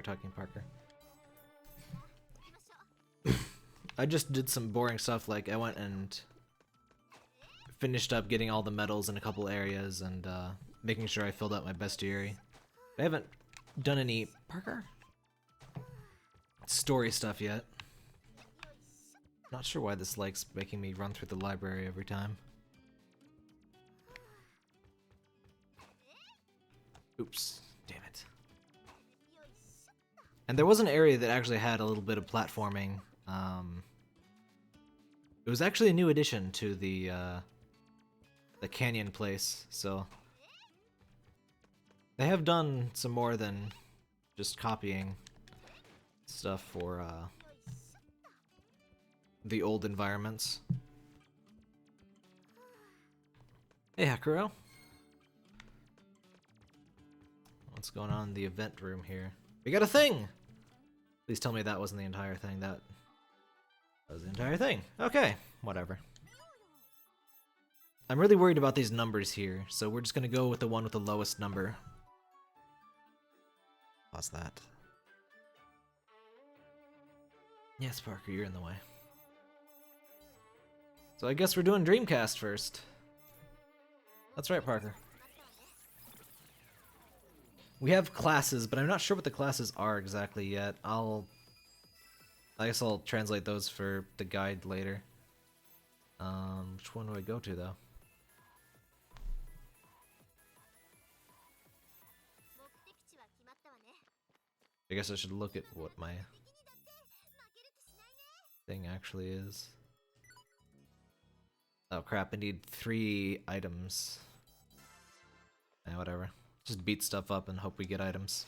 talking, Parker. I just did some boring stuff, like I went and finished up getting all the medals in a couple areas and making sure I filled out my bestiary. I haven't done any Parker story stuff yet. Not sure why this likes making me run through the library every time. Oops, damn it. And there was an area that actually had a little bit of platforming. It was actually a new addition to the canyon place, so they have done some more than just copying stuff for the old environments. Hey, Hakuro. What's going on in the event room here? We got a thing! Please tell me that wasn't the entire thing. That was the entire thing. Okay, whatever. I'm really worried about these numbers here, so we're just gonna go with the one with the lowest number. Pause that. Yes, Parker, you're in the way. So I guess we're doing Dreamcast first. That's right, Parker. We have classes, but I'm not sure what the classes are exactly yet. I guess I'll translate those for the guide later. Which one do I go to, though? I guess I should look at what my thing actually is. Oh crap, I need 3 items. Whatever. Just beat stuff up and hope we get items.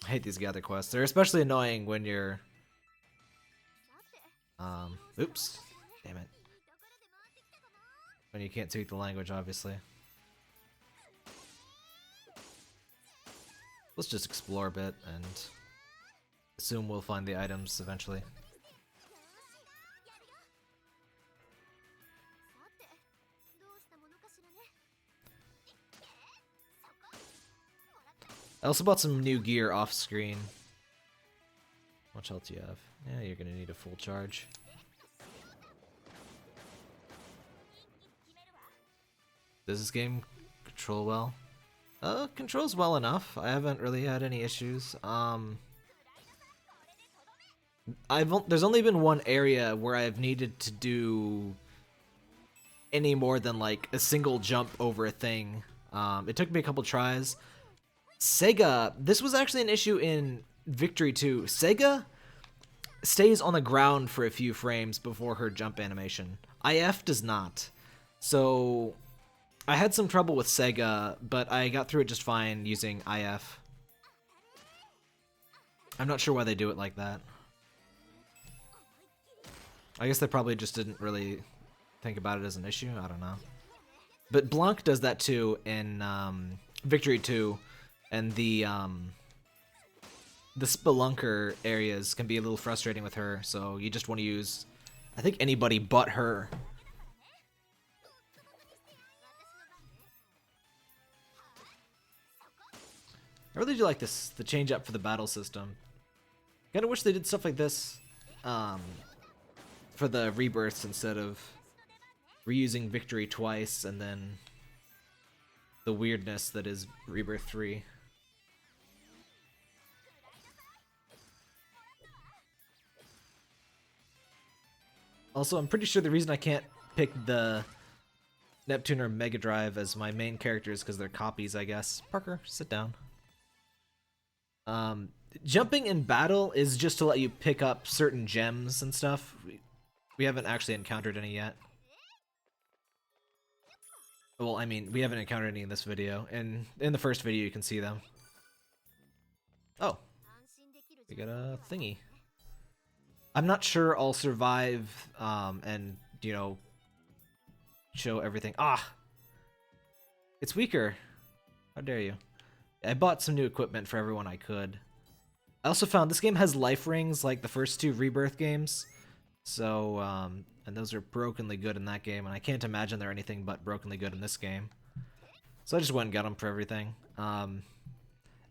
I hate these gather quests. They're especially annoying when you're... Oops. Damn it. When you can't speak the language, obviously. Let's just explore a bit and assume we'll find the items eventually. I also bought some new gear off screen. How much health do you have? Yeah, you're gonna need a full charge. Does this game control well? Controls well enough. I haven't really had any issues. There's only been one area where I've needed to do any more than like a single jump over a thing. It took me a couple tries. Sega, this was actually an issue in Victory 2. Sega stays on the ground for a few frames before her jump animation. IF does not. So I had some trouble with Sega, but I got through it just fine using IF. I'm not sure why they do it like that. I guess they probably just didn't really think about it as an issue. I don't know. But Blanc does that too in Victory 2. And the Spelunker areas can be a little frustrating with her, so you just want to use, I think, anybody but her. I really do like this, the change up for the battle system. Kinda wish they did stuff like this for the rebirths instead of reusing Victory twice and then the weirdness that is Rebirth 3. Also, I'm pretty sure the reason I can't pick the Neptune or Mega Drive as my main characters is because they're copies, I guess. Parker, sit down. Jumping in battle is just to let you pick up certain gems and stuff. We haven't actually encountered any yet. Well, I mean, we haven't encountered any in this video. And in the first video, you can see them. Oh. We got a thingy. I'm not sure I'll survive and, you know, show everything. Ah! It's weaker. How dare you. I bought some new equipment for everyone I could. I also found this game has life rings like the first 2 Rebirth games. So, and those are brokenly good in that game, and I can't imagine they're anything but brokenly good in this game. So I just went and got them for everything.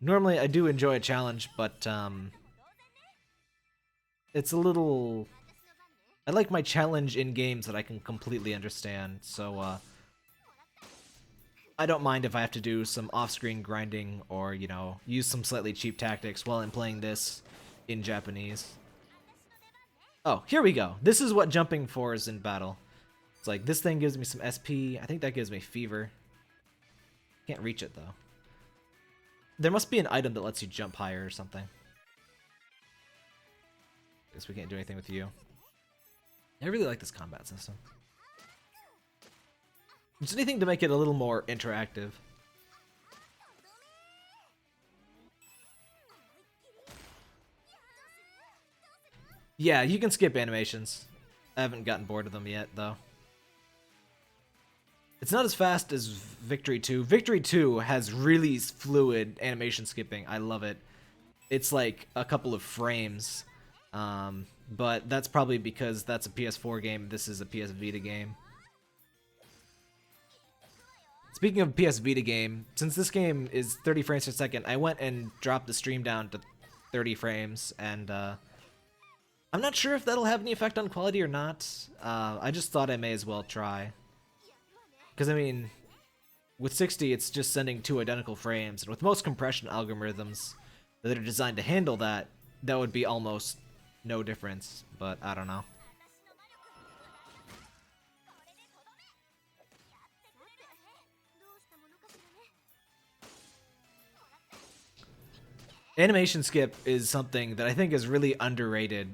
Normally I do enjoy a challenge, but it's a little... I like my challenge in games that I can completely understand, so I don't mind if I have to do some off-screen grinding or, you know, use some slightly cheap tactics while I'm playing this in Japanese. Oh, here we go. This is what jumping for is in battle. It's like, this thing gives me some SP. I think that gives me fever. Can't reach it, though. There must be an item that lets you jump higher or something. Guess we can't do anything with you. I really like this combat system. Just anything to make it a little more interactive. Yeah, you can skip animations. I haven't gotten bored of them yet, though. It's not as fast as Victory 2. Victory 2 has really fluid animation skipping. I love it. It's like a couple of frames. But that's probably because that's a PS4 game. This is a PS Vita game. Speaking of PS Vita game, since this game is 30 frames per second, I went and dropped the stream down to 30 frames, and I'm not sure if that'll have any effect on quality or not. I just thought I may as well try. Because, I mean, with 60, it's just sending 2 identical frames, and with most compression algorithms that are designed to handle that, that would be almost no difference, but I don't know. Animation skip is something that I think is really underrated,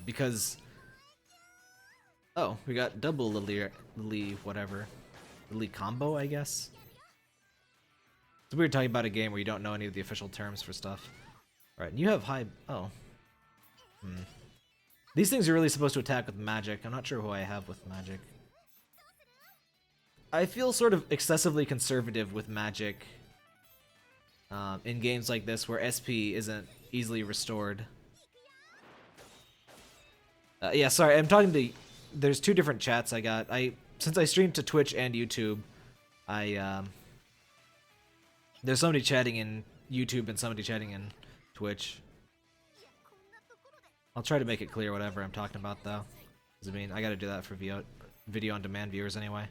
because... Oh, we got double Lily whatever. Lily combo, I guess? It's weird talking about a game where you don't know any of the official terms for stuff. Alright, you have high... Oh. These things are really supposed to attack with magic. I'm not sure who I have with magic. I feel sort of excessively conservative with magic in games like this where SP isn't easily restored. Yeah, sorry, I'm talking to... There's 2 different chats I got. Since I stream to Twitch and YouTube, there's somebody chatting in YouTube and somebody chatting in Twitch. I'll try to make it clear whatever I'm talking about, though. Because, I mean, I gotta do that for video on demand viewers anyway.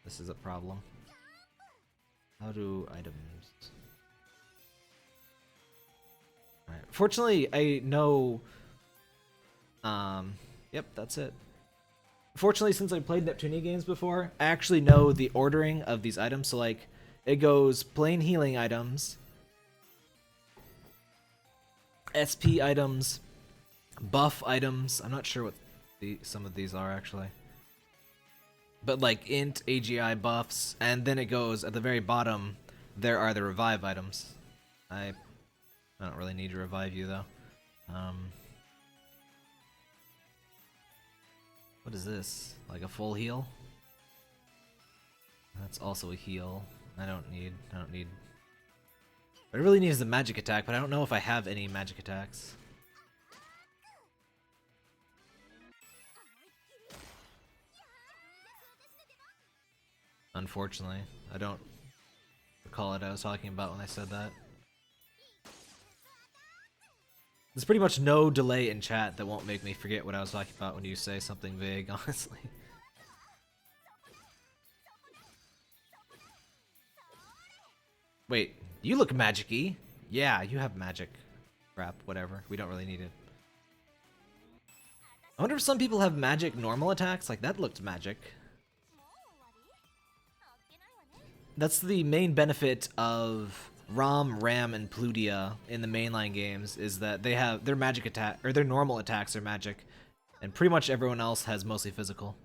This is a problem. How do items... Alright. Fortunately, I know... Yep, that's it. Fortunately, since I played Neptunia games before, I actually know the ordering of these items. So, like, it goes plain healing items, SP items, buff items. I'm not sure what some of these are, actually. But, like, int, AGI buffs, and then it goes, at the very bottom, there are the revive items. I don't really need to revive you, though. What is this? Like a full heal? That's also a heal. I don't need... What I really need is a magic attack, but I don't know if I have any magic attacks. Unfortunately. I don't recall what I was talking about when I said that. There's pretty much no delay in chat that won't make me forget what I was talking about when you say something vague, honestly. Wait, you look magic-y. Yeah, you have magic. Crap, whatever. We don't really need it. I wonder if some people have magic normal attacks? Like, that looked magic. That's the main benefit of Rom, Ram, and Plutia in the mainline games, is that they have their magic attack, or their normal attacks are magic, and pretty much everyone else has mostly physical.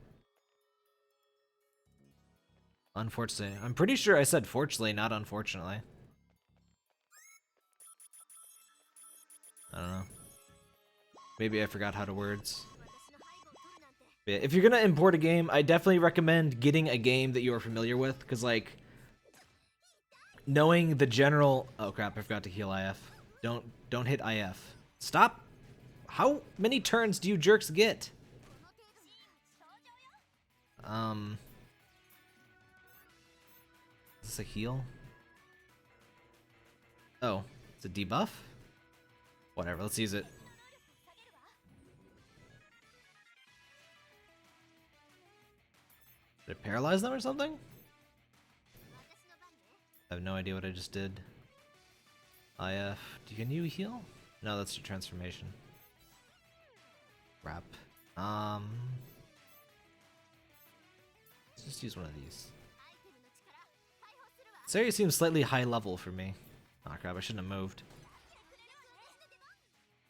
Unfortunately. I'm pretty sure I said fortunately, not unfortunately. I don't know. Maybe I forgot how to words. But yeah, if you're gonna import a game, I definitely recommend getting a game that you are familiar with, because, like, knowing the general... Oh crap, I forgot to heal IF. Don't hit IF. Stop! How many turns do you jerks get? Is this a heal? Oh, it's a debuff? Whatever, let's use it. Did it paralyze them or something? I have no idea what I just did. IF. Can you heal? No, that's your transformation. Crap. Let's just use one of these. This area seems slightly high level for me. Oh crap, I shouldn't have moved.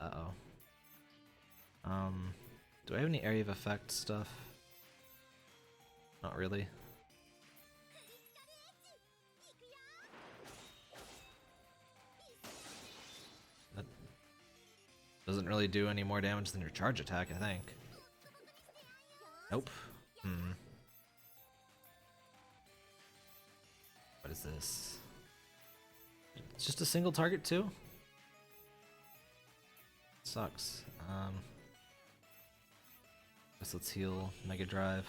Uh-oh. Do I have any area of effect stuff? Not really. That doesn't really do any more damage than your charge attack, I think. Nope. What is this? It's just a single target too? Sucks. Guess let's heal Mega Drive.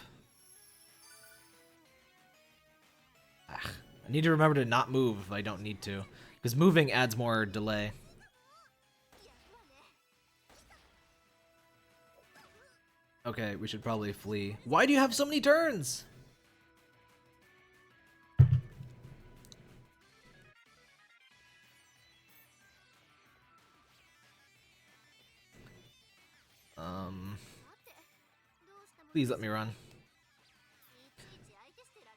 I need to remember to not move if I don't need to, because moving adds more delay. Okay, we should probably flee. Why do you have so many turns? Please let me run.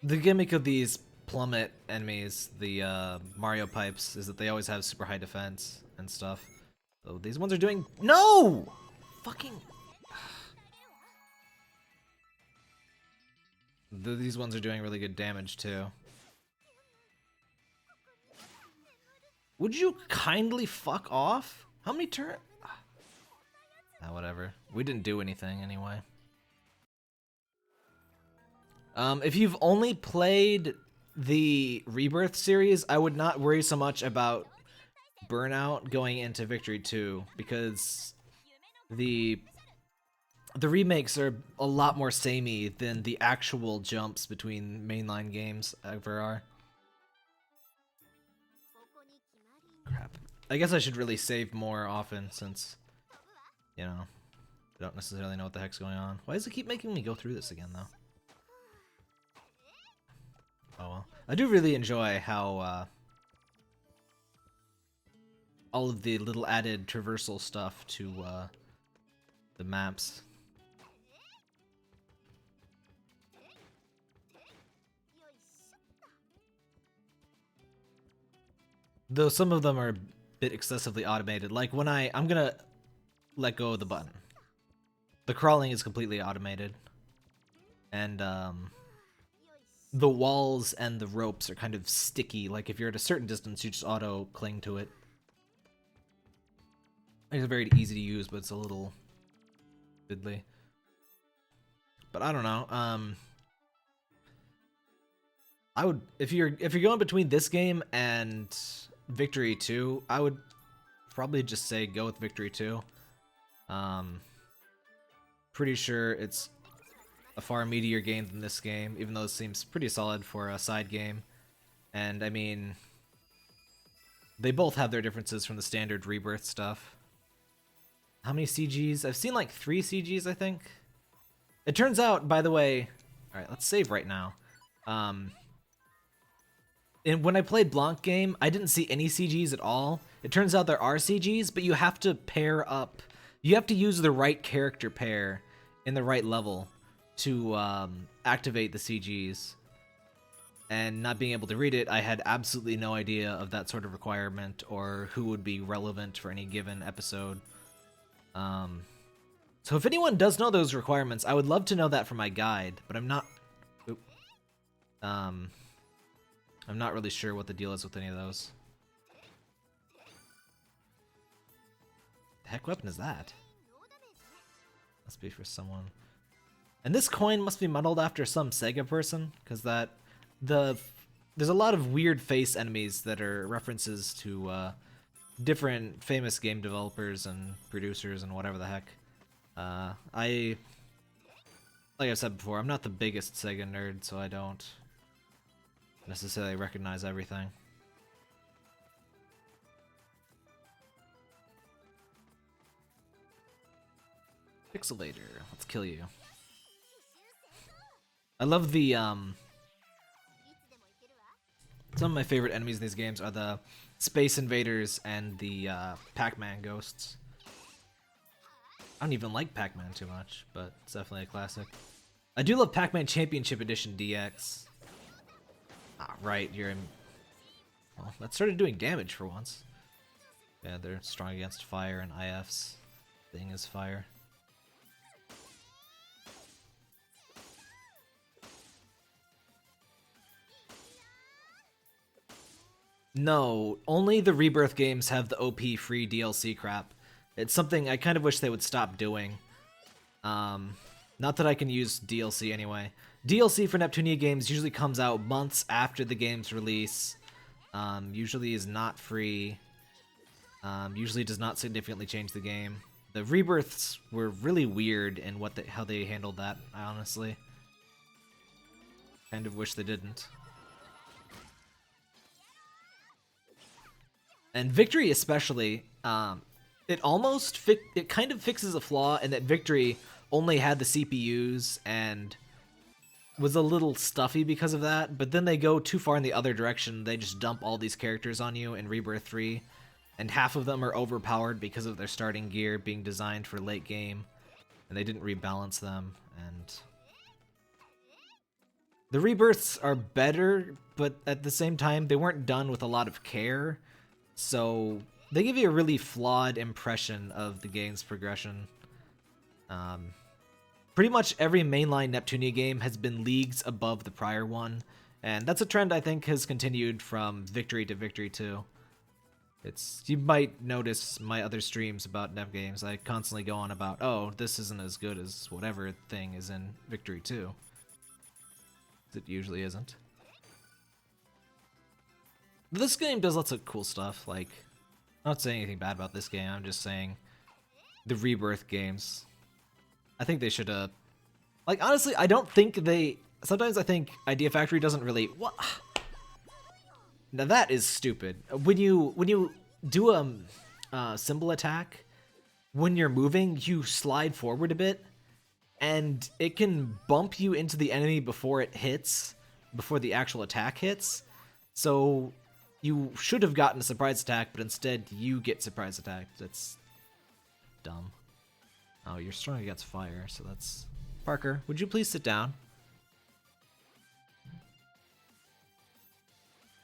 The gimmick of these plummet enemies, the Mario pipes, is that they always have super high defense and stuff. So these ones are doing— No! Fucking— These ones are doing really good damage too. Would you kindly fuck off? How many turns? Ah, whatever. We didn't do anything anyway. If you've only played the Rebirth series, I would not worry so much about Burnout going into Victory 2, because the remakes are a lot more samey than the actual jumps between mainline games ever are. Crap. I guess I should really save more often since, you know, I don't necessarily know what the heck's going on. Why does it keep making me go through this again, though? Oh well. I do really enjoy how all of the little added traversal stuff to the maps. Though some of them are a bit excessively automated. Like when I'm gonna let go of the button. The crawling is completely automated. And the walls and the ropes are kind of sticky. Like if you're at a certain distance, you just auto cling to it. It's very easy to use, but it's a little fiddly. But I don't know. I would, if you're going between this game and Victory 2, I would probably just say go with Victory 2. Pretty sure it's a far meatier game than this game, even though it seems pretty solid for a side game. And I mean, they both have their differences from the standard Rebirth stuff. How many CGs? I've seen like 3 CGs, I think. It turns out, by the way, alright, let's save right now. And when I played Blanc game, I didn't see any CGs at all. It turns out there are CGs, but you have to pair up. You have to use the right character pair in the right level to activate the CGs. And not being able to read it, I had absolutely no idea of that sort of requirement or who would be relevant for any given episode. So if anyone does know those requirements, I would love to know that for my guide, but I'm not... I'm not really sure what the deal is with any of those. The heck weapon is that? Must be for someone. And this coin must be modeled after some Sega person, because there's a lot of weird face enemies that are references to different famous game developers and producers and whatever the heck. Like I said before, I'm not the biggest Sega nerd, so I don't necessarily recognize everything. Pixelator, let's kill you. I love the some of my favorite enemies in these games are the Space Invaders and the Pac-Man ghosts. I don't even like Pac-Man too much, but it's definitely a classic. I do love Pac-Man Championship Edition DX. Ah, right, you're in... Well, that started doing damage for once. Yeah, they're strong against fire, and IF's thing is fire. No, only the Rebirth games have the OP free DLC crap. It's something I kind of wish they would stop doing. Not that I can use DLC anyway. DLC for Neptunia games usually comes out months after the game's release. Usually is not free. Usually does not significantly change the game. The Rebirths were really weird in how they handled that, I honestly. Kind of wish they didn't. And Victory especially, it kind of fixes a flaw in that Victory only had the CPUs and was a little stuffy because of that, but then they go too far in the other direction. They just dump all these characters on you in Rebirth 3, and half of them are overpowered because of their starting gear being designed for late game, and they didn't rebalance them, and... The Rebirths are better, but at the same time, they weren't done with a lot of care, so they give you a really flawed impression of the game's progression. Pretty much every mainline Neptunia game has been leagues above the prior one, and that's a trend I think has continued from Victory to Victory 2. You might notice my other streams about Nep games, I constantly go on about, oh, this isn't as good as whatever thing is in Victory 2. It usually isn't. This game does lots of cool stuff, like, I'm not saying anything bad about this game, I'm just saying the Rebirth games. I think they should, like, honestly, I don't think sometimes I think Idea Factory doesn't really, what? Now that is stupid. When you do a symbol attack, when you're moving, you slide forward a bit, and it can bump you into the enemy before the actual attack hits. So you should have gotten a surprise attack, but instead you get surprise attacked. That's dumb. Oh, you're strong against fire, so that's... Parker, would you please sit down?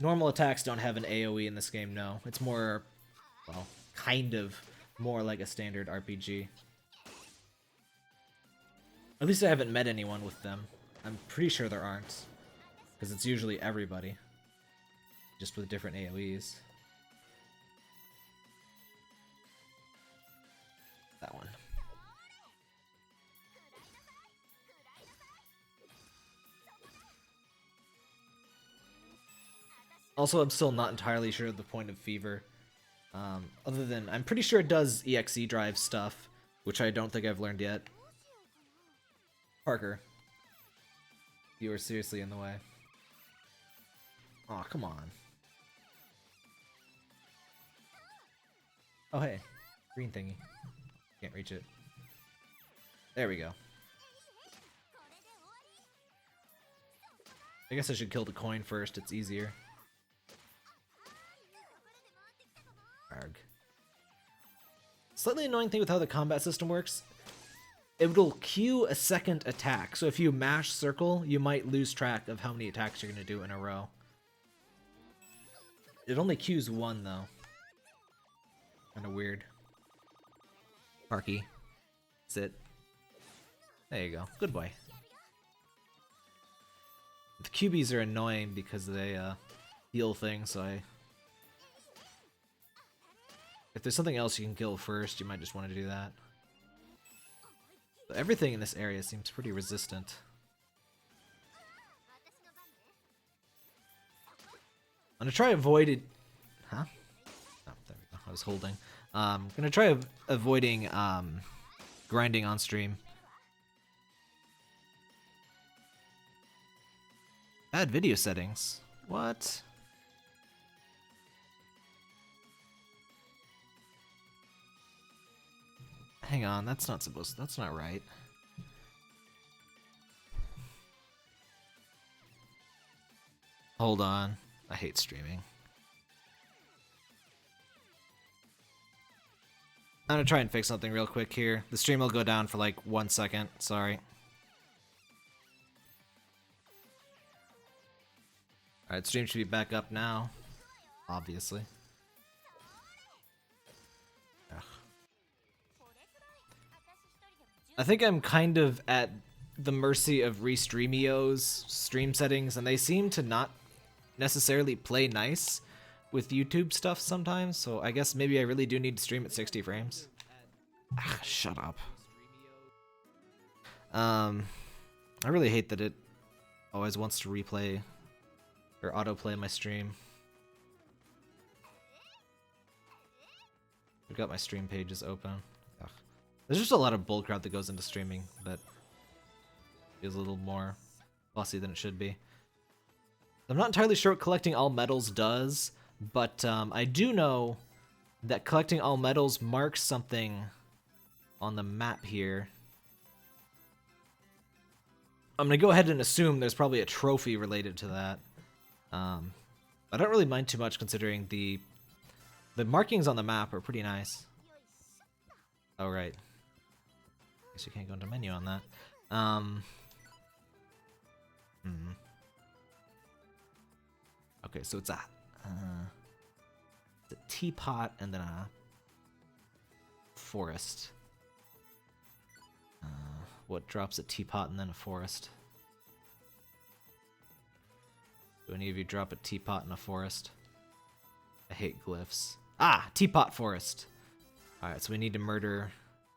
Normal attacks don't have an AoE in this game, no. It's more, well, kind of more like a standard RPG. At least I haven't met anyone with them. I'm pretty sure there aren't. Because it's usually everybody. Just with different AoEs. That one. Also, I'm still not entirely sure of the point of Fever. Other than, I'm pretty sure it does EXE drive stuff, which I don't think I've learned yet. Parker. You are seriously in the way. Aw, oh, come on. Oh, hey. Green thingy. Can't reach it. There we go. I guess I should kill the coin first, it's easier. Arg. Slightly annoying thing with how the combat system works, it will queue a second attack. So if you mash circle, you might lose track of how many attacks you're going to do in a row. It only queues one, though. Kind of weird. Parky. Sit. There you go. Good boy. The QBs are annoying because they heal things, so if there's something else you can kill first, you might just want to do that. But everything in this area seems pretty resistant. I'm gonna try avoiding... Huh? Oh, there we go. I was holding. I'm gonna try avoiding grinding on stream. Bad video settings. What? Hang on, that's not right. Hold on. I hate streaming. I'm gonna try and fix something real quick here. The stream will go down for like 1 second. Sorry. Alright, stream should be back up now. Obviously. Ugh. I think I'm kind of at the mercy of Restreamio's stream settings, and they seem to not necessarily play nice with YouTube stuff sometimes, so I guess maybe I really do need to stream at 60 frames. Ah, shut up. I really hate that it always wants to replay or autoplay my stream. I've got my stream pages open. Ugh. There's just a lot of bullcrap that goes into streaming that is a little more fussy than it should be. I'm not entirely sure what collecting all medals does, but I do know that collecting all medals marks something on the map here. I'm gonna go ahead and assume there's probably a trophy related to that. I don't really mind too much considering the markings on the map are pretty nice. Oh right, guess you can't go into menu on that. Okay, so it's a teapot and then a forest. What drops a teapot and then a forest? Do any of you drop a teapot and a forest? I hate glyphs. Ah, teapot forest. Alright, so we need to murder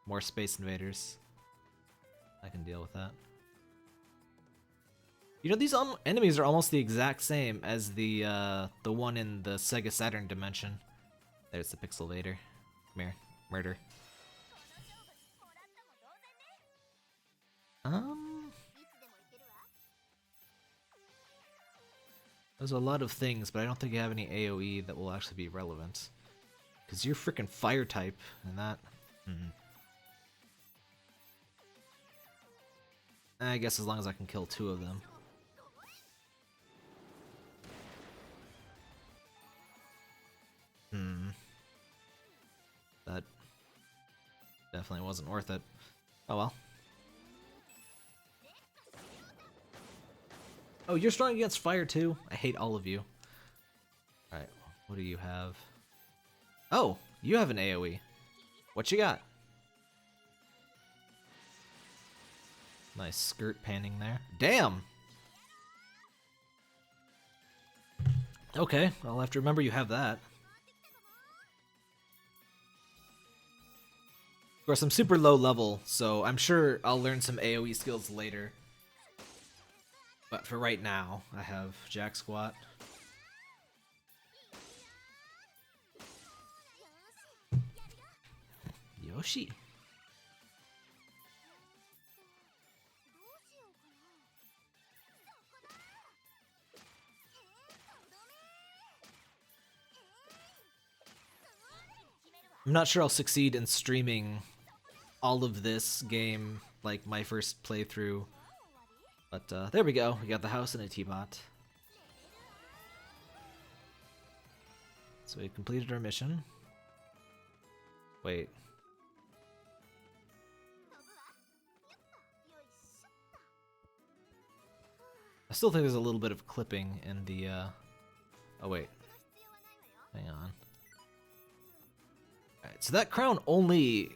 more space invaders. I can deal with that. You know, these enemies are almost the exact same as the one in the Sega Saturn dimension. There's the Pixel Vader. Come here. Murder. There's a lot of things, but I don't think I have any AoE that will actually be relevant. Because you're freaking fire type, and that... I guess as long as I can kill 2 of them. That definitely wasn't worth it. Oh well. Oh, you're strong against fire too? I hate all of you. Alright, what do you have? Oh, you have an AoE. What you got? Nice skirt panning there. Damn! Okay, I'll have to remember you have that. Of course, I'm super low level, so I'm sure I'll learn some AoE skills later. But for right now, I have Jack Squat. Yoshi. I'm not sure I'll succeed in streaming all of this game like my first playthrough. But there we go. We got the house and a teapot. So we completed our mission. Wait. I still think there's a little bit of clipping in the, oh wait. Hang on. Alright, so that crown only...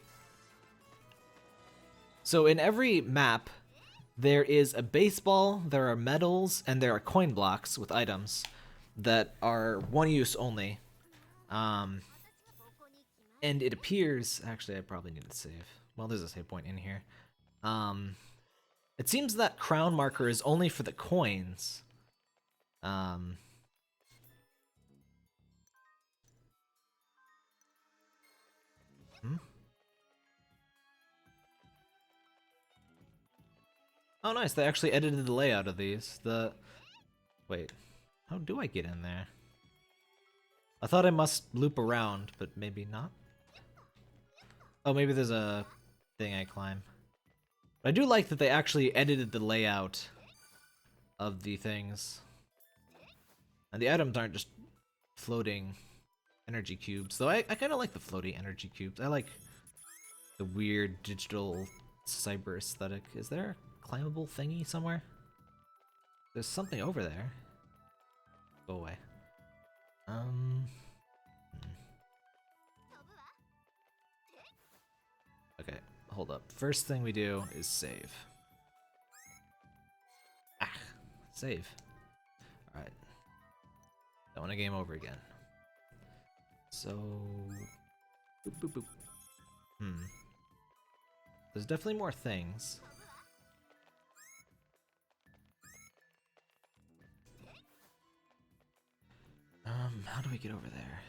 So in every map, there is a baseball, there are medals, and there are coin blocks with items that are one use only. And it appears... Actually, I probably need to save. Well, there's a save point in here. It seems that crown marker is only for the coins. Oh, nice. They actually edited the layout of these. Wait. How do I get in there? I thought I must loop around, but maybe not. Oh, maybe there's a thing I climb. But I do like that they actually edited the layout of the things. And the items aren't just floating energy cubes. Though I kind of like the floaty energy cubes. I like the weird digital cyber aesthetic. Is there a climbable thingy somewhere? There's something over there. Go away. Okay, hold up. First thing we do is save. Ah, save. Alright. Don't want to game over again. So... Boop, boop, boop. There's definitely more things. How do we get over there?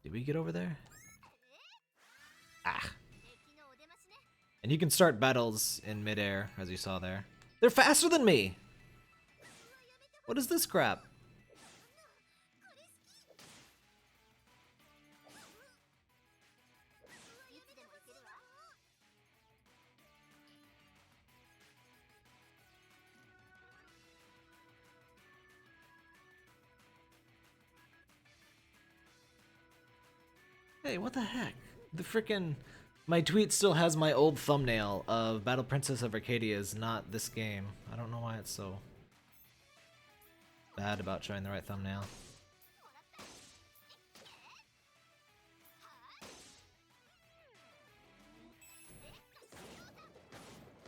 Did we get over there? Ah. And you can start battles in midair, as you saw there. They're faster than me! What is this crap? Hey, what the heck? The frickin'... My tweet still has my old thumbnail of Battle Princess of Arcadia's, not this game. I don't know why it's so bad about showing the right thumbnail.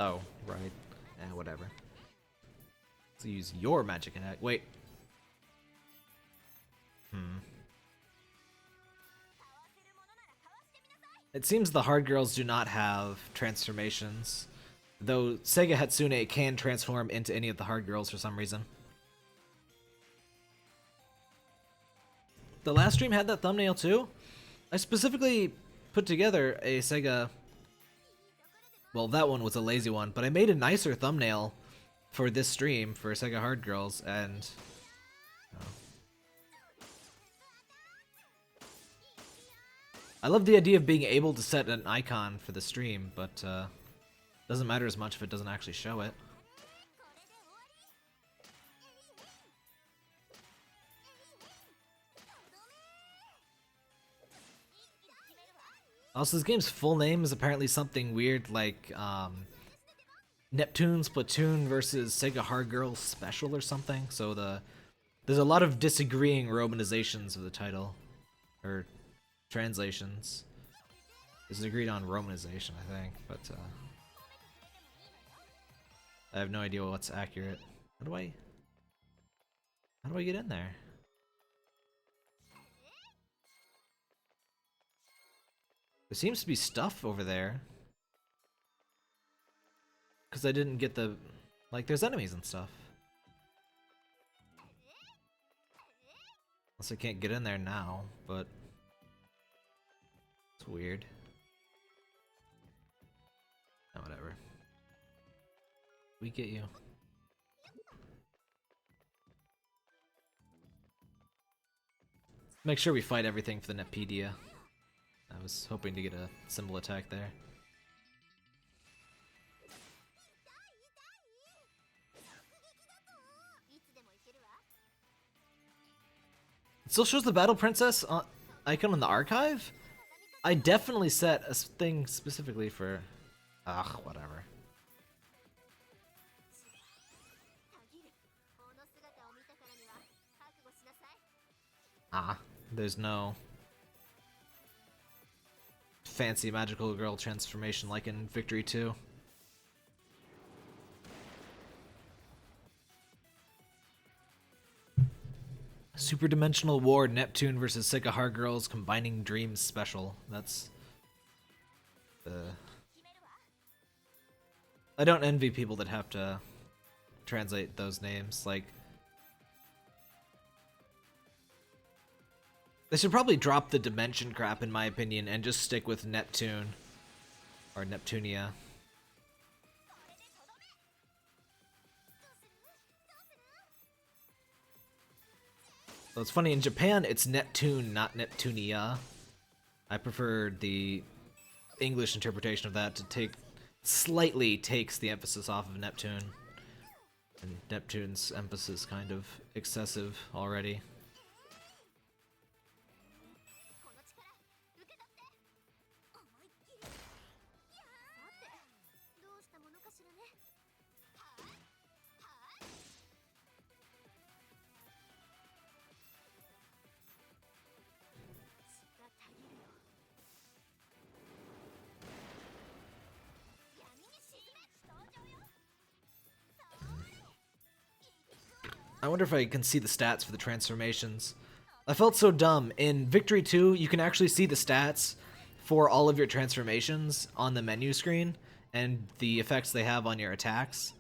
Oh, right. Whatever. Let's use your magic attack. Wait. It seems the hard girls do not have transformations, though Sega Hatsune can transform into any of the hard girls for some reason. The last stream had that thumbnail too? I specifically put together a Sega... Well, that one was a lazy one, but I made a nicer thumbnail for this stream for Sega Hard Girls, and... I love the idea of being able to set an icon for the stream, but doesn't matter as much if it doesn't actually show it. Also, this game's full name is apparently something weird like Neptune Splatoon versus Sega Hard Girls Special or something. So there's a lot of disagreeing romanizations of the title, or translations. This is agreed on romanization, I think, but I have no idea what's accurate. How do I get in there? There seems to be stuff over there. Because I didn't get the... Like, there's enemies and stuff. Unless I can't get in there now, but... It's weird. Oh, whatever. We get you. Make sure we fight everything for the Netpedia. I was hoping to get a symbol attack there. It still shows the Battle Princess icon in the archive? I definitely set a thing specifically for... Ugh, whatever. Ah, there's no fancy magical girl transformation like in Victory 2. Super Dimensional War Neptune versus Sega Hard Girls Combining Dreams Special. That's... I don't envy people that have to translate those names. Like... They should probably drop the dimension crap, in my opinion, and just stick with Neptune. Or Neptunia. So it's funny, in Japan it's Neptune, not Neptunia. I prefer the English interpretation of that to slightly takes the emphasis off of Neptune. And Neptune's emphasis kind of excessive already. I wonder if I can see the stats for the transformations. I felt so dumb. In Victory 2, you can actually see the stats for all of your transformations on the menu screen and the effects they have on your attacks.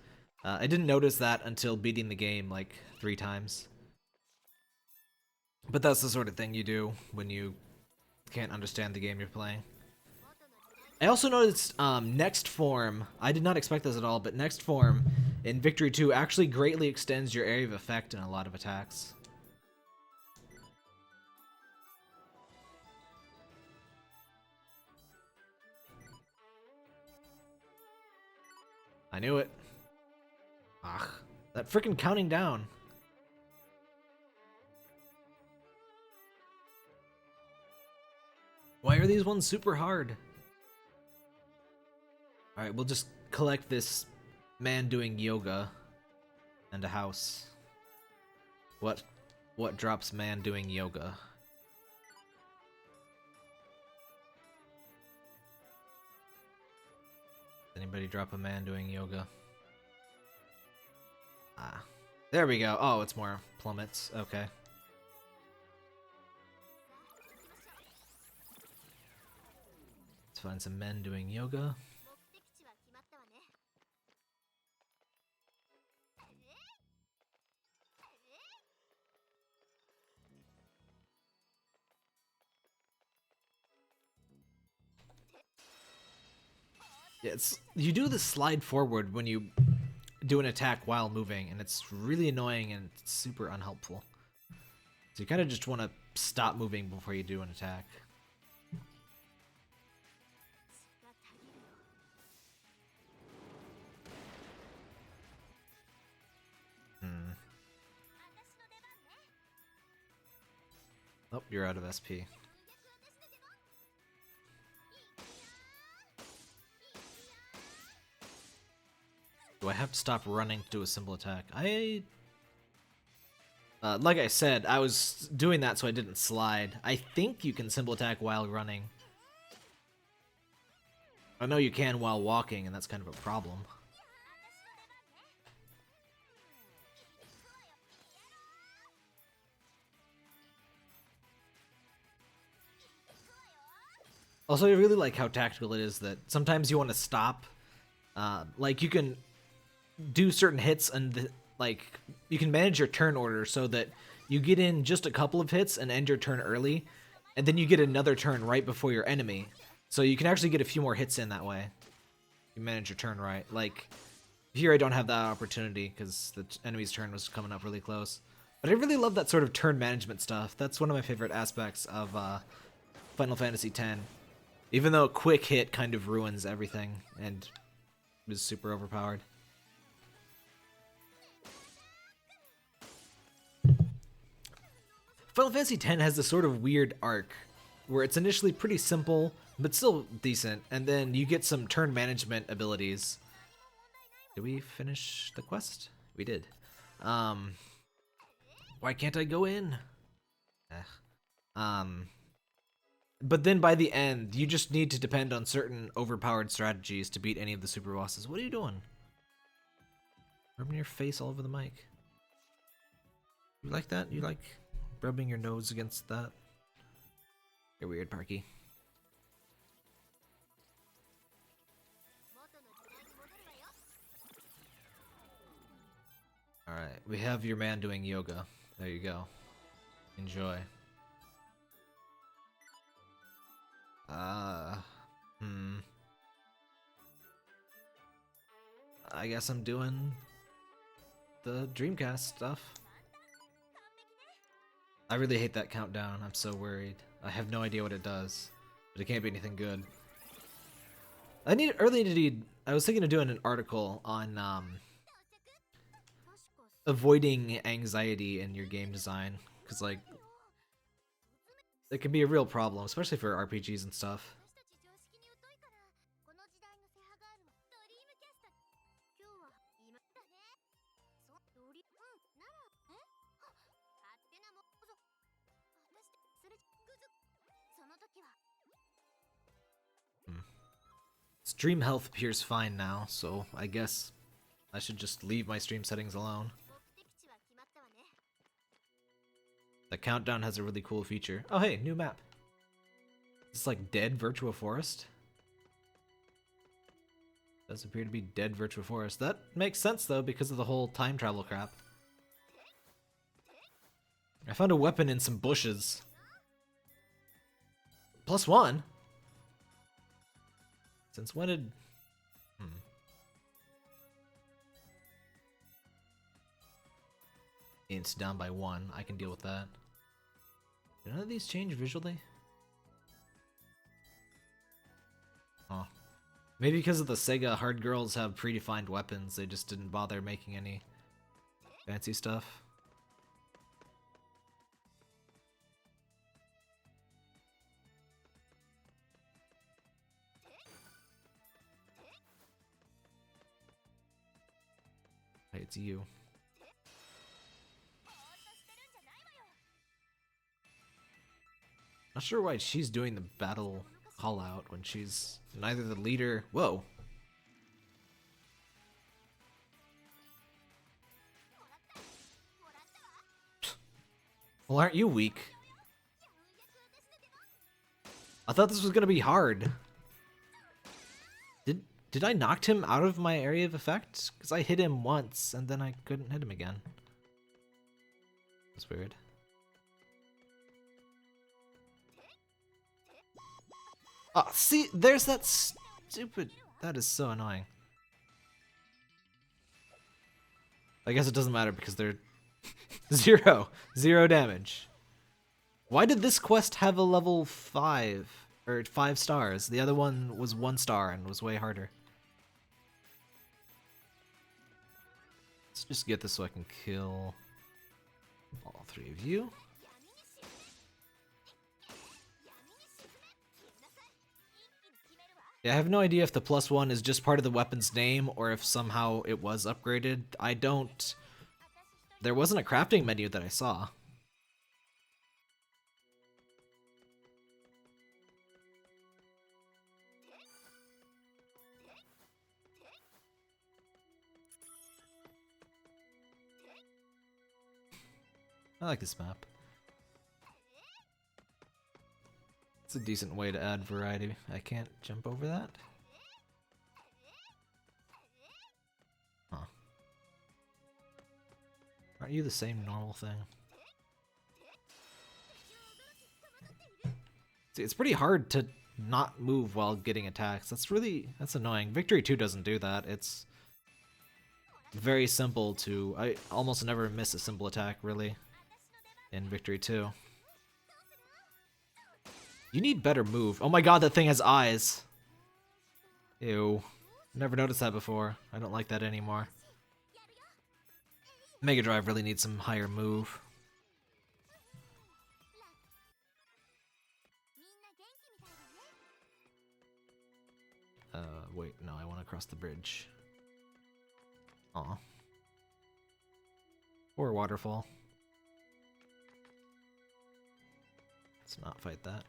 I didn't notice that until beating the game like 3 times. But that's the sort of thing you do when you can't understand the game you're playing. I also noticed Next Form. I did not expect this at all, but Next Form in Victory 2 actually greatly extends your area of effect in a lot of attacks. I knew it. Ugh, that freaking counting down. Why are these ones super hard? Alright, we'll just collect this man doing yoga and a house. What drops man doing yoga? Anybody drop a man doing yoga? Ah, there we go. Oh, it's more plummets. Okay. Let's find some men doing yoga. Yeah, you do the slide forward when you do an attack while moving, and it's really annoying and it's super unhelpful. So you kind of just want to stop moving before you do an attack. Oh, you're out of SP. Do I have to stop running to do a simple attack? Like I said, I was doing that so I didn't slide. I think you can simple attack while running. I know you can while walking, and that's kind of a problem. Also, I really like how tactical it is that sometimes you want to stop. Like, you can do certain hits and you can manage your turn order so that you get in just a couple of hits and end your turn early, and then you get another turn right before your enemy. So you can actually get a few more hits in that way. You manage your turn right. Like, here I don't have that opportunity because the enemy's turn was coming up really close. But I really love that sort of turn management stuff. That's one of my favorite aspects of Final Fantasy X. Even though a quick hit kind of ruins everything and is super overpowered. Final Fantasy X has this sort of weird arc where it's initially pretty simple, but still decent, and then you get some turn management abilities. Did we finish the quest? We did. Why can't I go in? But then by the end, you just need to depend on certain overpowered strategies to beat any of the super bosses. What are you doing? Rubbing your face all over the mic. You like that? You like rubbing your nose against that? You're weird, Parky. Alright, we have your man doing yoga. There you go. Enjoy. I guess I'm doing the Dreamcast stuff. I really hate that countdown. I'm so worried. I have no idea what it does, but it can't be anything good. I was thinking of doing an article on avoiding anxiety in your game design, because like it can be a real problem, especially for RPGs and stuff. Stream health appears fine now, so I guess I should just leave my stream settings alone. The countdown has a really cool feature. Oh hey, new map. It's like dead Virtua Forest. Does appear to be dead Virtua Forest. That makes sense though because of the whole time travel crap. I found a weapon in some bushes. +1? Since when did... It's down by 1. I can deal with that. Did none of these change visually? Oh. Maybe because of the Sega hard girls have predefined weapons, they just didn't bother making any fancy stuff. Hey, it's you. Not sure why she's doing the battle call out when she's neither the leader. Whoa. Well, aren't you weak? I thought this was gonna be hard. Did I knock him out of my area of effect? Because I hit him once and then I couldn't hit him again. That's weird. Oh, see, there's that stupid... That is so annoying. I guess it doesn't matter because they're... Zero damage. Why did this quest have a level 5? Or 5 stars? The other one was 1 star and was way harder. Let's just get this so I can kill all 3 of you. Yeah, I have no idea if the +1 is just part of the weapon's name or if somehow it was upgraded. I don't... There wasn't a crafting menu that I saw. I like this map. It's a decent way to add variety. I can't jump over that? Huh. Aren't you the same normal thing? See, it's pretty hard to not move while getting attacks. That's annoying. Victory 2 doesn't do that. It's very simple to... I almost never miss a simple attack, really, in Victory 2. You need better move. Oh my god, that thing has eyes. Ew. Never noticed that before. I don't like that anymore. Mega Drive really needs some higher move. Wait, no, I want to cross the bridge. Aw. Or waterfall. Let's not fight that.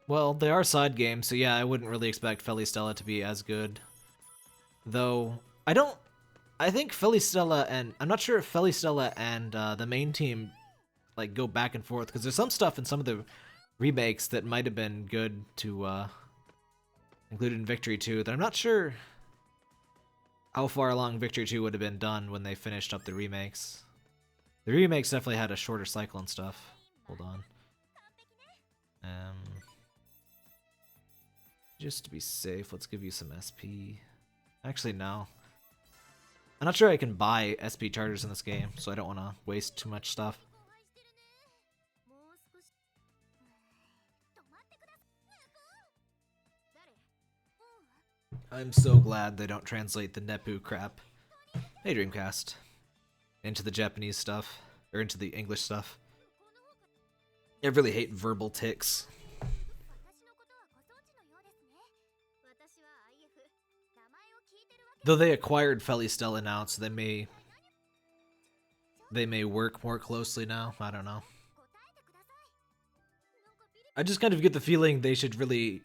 Well, they are side games, so yeah, I wouldn't really expect Felistella to be as good. Though, I think Felistella and... I'm not sure if Felistella and the main team like go back and forth, because there's some stuff in some of the remakes that might have been good to include in Victory 2 that I'm not sure how far along Victory 2 would have been done when they finished up the remakes. The remakes definitely had a shorter cycle and stuff. Hold on. Just to be safe, let's give you some SP. Actually, no. I'm not sure I can buy SP charters in this game, so I don't want to waste too much stuff. I'm so glad they don't translate the Nepu crap. Hey, Dreamcast. Into the Japanese stuff, or into the English stuff. I really hate verbal tics. Though they acquired Felistella now, so they may work more closely now. I don't know. I just kind of get the feeling they should really...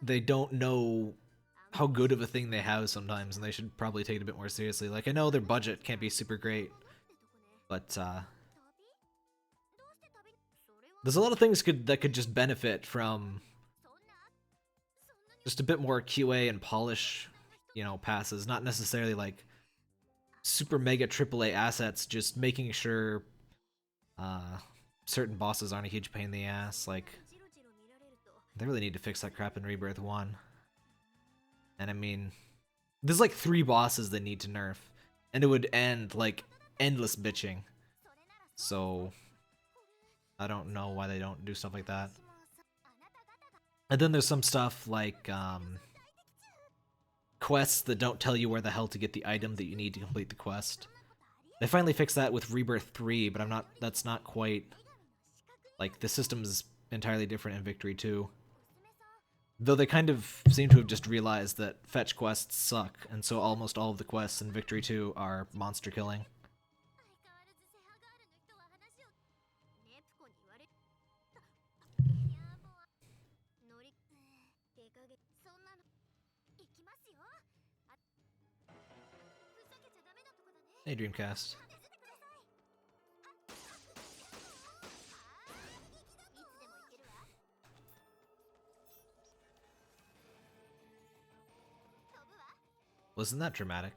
They don't know how good of a thing they have sometimes, and they should probably take it a bit more seriously. Like, I know their budget can't be super great, but there's a lot of things that could just benefit from just a bit more QA and polish, you know, passes. Not necessarily like super mega AAA assets, just making sure certain bosses aren't a huge pain in the ass. Like, they really need to fix that crap in Rebirth 1. And I mean, there's like 3 bosses that need to nerf, and it would end like endless bitching. So I don't know why they don't do stuff like that. And then there's some stuff like quests that don't tell you where the hell to get the item that you need to complete the quest. They finally fixed that with Rebirth 3, but that's not quite, like, the system's entirely different in Victory 2. Though they kind of seem to have just realized that fetch quests suck, and so almost all of the quests in Victory 2 are monster killing. Hey, Dreamcast. Wasn't that dramatic?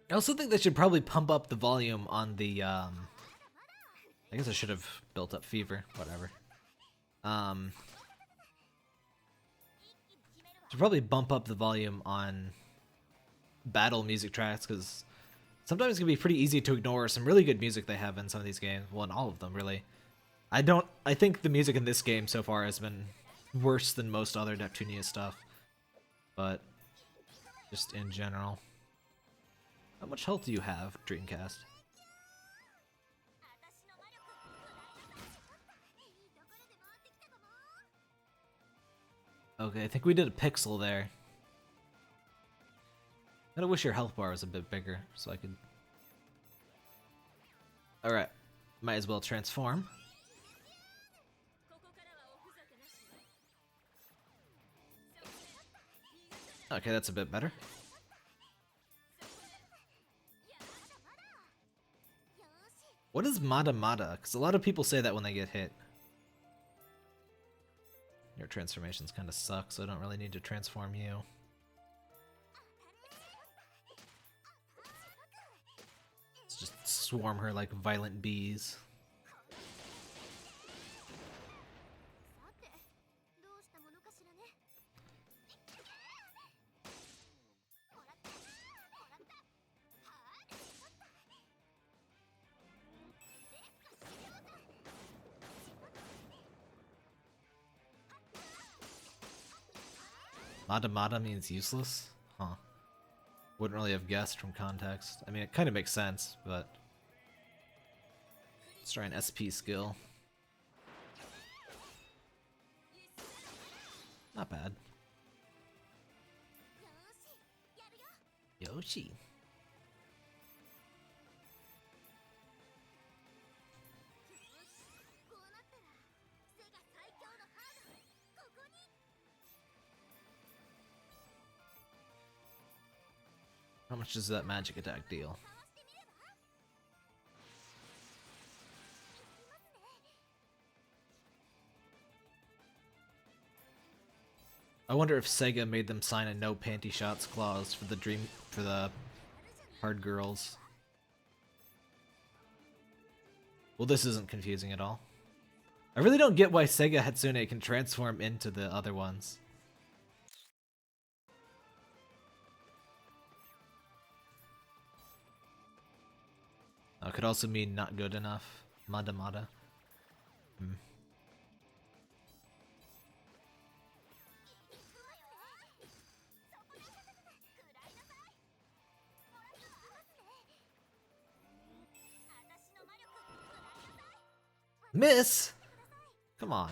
I also think they should probably pump up the volume on the, I guess I should have built up Fever, whatever. Should probably bump up the volume on battle music tracks, because sometimes it can be pretty easy to ignore some really good music they have in some of these games. Well, in all of them, really. I think the music in this game so far has been worse than most other Neptunia stuff. But just in general. How much health do you have, Dreamcast? Okay, I think we did a pixel there. I wish your health bar was a bit bigger, so I could... Alright, might as well transform. Okay, that's a bit better. What is Mada Mada? Because a lot of people say that when they get hit. Your transformations kind of suck, so I don't really need to transform you. Let's just swarm her like violent bees. Mada Mada means useless? Huh. Wouldn't really have guessed from context. I mean, it kind of makes sense, but... Let's try an SP skill. Not bad. Yoshi. How much does that magic attack deal? I wonder if Sega made them sign a no panty shots clause for the hard girls. Well, this isn't confusing at all. I really don't get why Sega Hatsune can transform into the other ones. Oh, could also mean not good enough. Mada mada. Miss? Come on.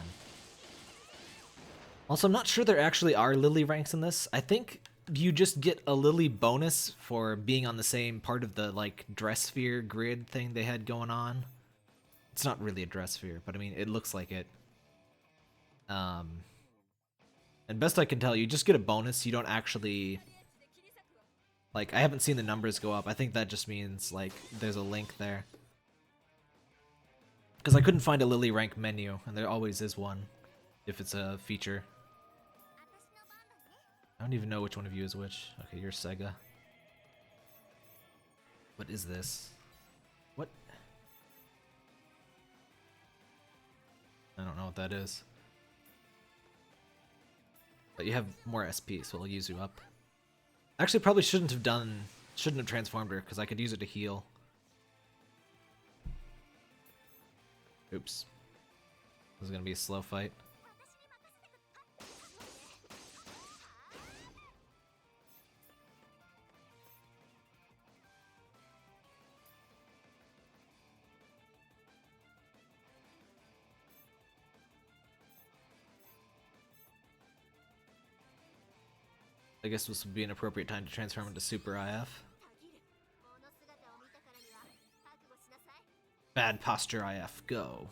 Also, I'm not sure there actually are Lily ranks in this. I think you just get a Lily bonus for being on the same part of the, like, dress sphere grid thing they had going on. It's not really a dress sphere, but I mean, it looks like it. And best I can tell, you just get a bonus. You don't actually... Like, I haven't seen the numbers go up. I think that just means, like, there's a link there. Because I couldn't find a Lily rank menu, and there always is one, if it's a feature. I don't even know which one of you is which. Okay, you're Sega. What is this? What? I don't know what that is. But you have more SP, so I'll use you up. Actually, probably shouldn't have transformed her, because I could use it to heal. Oops. This is gonna be a slow fight. I guess this would be an appropriate time to transform into Super IF. Bad posture IF, go.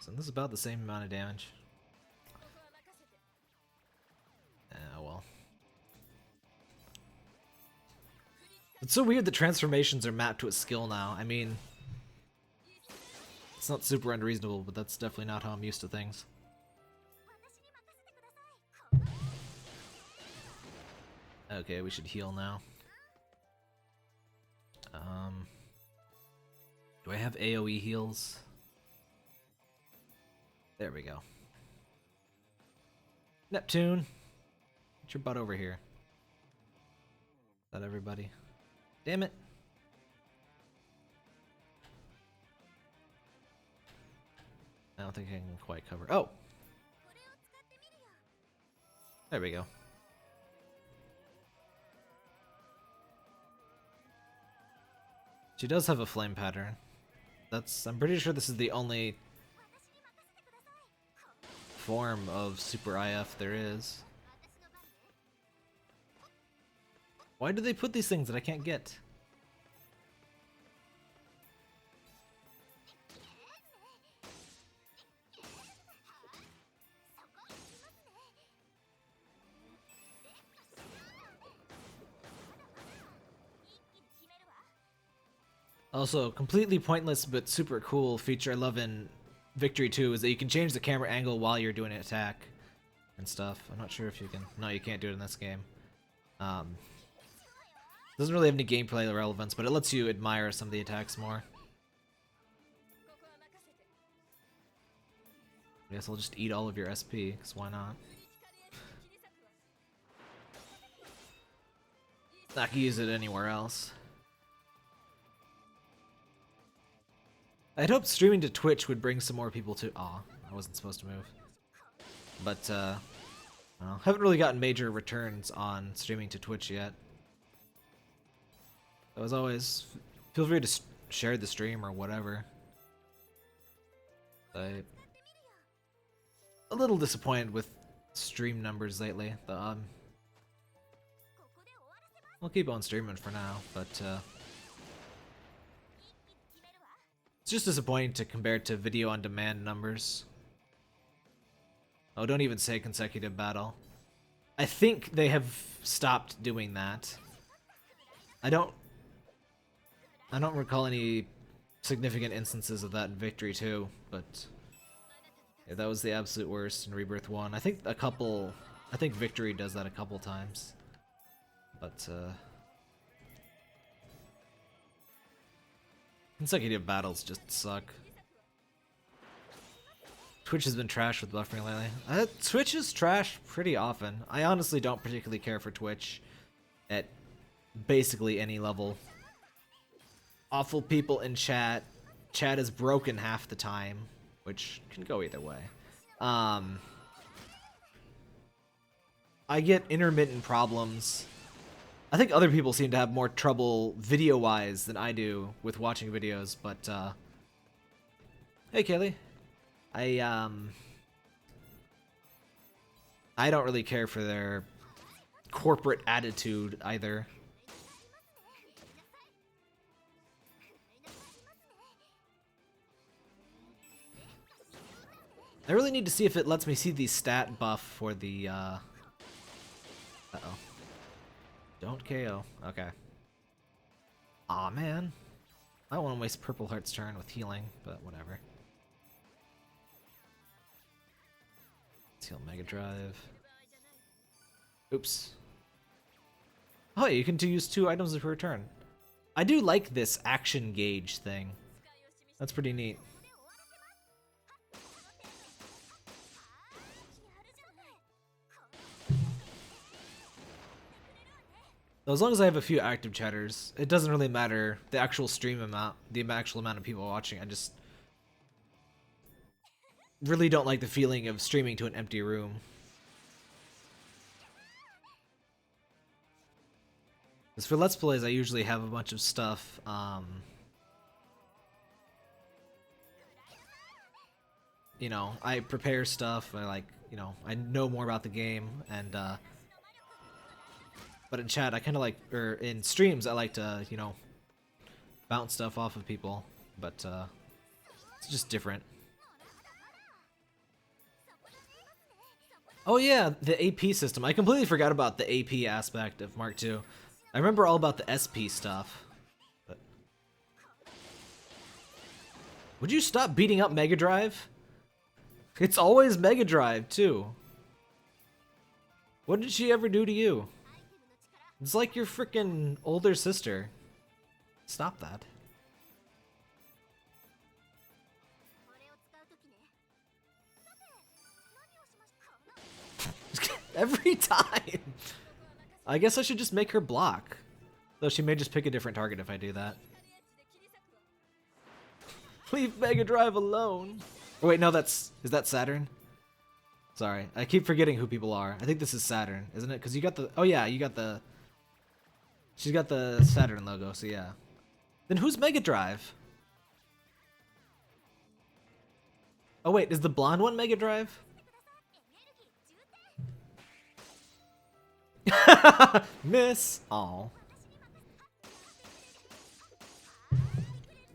So this is about the same amount of damage. Oh well. It's so weird that transformations are mapped to a skill now. I mean, it's not super unreasonable, but that's definitely not how I'm used to things. Okay, we should heal now. Do I have AoE heals? There we go. Neptune, get your butt over here. Is that everybody? Damn it. I don't think I can quite cover. Oh! There we go. She does have a flame pattern. I'm pretty sure this is the only form of Super IF there is. Why do they put these things that I can't get? Also, completely pointless but super cool feature I love in Victory 2 is that you can change the camera angle while you're doing an attack and stuff. I'm not sure if you can. No, you can't do it in this game. Doesn't really have any gameplay relevance, but it lets you admire some of the attacks more. I guess I'll just eat all of your SP, because why not? Not gonna use it anywhere else. I'd hoped streaming to Twitch would bring some more people to... Aw, I wasn't supposed to move. But, well, haven't really gotten major returns on streaming to Twitch yet. So as always, feel free to share the stream or whatever. I'm a little disappointed with stream numbers lately. I'll keep on streaming for now, but, it's just disappointing to compare to video on demand numbers. Oh, don't even say consecutive battle. I think they have stopped doing that. I don't recall any significant instances of that in Victory 2, but yeah, that was the absolute worst in Rebirth 1. I think Victory does that a couple times. But Consecutive battles just suck. Twitch has been trash with buffering lately. Twitch is trash pretty often. I honestly don't particularly care for Twitch at basically any level. Awful people in chat. Chat is broken half the time, which can go either way. I get intermittent problems. I think other people seem to have more trouble video-wise than I do with watching videos, but hey Kaylee. I don't really care for their corporate attitude either. I really need to see if it lets me see the stat buff for the uh-oh. Don't KO. Okay. Aw, man. I don't want to waste Purple Heart's turn with healing, but whatever. Let's heal Mega Drive. Oops. Oh, you can use 2 items per turn. I do like this action gauge thing. That's pretty neat. As long as I have a few active chatters, it doesn't really matter the actual stream amount, the actual amount of people watching. I just really don't like the feeling of streaming to an empty room. As for Let's Plays, I usually have a bunch of stuff. You know, I prepare stuff. I I know more about the game, and but in chat, I kind of like, or in streams, I like to, you know, bounce stuff off of people, but it's just different. Oh yeah, the AP system. I completely forgot about the AP aspect of Mark II. I remember all about the SP stuff. But would you stop beating up Mega Drive? It's always Mega Drive, too. What did she ever do to you? It's like your freaking older sister. Stop that. Every time! I guess I should just make her block. Though she may just pick a different target if I do that. Leave Mega Drive alone! Oh wait, no, is that Saturn? Sorry, I keep forgetting who people are. I think this is Saturn, isn't it? Because you got the... Oh yeah, you got the... She's got the Saturn logo, so yeah. Then who's Mega Drive? Oh wait, is the blonde one Mega Drive? Miss! Aw.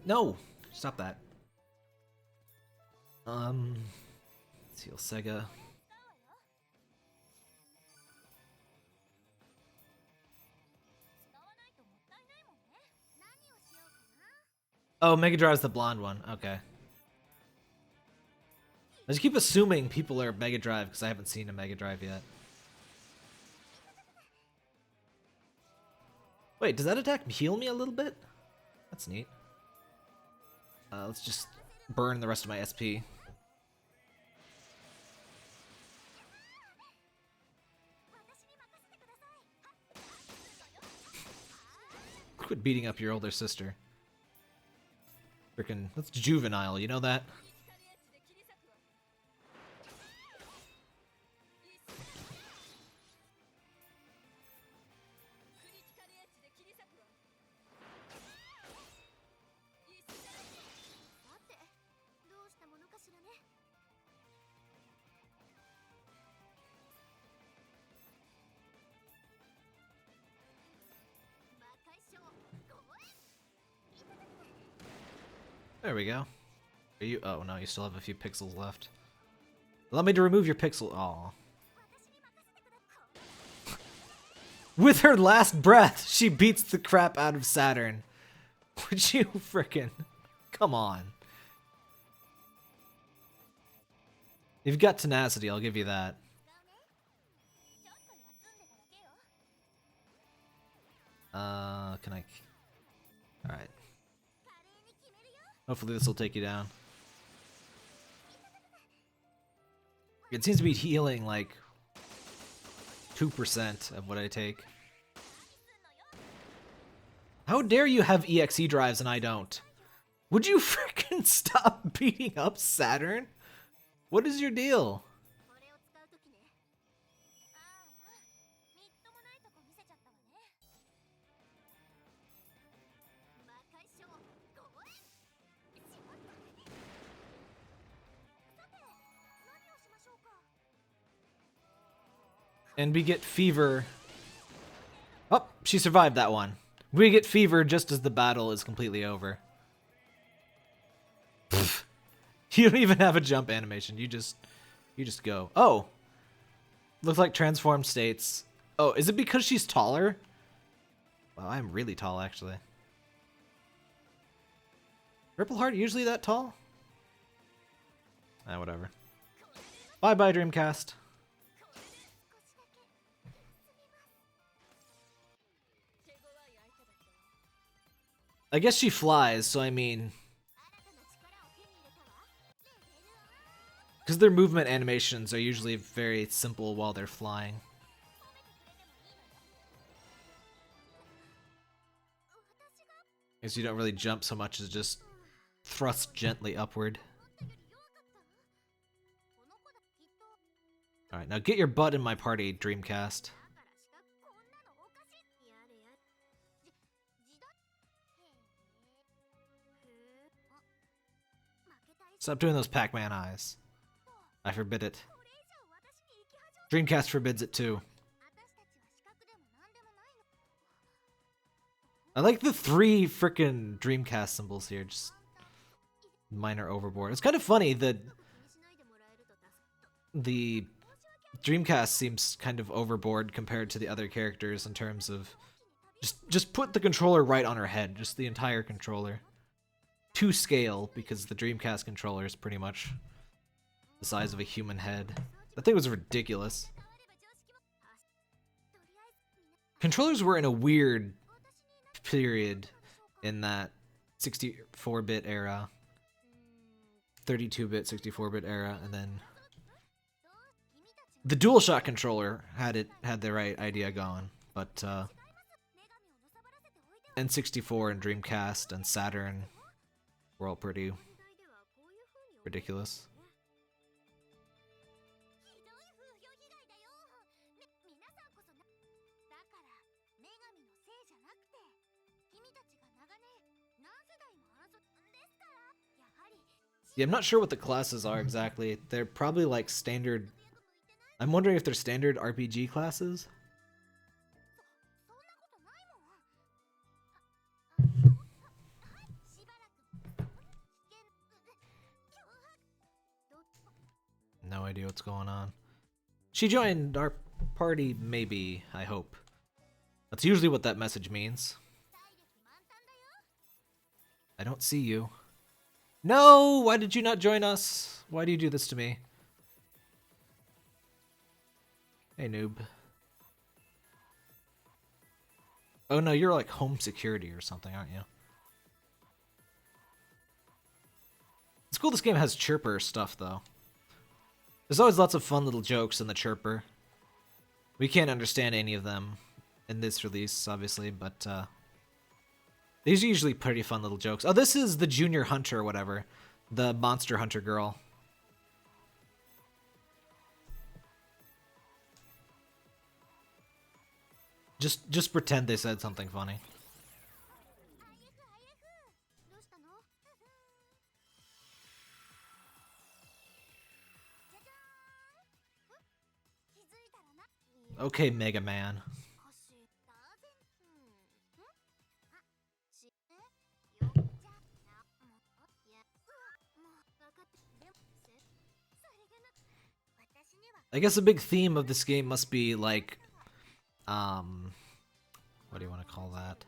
No! Stop that. Let's heal Sega. Oh, Mega Drive's the blonde one. Okay. I just keep assuming people are Mega Drive because I haven't seen a Mega Drive yet. Wait, does that attack heal me a little bit? That's neat. Let's just burn the rest of my SP. Quit beating up your older sister. Frickin', that's juvenile, you know that? There we go. Are you? Oh no, you still have a few pixels left. Allow me to remove your pixel. Aw. With her last breath, she beats the crap out of Saturn. Would you frickin'? Come on. You've got tenacity, I'll give you that. Can I... Alright. Hopefully this will take you down. It seems to be healing like 2% of what I take. How dare you have EXE drives and I don't? Would you freaking stop beating up Saturn? What is your deal? And we get fever. Oh, she survived that one. We get fever just as the battle is completely over. Pfft. You don't even have a jump animation. You just go. Oh. Looks like transform states. Oh, is it because she's taller? Wow, I'm really tall actually. Ripple Heart usually that tall? Ah, whatever. Bye-bye, Dreamcast. I guess she flies, so I mean... Because their movement animations are usually very simple while they're flying. Because you don't really jump so much as just thrust gently upward. Alright, now get your butt in my party, Dreamcast. Stop doing those Pac-Man eyes. I forbid it. Dreamcast forbids it too. I like the 3 frickin' Dreamcast symbols here, just minor overboard. It's kind of funny that the Dreamcast seems kind of overboard compared to the other characters in terms of just put the controller right on her head, just the entire controller. To scale, because the Dreamcast controller is pretty much the size of a human head. That thing was ridiculous. Controllers were in a weird period in that 64-bit era, 32-bit, 64-bit era, and then the DualShock controller had the right idea going, but N64 and Dreamcast and Saturn were all pretty ridiculous. Yeah, I'm not sure what the classes are exactly. They're probably like standard... I'm wondering if they're standard RPG classes? No idea what's going on. She joined our party, maybe, I hope. That's usually what that message means. I don't see you. No! Why did you not join us? Why do you do this to me? Hey, noob. Oh no, you're like home security or something, aren't you? It's cool this game has Chirper stuff, though. There's always lots of fun little jokes in the Chirper. We can't understand any of them in this release, obviously, but these are usually pretty fun little jokes. Oh, this is the Junior Hunter or whatever. The Monster Hunter girl. Just pretend they said something funny. Okay, Mega Man. I guess a big theme of this game must be like, what do you want to call that?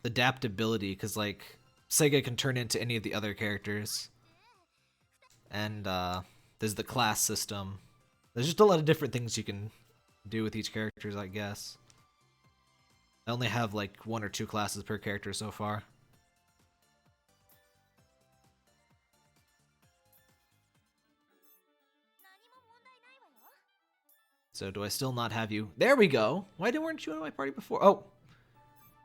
Adaptability, because like Sega can turn into any of the other characters, and there's the class system. There's just a lot of different things you can do with each character, I guess. I only have like 1 or 2 classes per character so far. So do I still not have you? There we go. Why weren't you in my party before? Oh,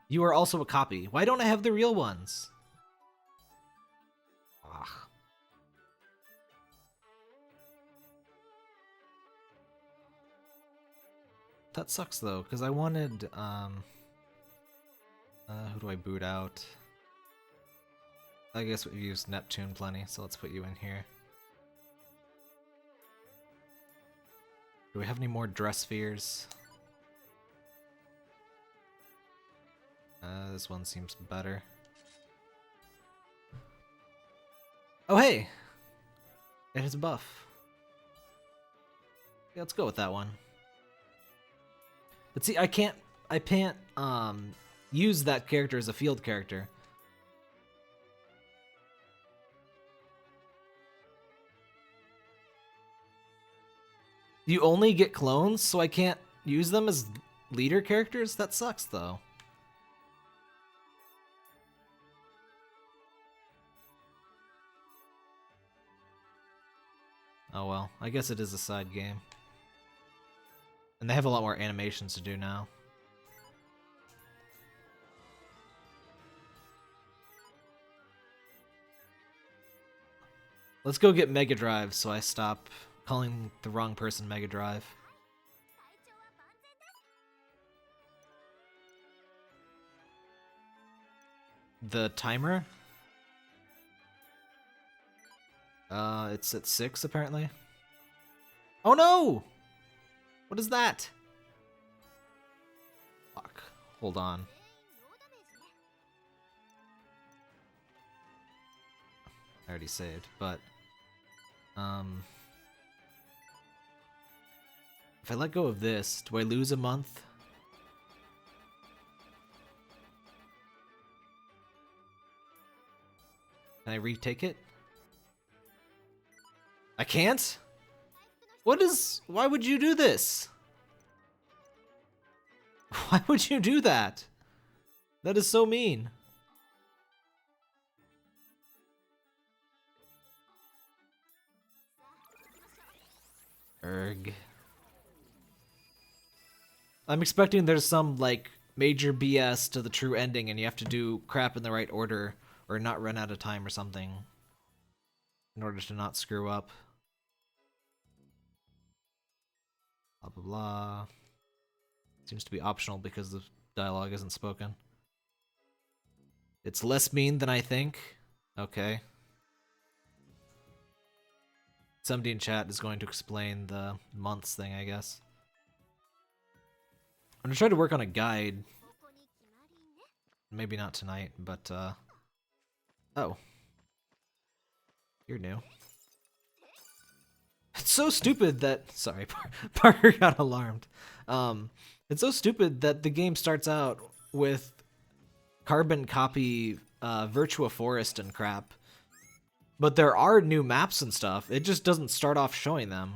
you are also a copy. Why don't I have the real ones? Ugh. That sucks though, because I wanted, who do I boot out? I guess we've used Neptune plenty, so let's put you in here. Do we have any more dress spheres? This one seems better. Oh hey! It has a buff. Yeah, let's go with that one. But see, I can't use that character as a field character. You only get clones, so I can't use them as leader characters? That sucks, though. Oh well, I guess it is a side game. And they have a lot more animations to do now. Let's go get Mega Drive so I stop calling the wrong person Mega Drive. The timer? It's at 6 apparently. Oh no! What is that? Fuck. Hold on. I already saved, but if I let go of this, do I lose a month? Can I retake it? I can't? Why would you do this? Why would you do that? That is so mean. Erg. I'm expecting there's some, like, major BS to the true ending and you have to do crap in the right order or not run out of time or something in order to not screw up. Blah, blah, blah. Seems to be optional because the dialogue isn't spoken. It's less mean than I think. Okay. Somebody in chat is going to explain the months thing, I guess. I'm gonna try to work on a guide. Maybe not tonight, but, oh. You're new. It's so stupid that... Sorry, Parker got alarmed. It's so stupid that the game starts out with carbon copy Virtua Forest and crap. But there are new maps and stuff. It just doesn't start off showing them.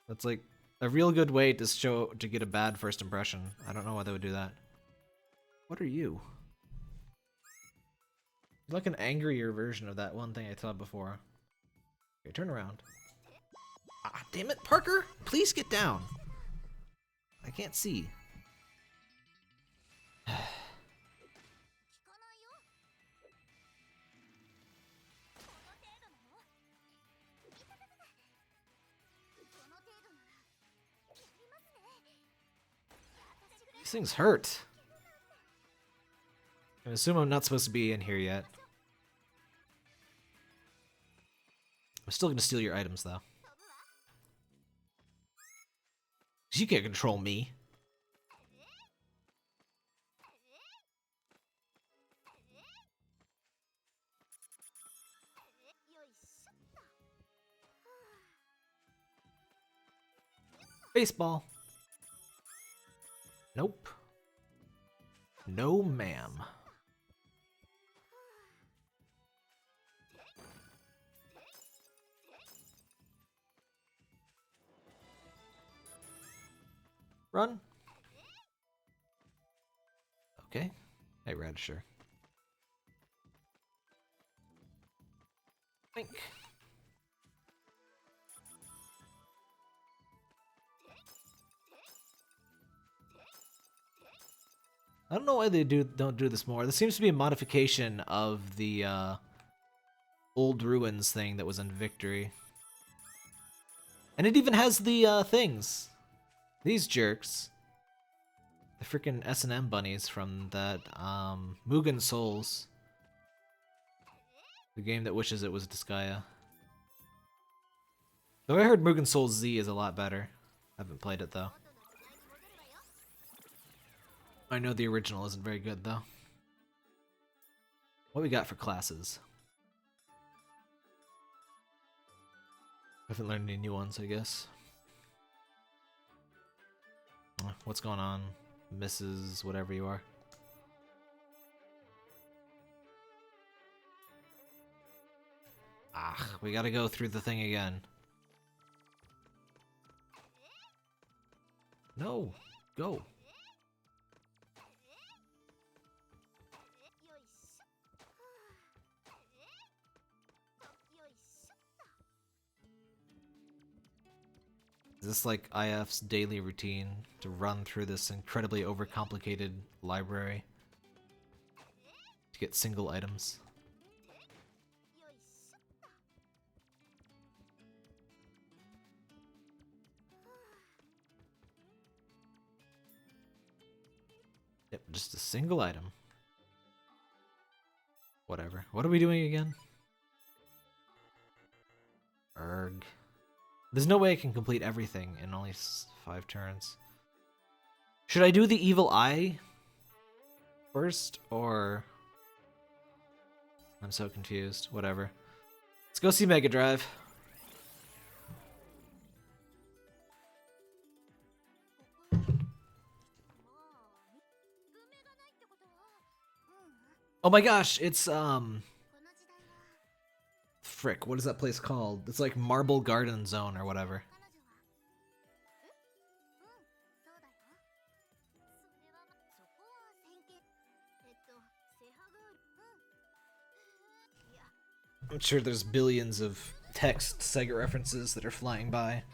That's like a real good way to get a bad first impression. I don't know why they would do that. What are you? You're like an angrier version of that one thing I thought before. Okay, turn around. Ah, damn it, Parker! Please get down. I can't see. These things hurt. I assume I'm not supposed to be in here yet. I'm still gonna steal your items, though. You can't control me. Baseball. Nope. No, ma'am. Run. Okay. Hey, Radisher. Think. I don't know why they don't do this more. This seems to be a modification of the old ruins thing that was in Victory. And it even has the things. These jerks. The freaking S&M bunnies from that Mugen Souls. The game that wishes it was Disgaea. Though I heard Mugen Souls Z is a lot better. I haven't played it though. I know the original isn't very good though. What we got for classes? Haven't learned any new ones, I guess. What's going on, Mrs. Whatever you are? Ah, we gotta go through the thing again. No, go. Is this like IF's daily routine to run through this incredibly overcomplicated library to get single items? Yep, just a single item. Whatever. What are we doing again? Erg. There's no way I can complete everything in only 5 turns. Should I do the evil eye first, or... I'm so confused. Whatever. Let's go see Mega Drive. Oh my gosh, it's frick, what is that place called? It's like Marble Garden Zone or whatever. I'm sure there's billions of text Sega references that are flying by.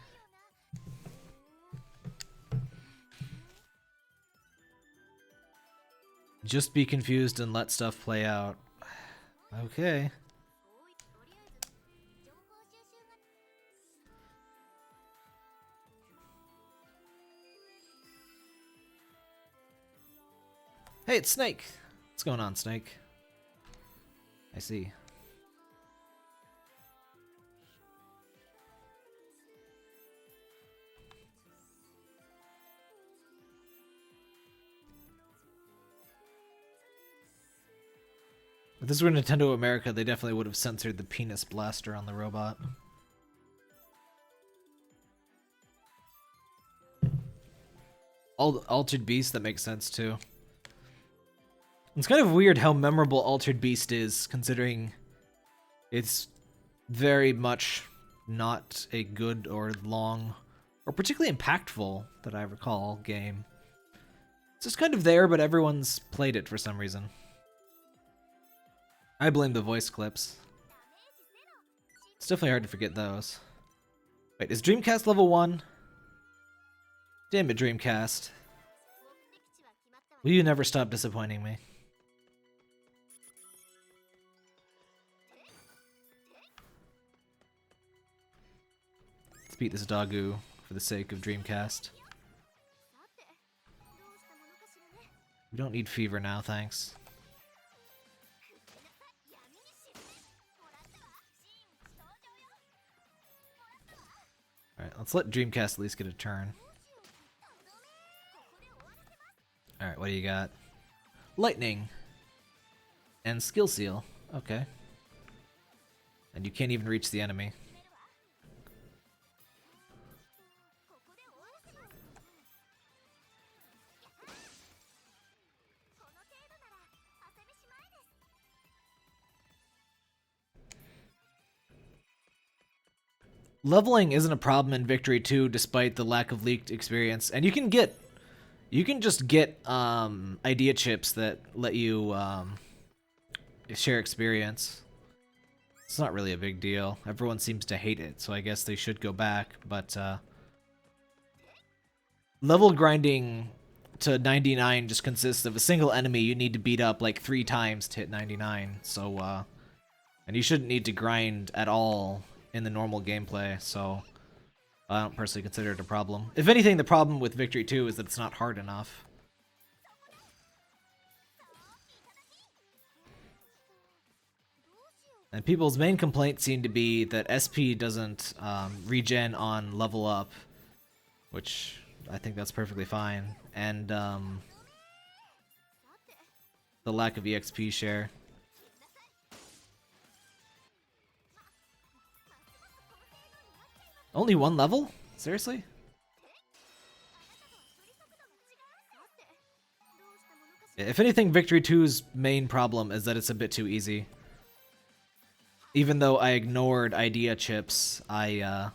Just be confused and let stuff play out. Okay. Hey, it's Snake. What's going on, Snake? I see. If this were Nintendo America, they definitely would have censored the penis blaster on the robot. Altered Beast, that makes sense too. It's kind of weird how memorable Altered Beast is, considering it's very much not a good or long, or particularly impactful, that I recall, game. It's just kind of there, but everyone's played it for some reason. I blame the voice clips. It's definitely hard to forget those. Wait, is Dreamcast level 1? Damn it, Dreamcast. Will you never stop disappointing me? Let's beat this Dagu for the sake of Dreamcast. We don't need fever now, thanks. Alright, let's let Dreamcast at least get a turn. Alright, what do you got? Lightning. And Skill Seal. Okay. And you can't even reach the enemy. Leveling isn't a problem in Victory 2 despite the lack of leaked experience. And you can just get idea chips that let you share experience. It's not really a big deal. Everyone seems to hate it, so I guess they should go back. But level grinding to 99 just consists of a single enemy you need to beat up like 3 times to hit 99. So, and you shouldn't need to grind at all in the normal gameplay, so I don't personally consider it a problem. If anything, the problem with Victory 2 is that it's not hard enough. And people's main complaints seem to be that SP doesn't regen on level up, which I think that's perfectly fine. And the lack of EXP share. Only 1 level? Seriously? If anything, Victory 2's main problem is that it's a bit too easy. Even though I ignored idea chips, the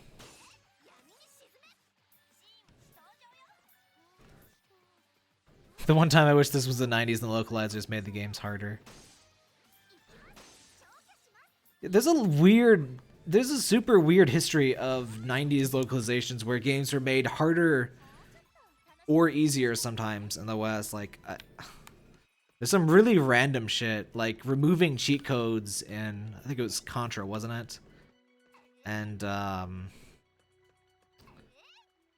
one time I wish this was the 90s and the localizers made the games harder. There's a super weird history of 90s localizations where games were made harder or easier sometimes in the West. Like, there's some really random shit, like removing cheat codes in, I think it was Contra, wasn't it? And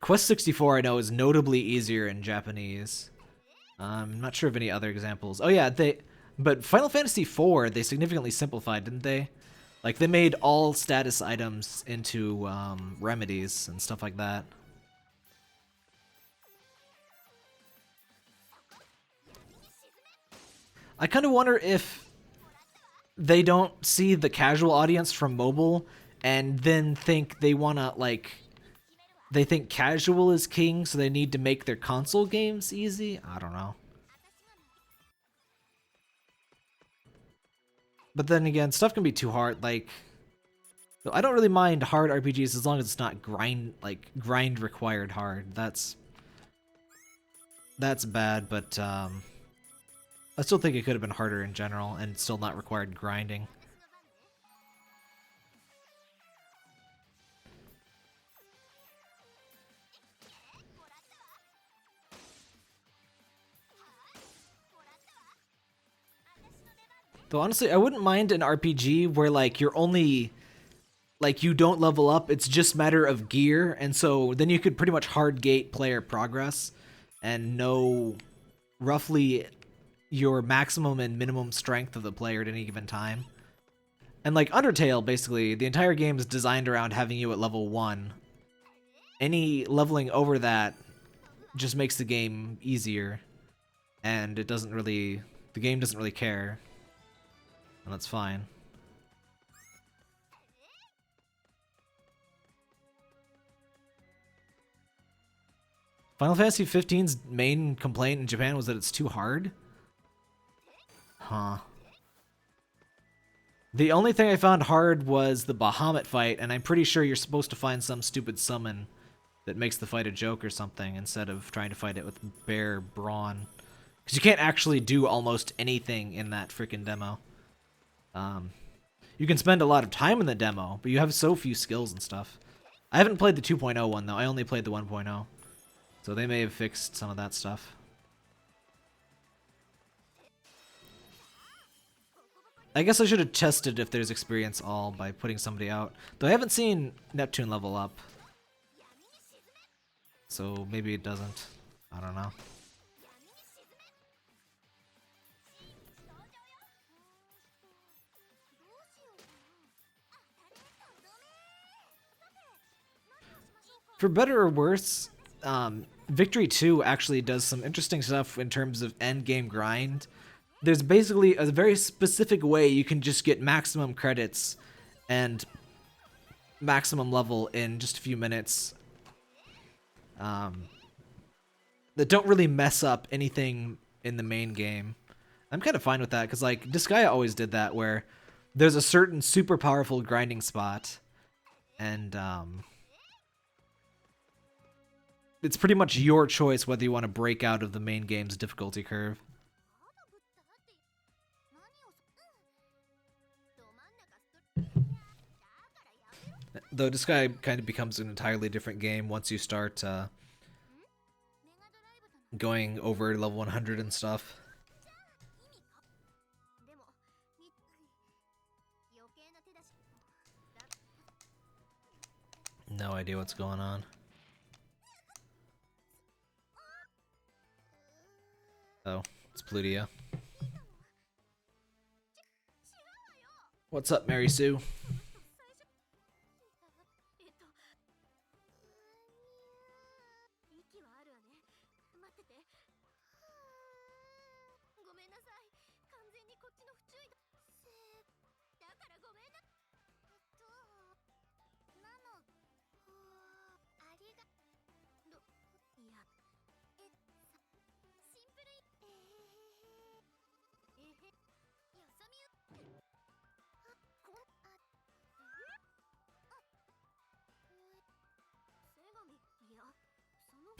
Quest 64 I know is notably easier in Japanese. I'm not sure of any other examples. Oh yeah, but Final Fantasy IV they significantly simplified, didn't they? Like they made all status items into remedies and stuff like that. I kind of wonder if they don't see the casual audience from mobile and then think they want to, like, they think casual is king, so they need to make their console games easy? I don't know. But then again, stuff can be too hard. Like, I don't really mind hard RPGs as long as it's not grind required hard. That's bad, but I still think it could have been harder in general and still not required grinding. Though honestly, I wouldn't mind an RPG where like you're only like you don't level up, it's just a matter of gear, and so then you could pretty much hard gate player progress and know roughly your maximum and minimum strength of the player at any given time. And like Undertale, basically, the entire game is designed around having you at level 1. Any leveling over that just makes the game easier, and the game doesn't really care. And that's fine. Final Fantasy XV's main complaint in Japan was that it's too hard? Huh. The only thing I found hard was the Bahamut fight, and I'm pretty sure you're supposed to find some stupid summon that makes the fight a joke or something instead of trying to fight it with bare brawn. Because you can't actually do almost anything in that freaking demo. You can spend a lot of time in the demo, but you have so few skills and stuff. I haven't played the 2.0 one, though. I only played the 1.0. So they may have fixed some of that stuff. I guess I should have tested if there's experience all by putting somebody out. Though I haven't seen Neptune level up. So maybe it doesn't. I don't know. For better or worse, Victory 2 actually does some interesting stuff in terms of endgame grind. There's basically a very specific way you can just get maximum credits and maximum level in just a few minutes. That don't really mess up anything in the main game. I'm kind of fine with that, because like Disgaea always did that, where there's a certain super powerful grinding spot, and it's pretty much your choice whether you want to break out of the main game's difficulty curve. Though this guy kind of becomes an entirely different game once you start going over level 100 and stuff. No idea what's going on. Oh, it's Plutia. What's up, Mary Sue?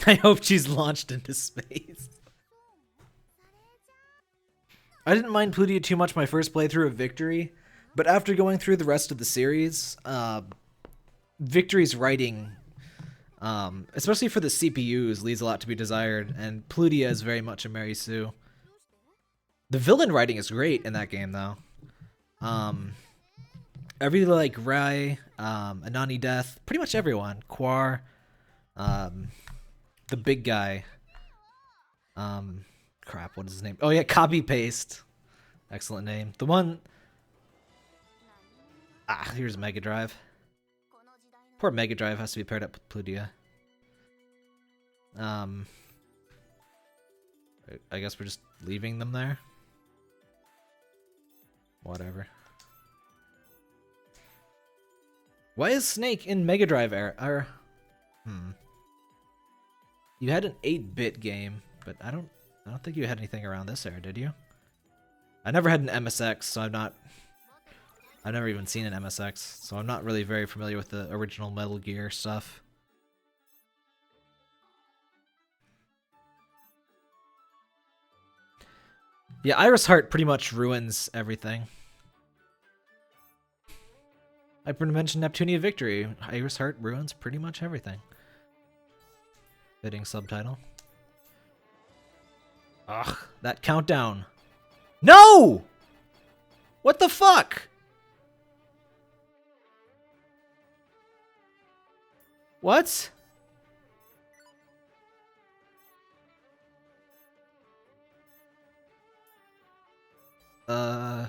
I hope she's launched into space. I didn't mind Plutia too much my first playthrough of Victory, but after going through the rest of the series, Victory's writing, especially for the CPUs, leaves a lot to be desired, and Plutia is very much a Mary Sue. The villain writing is great in that game, though. I really like Rai, Anani Death, pretty much everyone. Quar, the big guy. Crap, what is his name? Oh yeah, Copy Paste. Excellent name. The one... here's Mega Drive. Poor Mega Drive has to be paired up with Plutia. I guess we're just leaving them there. Whatever. Why is Snake in Mega Drive era? You had an 8-bit game, but I don't think you had anything around this era, did you? I never had an MSX, so I've never even seen an MSX, so I'm not really very familiar with the original Metal Gear stuff. Yeah, Iris Heart pretty much ruins everything. I mentioned Neptunia Victory. Iris Heart ruins pretty much everything. Fitting subtitle. Ugh, that countdown. No! What the fuck? What? I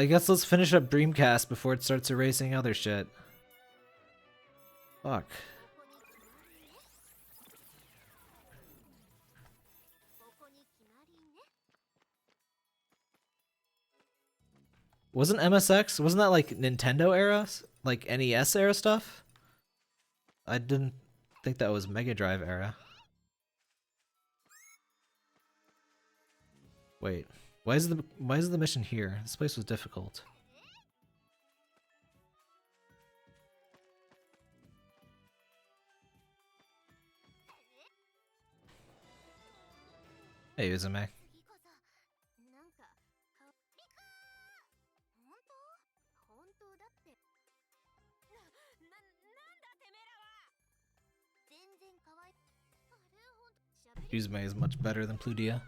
guess let's finish up Dreamcast before it starts erasing other shit. Fuck. Wasn't MSX? Wasn't that like Nintendo era? Like NES era stuff? I didn't think that was Mega Drive era. Wait, why is the mission here? This place was difficult. Hey, Uzume. Uzume is much better than Plutia.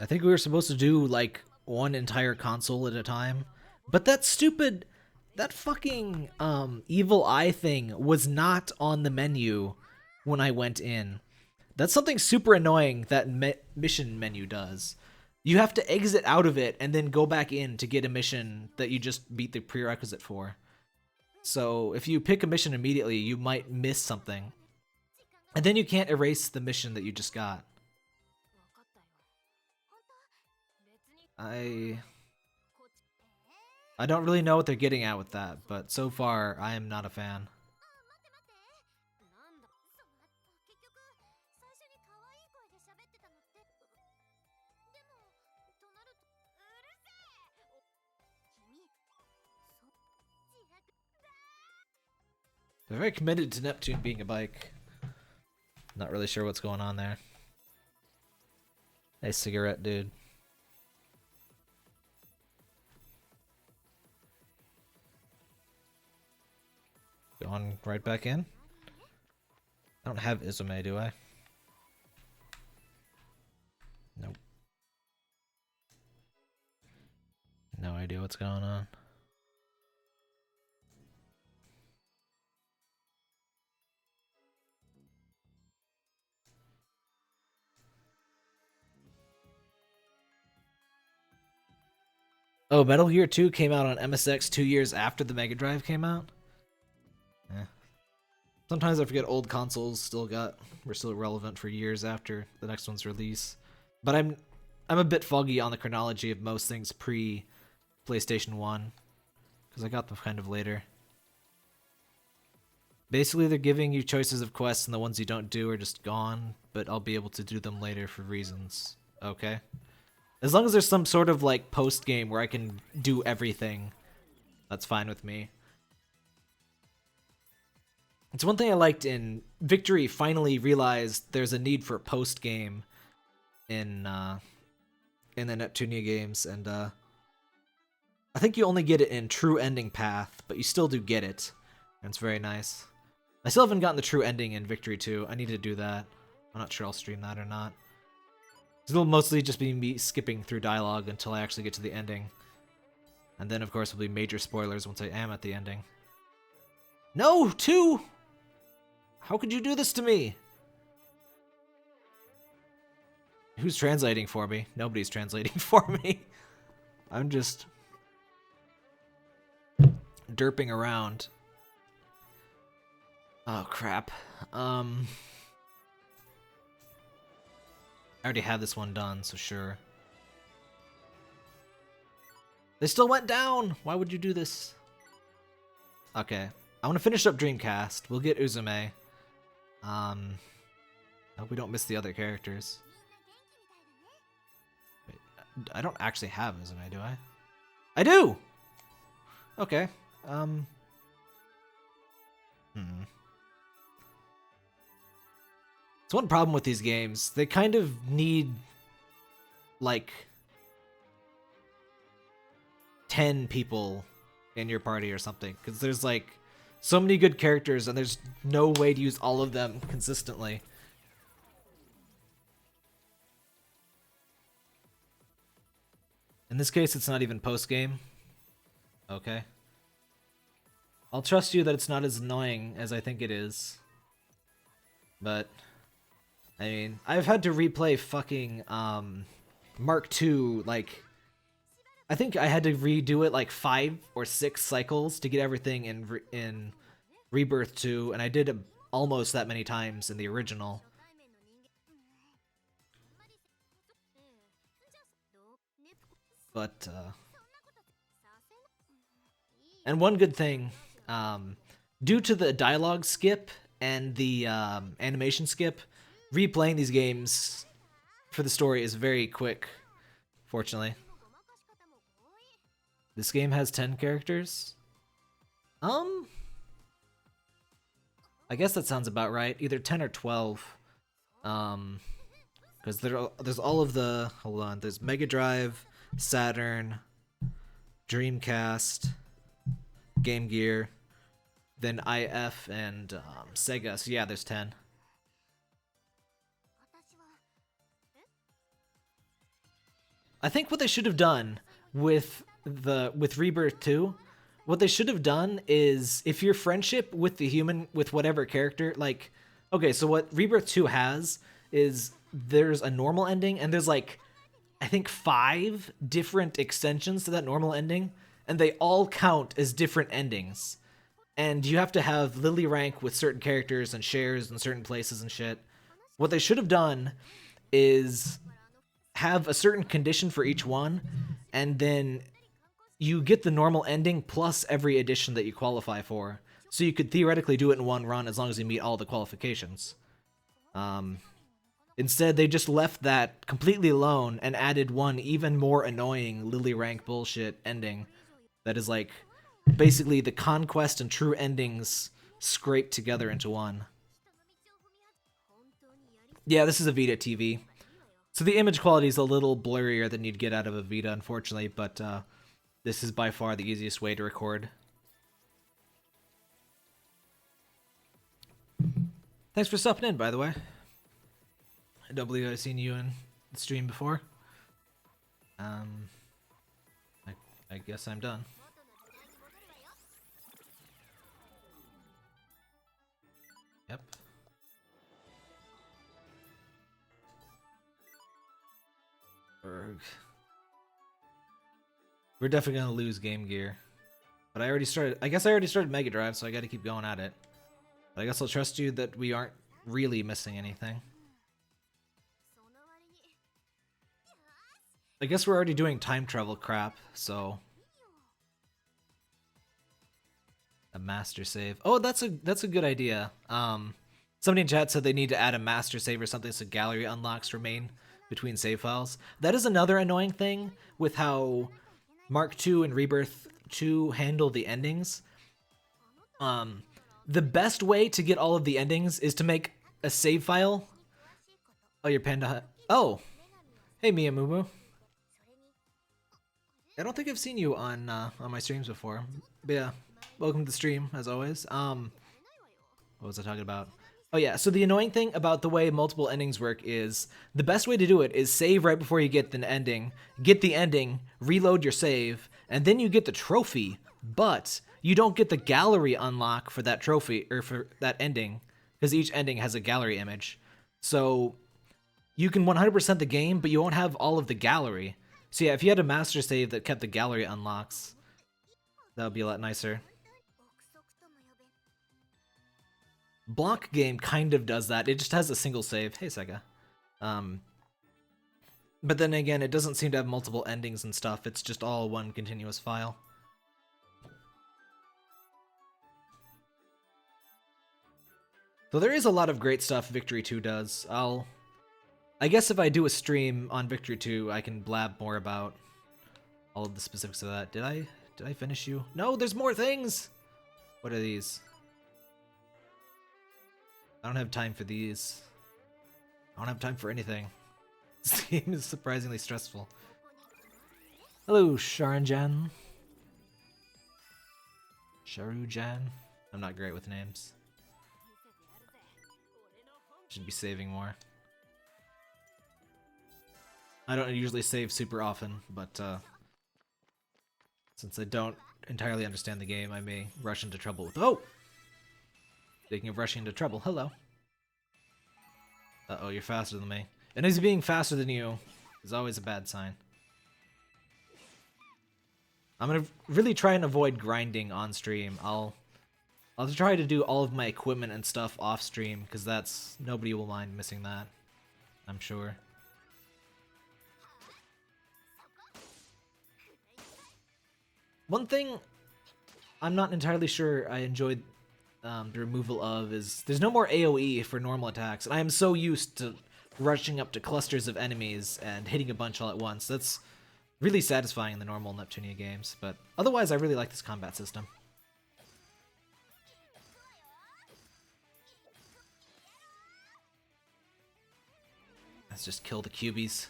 I think we were supposed to do like one entire console at a time, but that fucking evil eye thing was not on the menu when I went in. That's something super annoying that mission menu does. You have to exit out of it and then go back in to get a mission that you just beat the prerequisite for. So if you pick a mission immediately, you might miss something. And then you can't erase the mission that you just got. I don't really know what they're getting at with that, but so far I am not a fan. They're very committed to Neptune being a bike. Not really sure what's going on there. Hey, cigarette dude. Going right back in. I don't have Izume, do I? Nope. No idea what's going on. Oh, Metal Gear 2 came out on MSX 2 years after the Mega Drive came out? Eh. Sometimes I forget old consoles were still relevant for years after the next one's release. But I'm a bit foggy on the chronology of most things pre PlayStation 1, because I got them kind of later. Basically, they're giving you choices of quests, and the ones you don't do are just gone, but I'll be able to do them later for reasons. Okay? As long as there's some sort of, like, post-game where I can do everything, that's fine with me. It's one thing I liked in Victory finally realized there's a need for post-game in the Neptunia games, and I think you only get it in True Ending Path, but you still do get it, and it's very nice. I still haven't gotten the true ending in Victory 2. I need to do that. I'm not sure I'll stream that or not. It'll mostly just be me skipping through dialogue until I actually get to the ending. And then, of course, will be major spoilers once I am at the ending. No! 2! How could you do this to me? Who's translating for me? Nobody's translating for me. I'm just derping around. Oh, crap. I already have this one done, so sure. They still went down! Why would you do this? Okay. I want to finish up Dreamcast. We'll get Uzume. I hope we don't miss the other characters. Wait, I don't actually have Uzume, do I? I do! Okay. It's one problem with these games. They kind of need, like, 10 people in your party or something. Because there's, like, so many good characters and there's no way to use all of them consistently. In this case, it's not even post-game. Okay. I'll trust you that it's not as annoying as I think it is. But I mean, I've had to replay fucking Mark II, like, I think I had to redo it like 5 or 6 cycles to get everything in Rebirth 2, and I did it almost that many times in the original. But, and one good thing, due to the dialogue skip and the animation skip, replaying these games for the story is very quick, fortunately. This game has 10 characters? I guess that sounds about right. Either 10 or 12. Because there's all of the... Hold on. There's Mega Drive, Saturn, Dreamcast, Game Gear, then IF, and Sega. So yeah, there's 10. I think what they should have done with Rebirth 2, what they should have done is, if your friendship with the human, with whatever character, like, okay, so what Rebirth 2 has is there's a normal ending, and there's like, I think 5 different extensions to that normal ending, and they all count as different endings. And you have to have Lily rank with certain characters and shares in certain places and shit. What they should have done is have a certain condition for each one, and then you get the normal ending plus every addition that you qualify for. So you could theoretically do it in one run as long as you meet all the qualifications. Instead, they just left that completely alone and added one even more annoying Lily rank bullshit ending that is like basically the conquest and true endings scraped together into one. Yeah, this is a Vita TV. So the image quality is a little blurrier than you'd get out of a Vita, unfortunately, but this is by far the easiest way to record. Thanks for stopping in, by the way. I don't believe I've seen you in the stream before. I guess I'm done. Yep. Berg. We're definitely gonna lose Game Gear. But I already started, I guess I already started Mega Drive, so I gotta keep going at it. But I guess I'll trust you that we aren't really missing anything. I guess we're already doing time travel crap, so... A master save. Oh, that's a good idea. Somebody in chat said they need to add a master save or something so gallery unlocks remain between save files. That is another annoying thing with how Mark II and Rebirth 2 handle the endings. The best way to get all of the endings is to make a save file. Oh, your panda. Oh, hey Mia Moo. I don't think I've seen you on my streams before. But yeah, welcome to the stream as always. What was I talking about? Oh yeah, so the annoying thing about the way multiple endings work is the best way to do it is save right before you get the ending, reload your save, and then you get the trophy, but you don't get the gallery unlock for that trophy, or for that ending, because each ending has a gallery image. So you can 100% the game, but you won't have all of the gallery. So yeah, if you had a master save that kept the gallery unlocks, that would be a lot nicer. Block game kind of does that. It just has a single save. Hey, Sega. But then again, it doesn't seem to have multiple endings and stuff. It's just all one continuous file. So there is a lot of great stuff Victory 2 does. I guess if I do a stream on Victory 2, I can blab more about all of the specifics of that. Did I finish you? No, there's more things! What are these? I don't have time for these. I don't have time for anything. This game is surprisingly stressful. Hello, Sharon. Sharu-jan? I'm not great with names. Should be saving more. I don't usually save super often, but since I don't entirely understand the game, I may rush into trouble with— Oh! Speaking of rushing into trouble, hello. Uh-oh, you're faster than me. And his being faster than you is always a bad sign. I'm gonna really try and avoid grinding on stream. I'll try to do all of my equipment and stuff off stream, because that's— nobody will mind missing that, I'm sure. One thing I'm not entirely sure I enjoyed the removal of is there's no more AoE for normal attacks, and I am so used to rushing up to clusters of enemies and hitting a bunch all at once. That's really satisfying in the normal Neptunia games, but otherwise I really like this combat system. Let's just kill the cubies.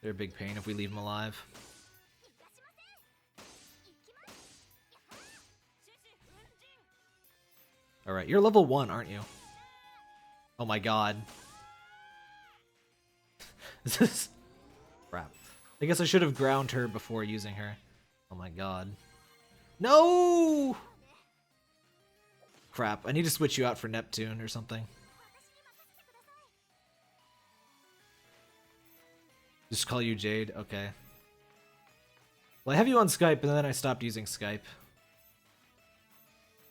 They're a big pain if we leave them alive. Alright, you're level 1, aren't you? Oh my god. This is— crap. I guess I should have ground her before using her. Oh my god. No! Crap, I need to switch you out for Neptune or something. Just call you Jade? Okay. Well, I have you on Skype, and then I stopped using Skype.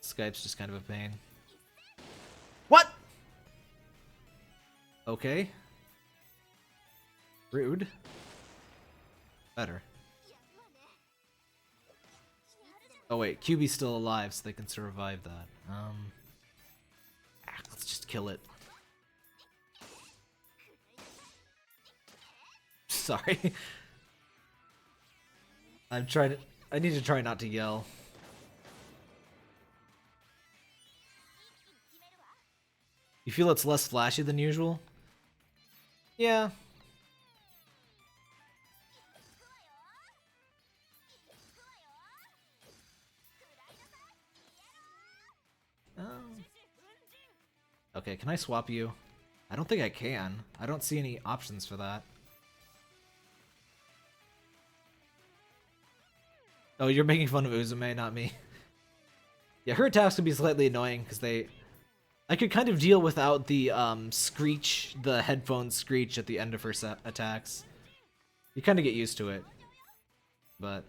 Skype's just kind of a pain. What? Okay. Rude. Better. Oh wait, QB's still alive, so they can survive that. Let's just kill it. Sorry. I need to try not to yell. You feel it's less flashy than usual? Yeah. Okay, can I swap you? I don't think I can. I don't see any options for that. Oh, you're making fun of Uzume, not me. Yeah, her attacks can be slightly annoying because I could kind of deal without the screech, the headphone screech at the end of her attacks. You kind of get used to it. But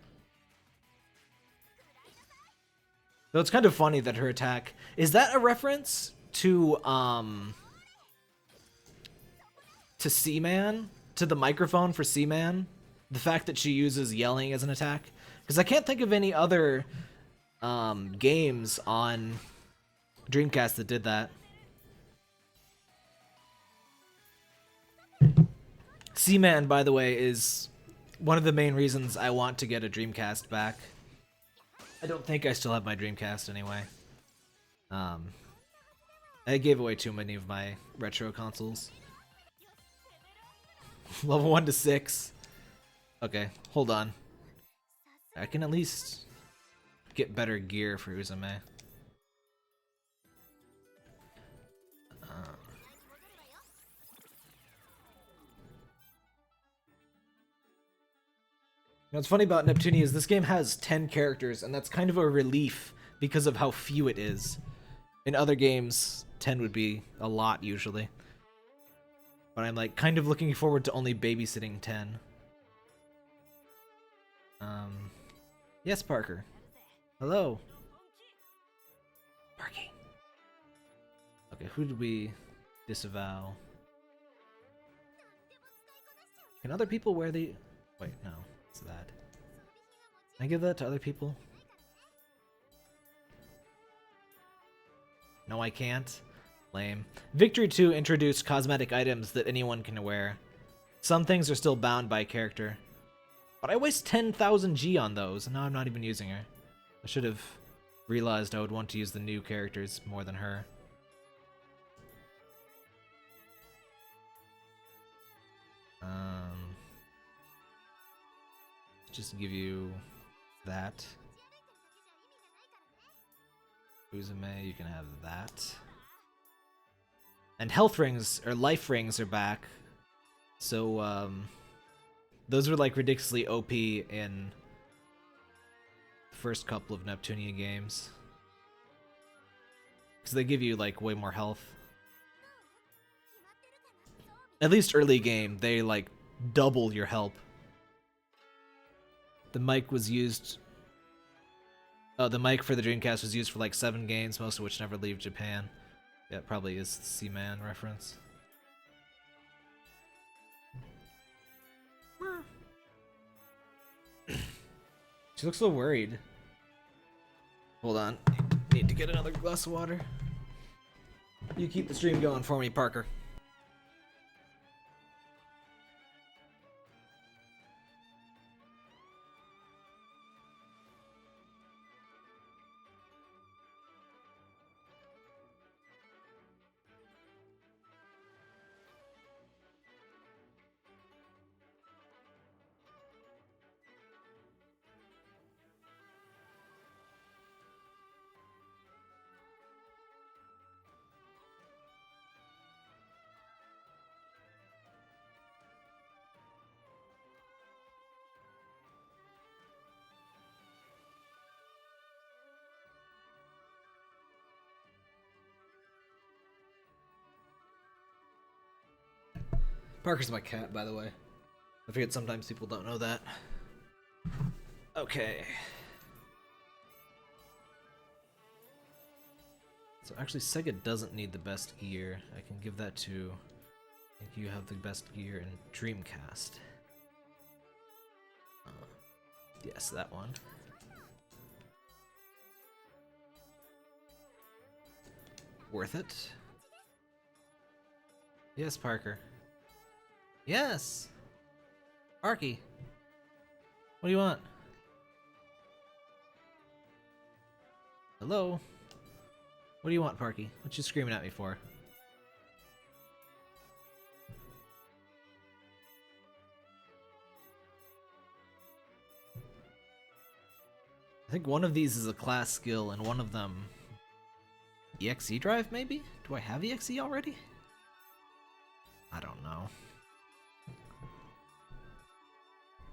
though it's kind of funny that her attack is that a reference to Seaman, to the microphone for Seaman, the fact that she uses yelling as an attack, because I can't think of any other games on Dreamcast that did that. Seaman, by the way, is one of the main reasons I want to get a Dreamcast back. I don't think I still have my Dreamcast anyway. I gave away too many of my retro consoles. Level 1 to 6. Okay, hold on. I can at least get better gear for Uzume. What's funny about Neptunia is this game has 10 characters, and that's kind of a relief because of how few it is. In other games, 10 would be a lot usually. But I'm like kind of looking forward to only babysitting 10. Yes, Parker. Hello. Parky. Okay, who did we disavow? Can other people wear the... Wait, no. What's that? Can I give that to other people? No, I can't. Lame. Victory 2 introduced cosmetic items that anyone can wear. Some things are still bound by character. But I waste 10,000 G on those, and now I'm not even using her. I should have realized I would want to use the new characters more than her. Just give you that. Uzume, you can have that. And health rings, or life rings, are back. So, those were like ridiculously OP in the first couple of Neptunia games. Because they give you like way more health. At least early game, they like double your health. The mic was used... Oh, the mic for the Dreamcast was used for like 7 games, most of which never leave Japan. Yeah, it probably is the Seaman reference. She looks so worried. Hold on. Need to get another glass of water. You keep the stream going for me, Parker. Parker's my cat, by the way. I forget sometimes people don't know that. Okay. So actually, Sega doesn't need the best gear. I can give that to... I think you have the best gear in Dreamcast. Yes, that one. Worth it? Yes, Parker. Yes! Parky! What do you want? Hello? What do you want, Parky? What you screaming at me for? I think one of these is a class skill, and one of them EXE drive, maybe? Do I have EXE already? I don't know.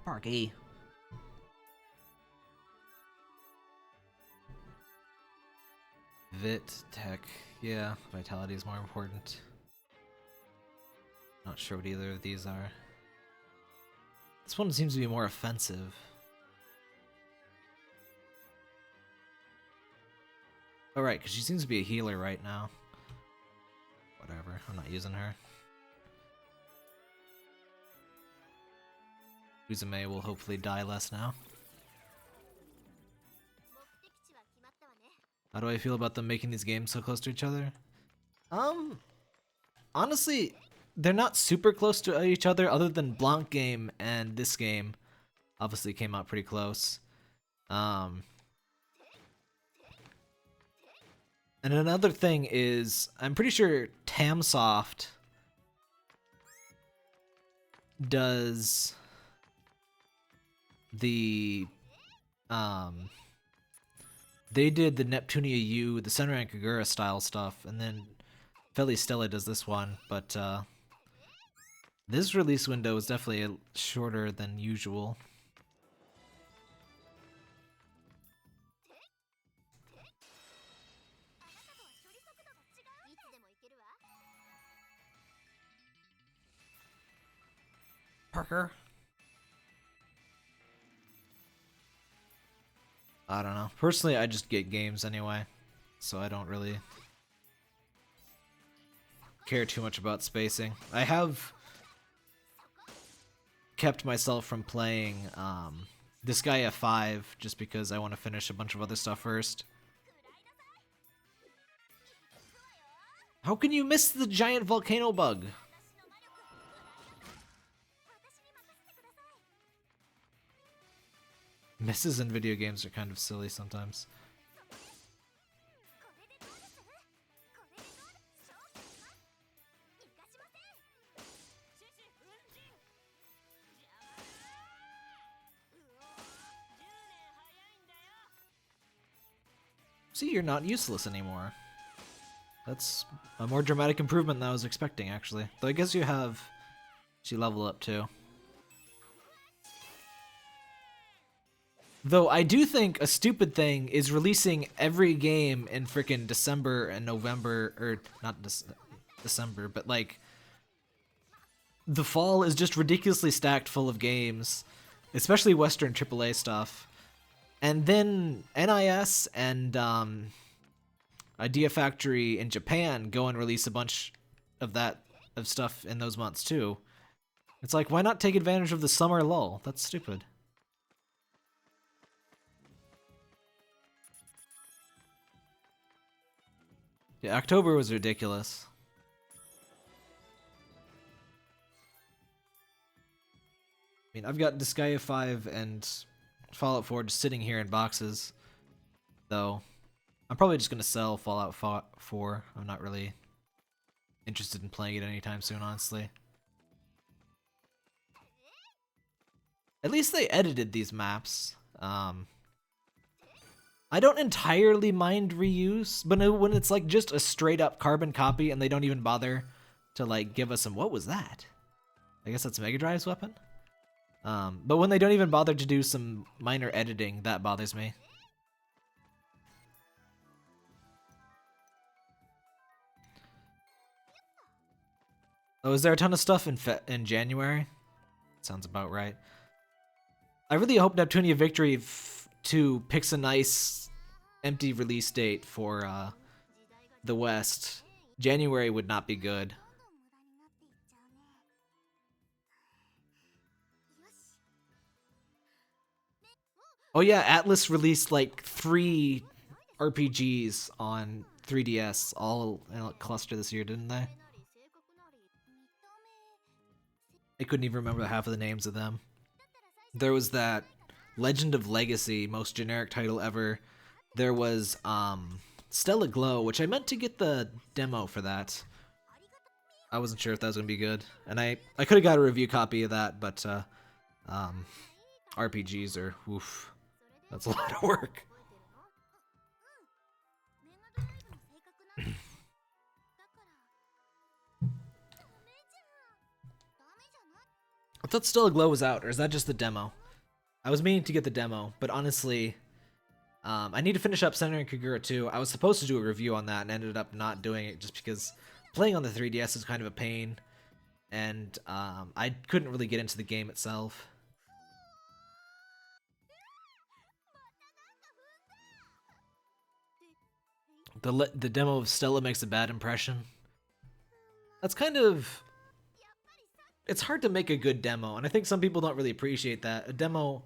Parky. Vit, tech. Yeah, vitality is more important. Not sure what either of these are. This one seems to be more offensive. Oh, right, because she seems to be a healer right now. Whatever, I'm not using her. Uzume will hopefully die less now. How do I feel about them making these games so close to each other? Honestly, they're not super close to each other other than Blanc game and this game obviously came out pretty close. And another thing is, I'm pretty sure Tamsoft does the they did the Neptunia U, the Senran Kagura style stuff, and then Feli Stella does this one, but this release window is definitely shorter than usual. Parker? I don't know. Personally, I just get games anyway, so I don't really care too much about spacing. I have kept myself from playing Disgaea 5 just because I want to finish a bunch of other stuff first. How can you miss the giant volcano bug? Misses in video games are kind of silly sometimes. See, you're not useless anymore. That's a more dramatic improvement than I was expecting, actually. Though I guess you have... she level up too. Though I do think a stupid thing is releasing every game in frickin' December and November, or not December, but like the fall is just ridiculously stacked full of games, especially Western AAA stuff. And then NIS and Idea Factory in Japan go and release a bunch of stuff in those months too. It's like, why not take advantage of the summer lull? That's stupid. Yeah, October was ridiculous. I mean, I've got Disgaea 5 and Fallout 4 just sitting here in boxes, though. I'm probably just going to sell Fallout 4. I'm not really interested in playing it anytime soon, honestly. At least they edited these maps. I don't entirely mind reuse, but when it's like just a straight up carbon copy and they don't even bother to like give us some, what was that? I guess that's Mega Drive's weapon? But when they don't even bother to do some minor editing, that bothers me. Oh, is there a ton of stuff in January? Sounds about right. I really hope Neptunia Victory 2 picks a nice empty release date for the West. January would not be good. Oh yeah, Atlas released like 3 RPGs on 3DS all in a cluster this year, didn't they? I couldn't even remember half of the names of them. There was that Legend of Legacy, most generic title ever. There was Stella Glow, which I meant to get the demo for that. I wasn't sure if that was gonna be good, and I could have got a review copy of that, but RPGs are oof. That's a lot of work. I thought Still Aglow was out, or is that just the demo? I was meaning to get the demo, but honestly, I need to finish up Senran Kagura 2. I was supposed to do a review on that and ended up not doing it just because playing on the 3DS is kind of a pain, and I couldn't really get into the game itself. The demo of Stella makes a bad impression. That's kind of... It's hard to make a good demo, and I think some people don't really appreciate that. A demo...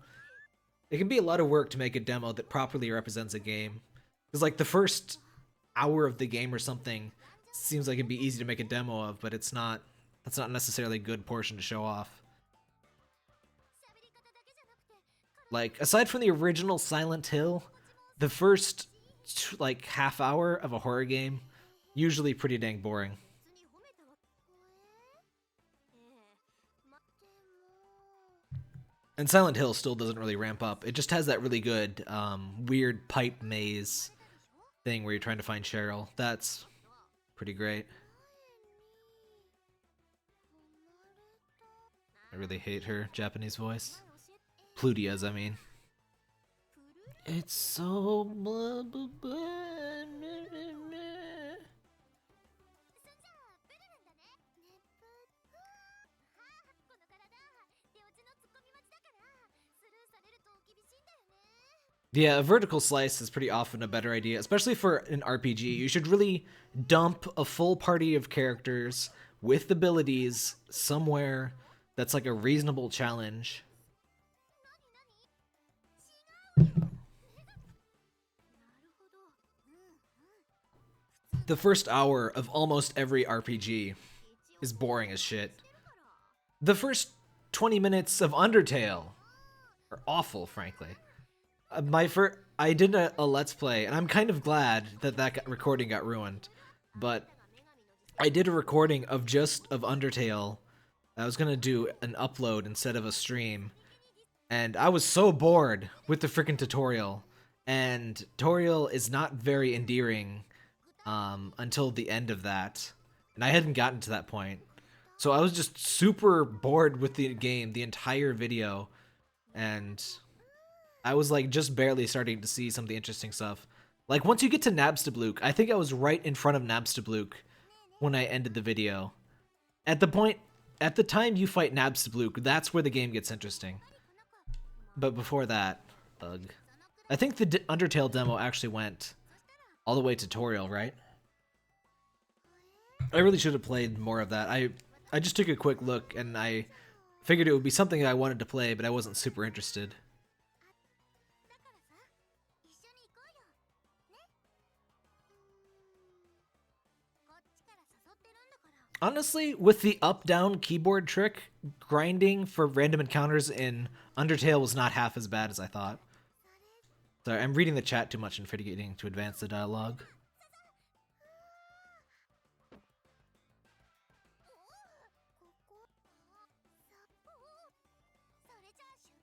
It can be a lot of work to make a demo that properly represents a game. Because, like, the first hour of the game or something seems like it'd be easy to make a demo of, but it's not... That's not necessarily a good portion to show off. Like, aside from the original Silent Hill, the first, like, half hour of a horror game, usually pretty dang boring. And Silent Hill still doesn't really ramp up. It just has that really good, weird pipe maze thing where you're trying to find Cheryl. That's pretty great. I really hate her Japanese voice. Plutia's, I mean. It's so blah, blah, blah, meh, meh, meh. Yeah, a vertical slice is pretty often a better idea, especially for an RPG. You should really dump a full party of characters with abilities somewhere that's like a reasonable challenge. The first hour of almost every RPG is boring as shit. The first 20 minutes of Undertale are awful, frankly. I did a Let's Play, and I'm kind of glad that recording got ruined, but I did a recording of Undertale. I was gonna do an upload instead of a stream, and I was so bored with the freaking tutorial, and tutorial is not very endearing until the end of that, and I hadn't gotten to that point, so I was just super bored with the game the entire video, and I was like just barely starting to see some of the interesting stuff. Like once you get to Nabstablook, I think I was right in front of Nabstablook when I ended the video. At the time you fight Nabstablook, that's where the game gets interesting. But before that, ugh. I think the Undertale demo actually went all the way tutorial, right? I really should have played more of that. I just took a quick look and I figured it would be something I wanted to play, but I wasn't super interested. Honestly, with the up-down keyboard trick, grinding for random encounters in Undertale was not half as bad as I thought. Sorry, I'm reading the chat too much and forgetting to advance the dialogue.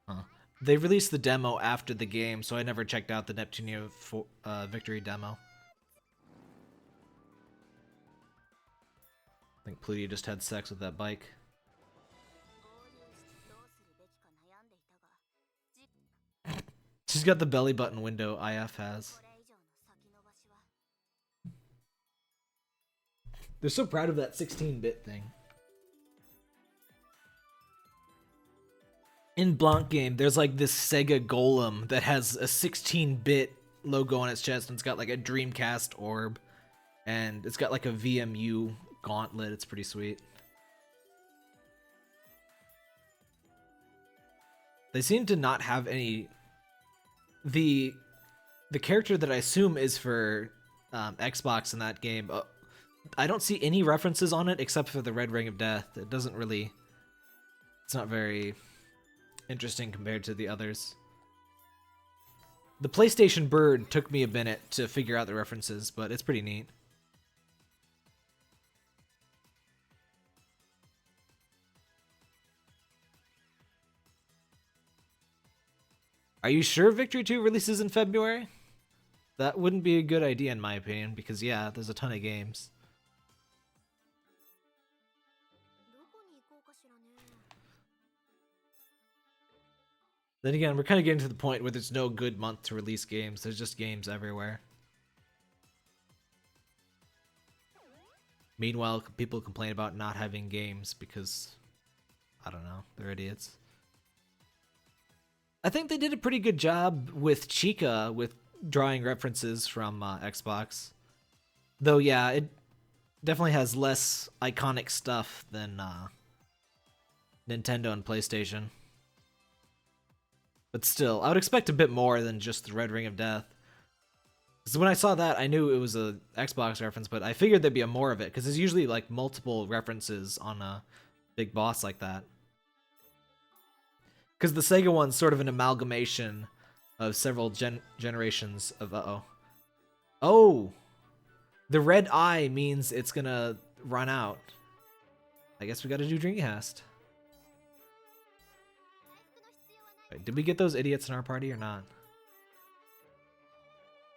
Huh. They released the demo after the game, so I never checked out the Neptunia victory demo. I think Plutia just had sex with that bike. She's got the belly button window IF has. They're so proud of that 16-bit thing. In Blanc game, there's like this Sega golem that has a 16-bit logo on its chest, and it's got like a Dreamcast orb, and it's got like a VMU gauntlet. It's pretty sweet. They seem to not have any... The character that I assume is for Xbox in that game, I don't see any references on it except for the Red Ring of Death. It doesn't really... It's not very interesting compared to the others. The PlayStation bird took me a minute to figure out the references, but it's pretty neat. Are you sure Victory 2 releases in February? That wouldn't be a good idea in my opinion, because yeah, there's a ton of games. Then again, we're kind of getting to the point where there's no good month to release games. There's just games everywhere. Meanwhile, people complain about not having games because, I don't know, they're idiots. I think they did a pretty good job with Chica with drawing references from Xbox. Though, yeah, it definitely has less iconic stuff than Nintendo and PlayStation. But still, I would expect a bit more than just the Red Ring of Death. Because when I saw that, I knew it was a Xbox reference, but I figured there'd be a more of it, because there's usually like multiple references on a big boss like that. Because the Sega one's sort of an amalgamation of several generations of Oh! The red eye means it's gonna run out. I guess we gotta do Dreamcast. Wait, did we get those idiots in our party or not?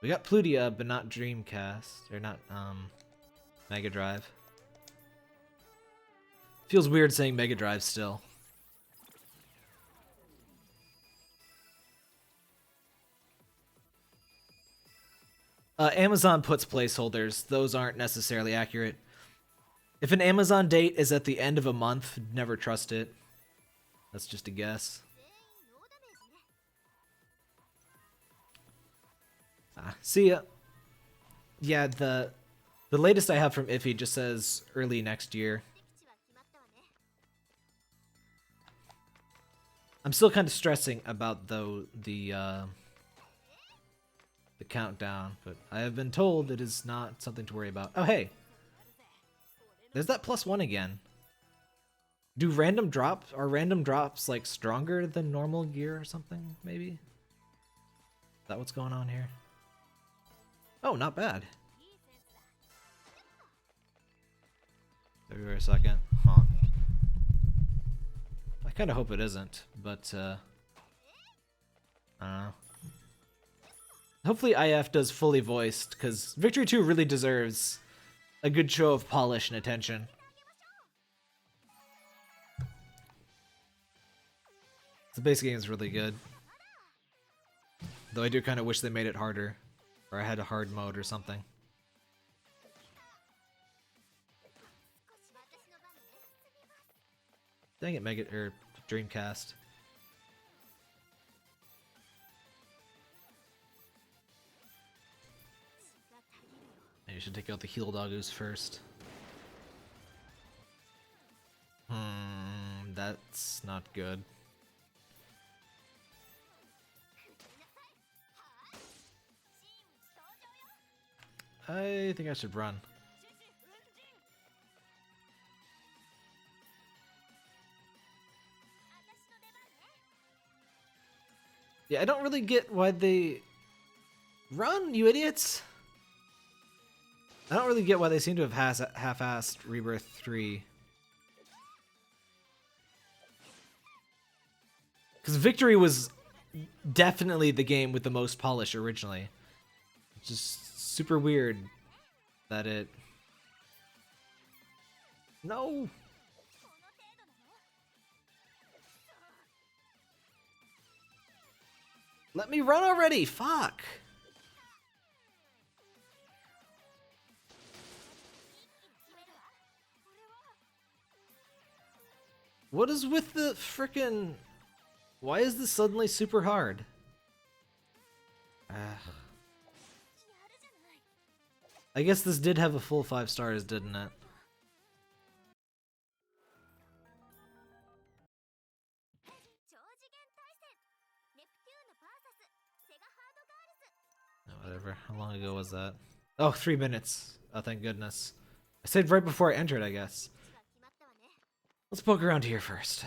We got Plutia, but not Dreamcast. Or not, Mega Drive. Feels weird saying Mega Drive still. Amazon puts placeholders. Those aren't necessarily accurate. If an Amazon date is at the end of a month, never trust it. That's just a guess. See ya. Yeah, the latest I have from Iffy just says early next year. I'm still kind of stressing about the countdown, but I have been told it is not something to worry about. Oh hey, there's that +1 again. Are random drops like stronger than normal gear or something? Maybe. Is that what's going on here? Oh, not bad. Wait a second. Huh. I kind of hope it isn't, but I don't know. Hopefully IF does fully voiced, because Victory 2 really deserves a good show of polish and attention. The base game is really good. Though I do kind of wish they made it harder. Or I had a hard mode or something. Dang it, Dreamcast. Maybe you should take out the heal doggoos first. That's not good. I think I should run. Yeah, I don't really get why they... Run, you idiots! I don't really get why they seem to have half-assed Rebirth 3. Because Victory was definitely the game with the most polish originally. It's just super weird that it... No! Let me run already! Fuck! What is with the frickin'... Why is this suddenly super hard? I guess this did have a full 5 stars, didn't it? Oh, whatever. How long ago was that? Oh, 3 minutes. Oh, thank goodness. I saved right before I entered, I guess. Let's poke around here first.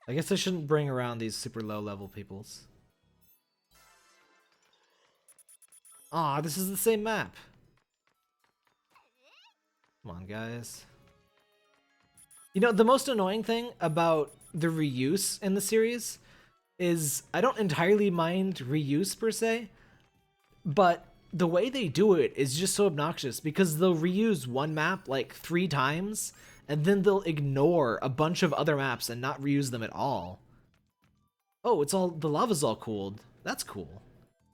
I guess I shouldn't bring around these super low level peoples. Aw, this is the same map. Come on, guys. You know, the most annoying thing about the reuse in the series is I don't entirely mind reuse per se, but the way they do it is just so obnoxious because they'll reuse one map like 3 times and then they'll ignore a bunch of other maps and not reuse them at all. Oh, it's all, the lava's all cooled. That's cool.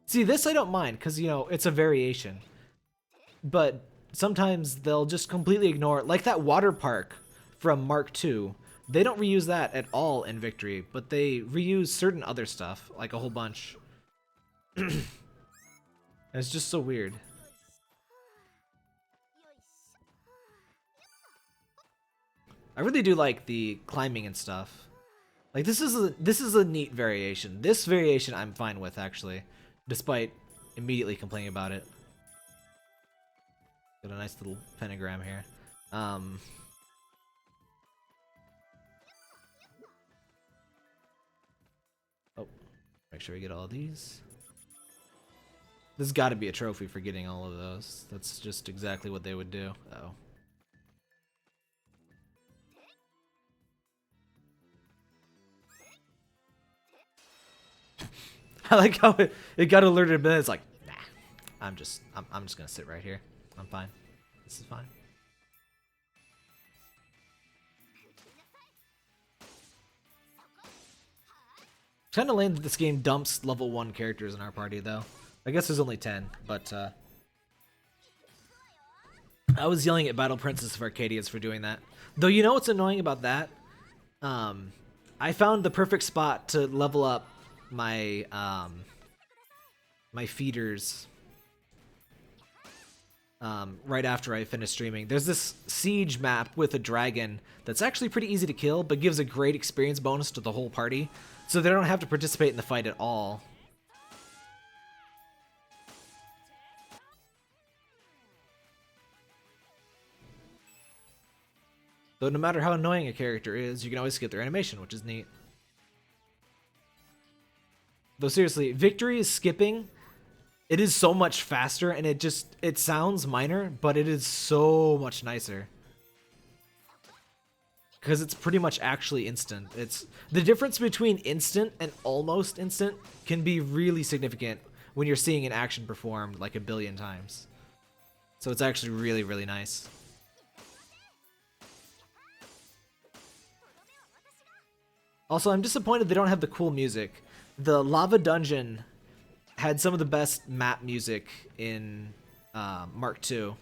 See, this I don't mind, because, you know, it's a variation. But sometimes they'll just completely ignore it. Like that water park from Mark II. They don't reuse that at all in Victory, but they reuse certain other stuff, like a whole bunch. It's just so weird. I really do like the climbing and stuff. Like this is a neat variation. This variation I'm fine with actually, despite immediately complaining about it. Got a nice little pentagram here. Oh, make sure we get all these. There's got to be a trophy for getting all of those. That's just exactly what they would do. Oh. I like how it got alerted, but then it's like, nah. I'm just gonna sit right here. I'm fine. This is fine. It's kind of lame that this game dumps level 1 characters in our party, though. I guess there's only 10, but I was yelling at Battle Princess of Arcadians for doing that. Though you know what's annoying about that? I found the perfect spot to level up my my feeders right after I finish streaming. There's this siege map with a dragon that's actually pretty easy to kill, but gives a great experience bonus to the whole party, so they don't have to participate in the fight at all. Though no matter how annoying a character is, you can always skip their animation, which is neat. Though seriously, Victory is skipping. It is so much faster, and it sounds minor, but it is so much nicer. Because it's pretty much actually instant. It's the difference between instant and almost instant can be really significant when you're seeing an action performed like a billion times. So it's actually really, really nice. Also, I'm disappointed they don't have the cool music. The Lava Dungeon had some of the best map music in Mark II.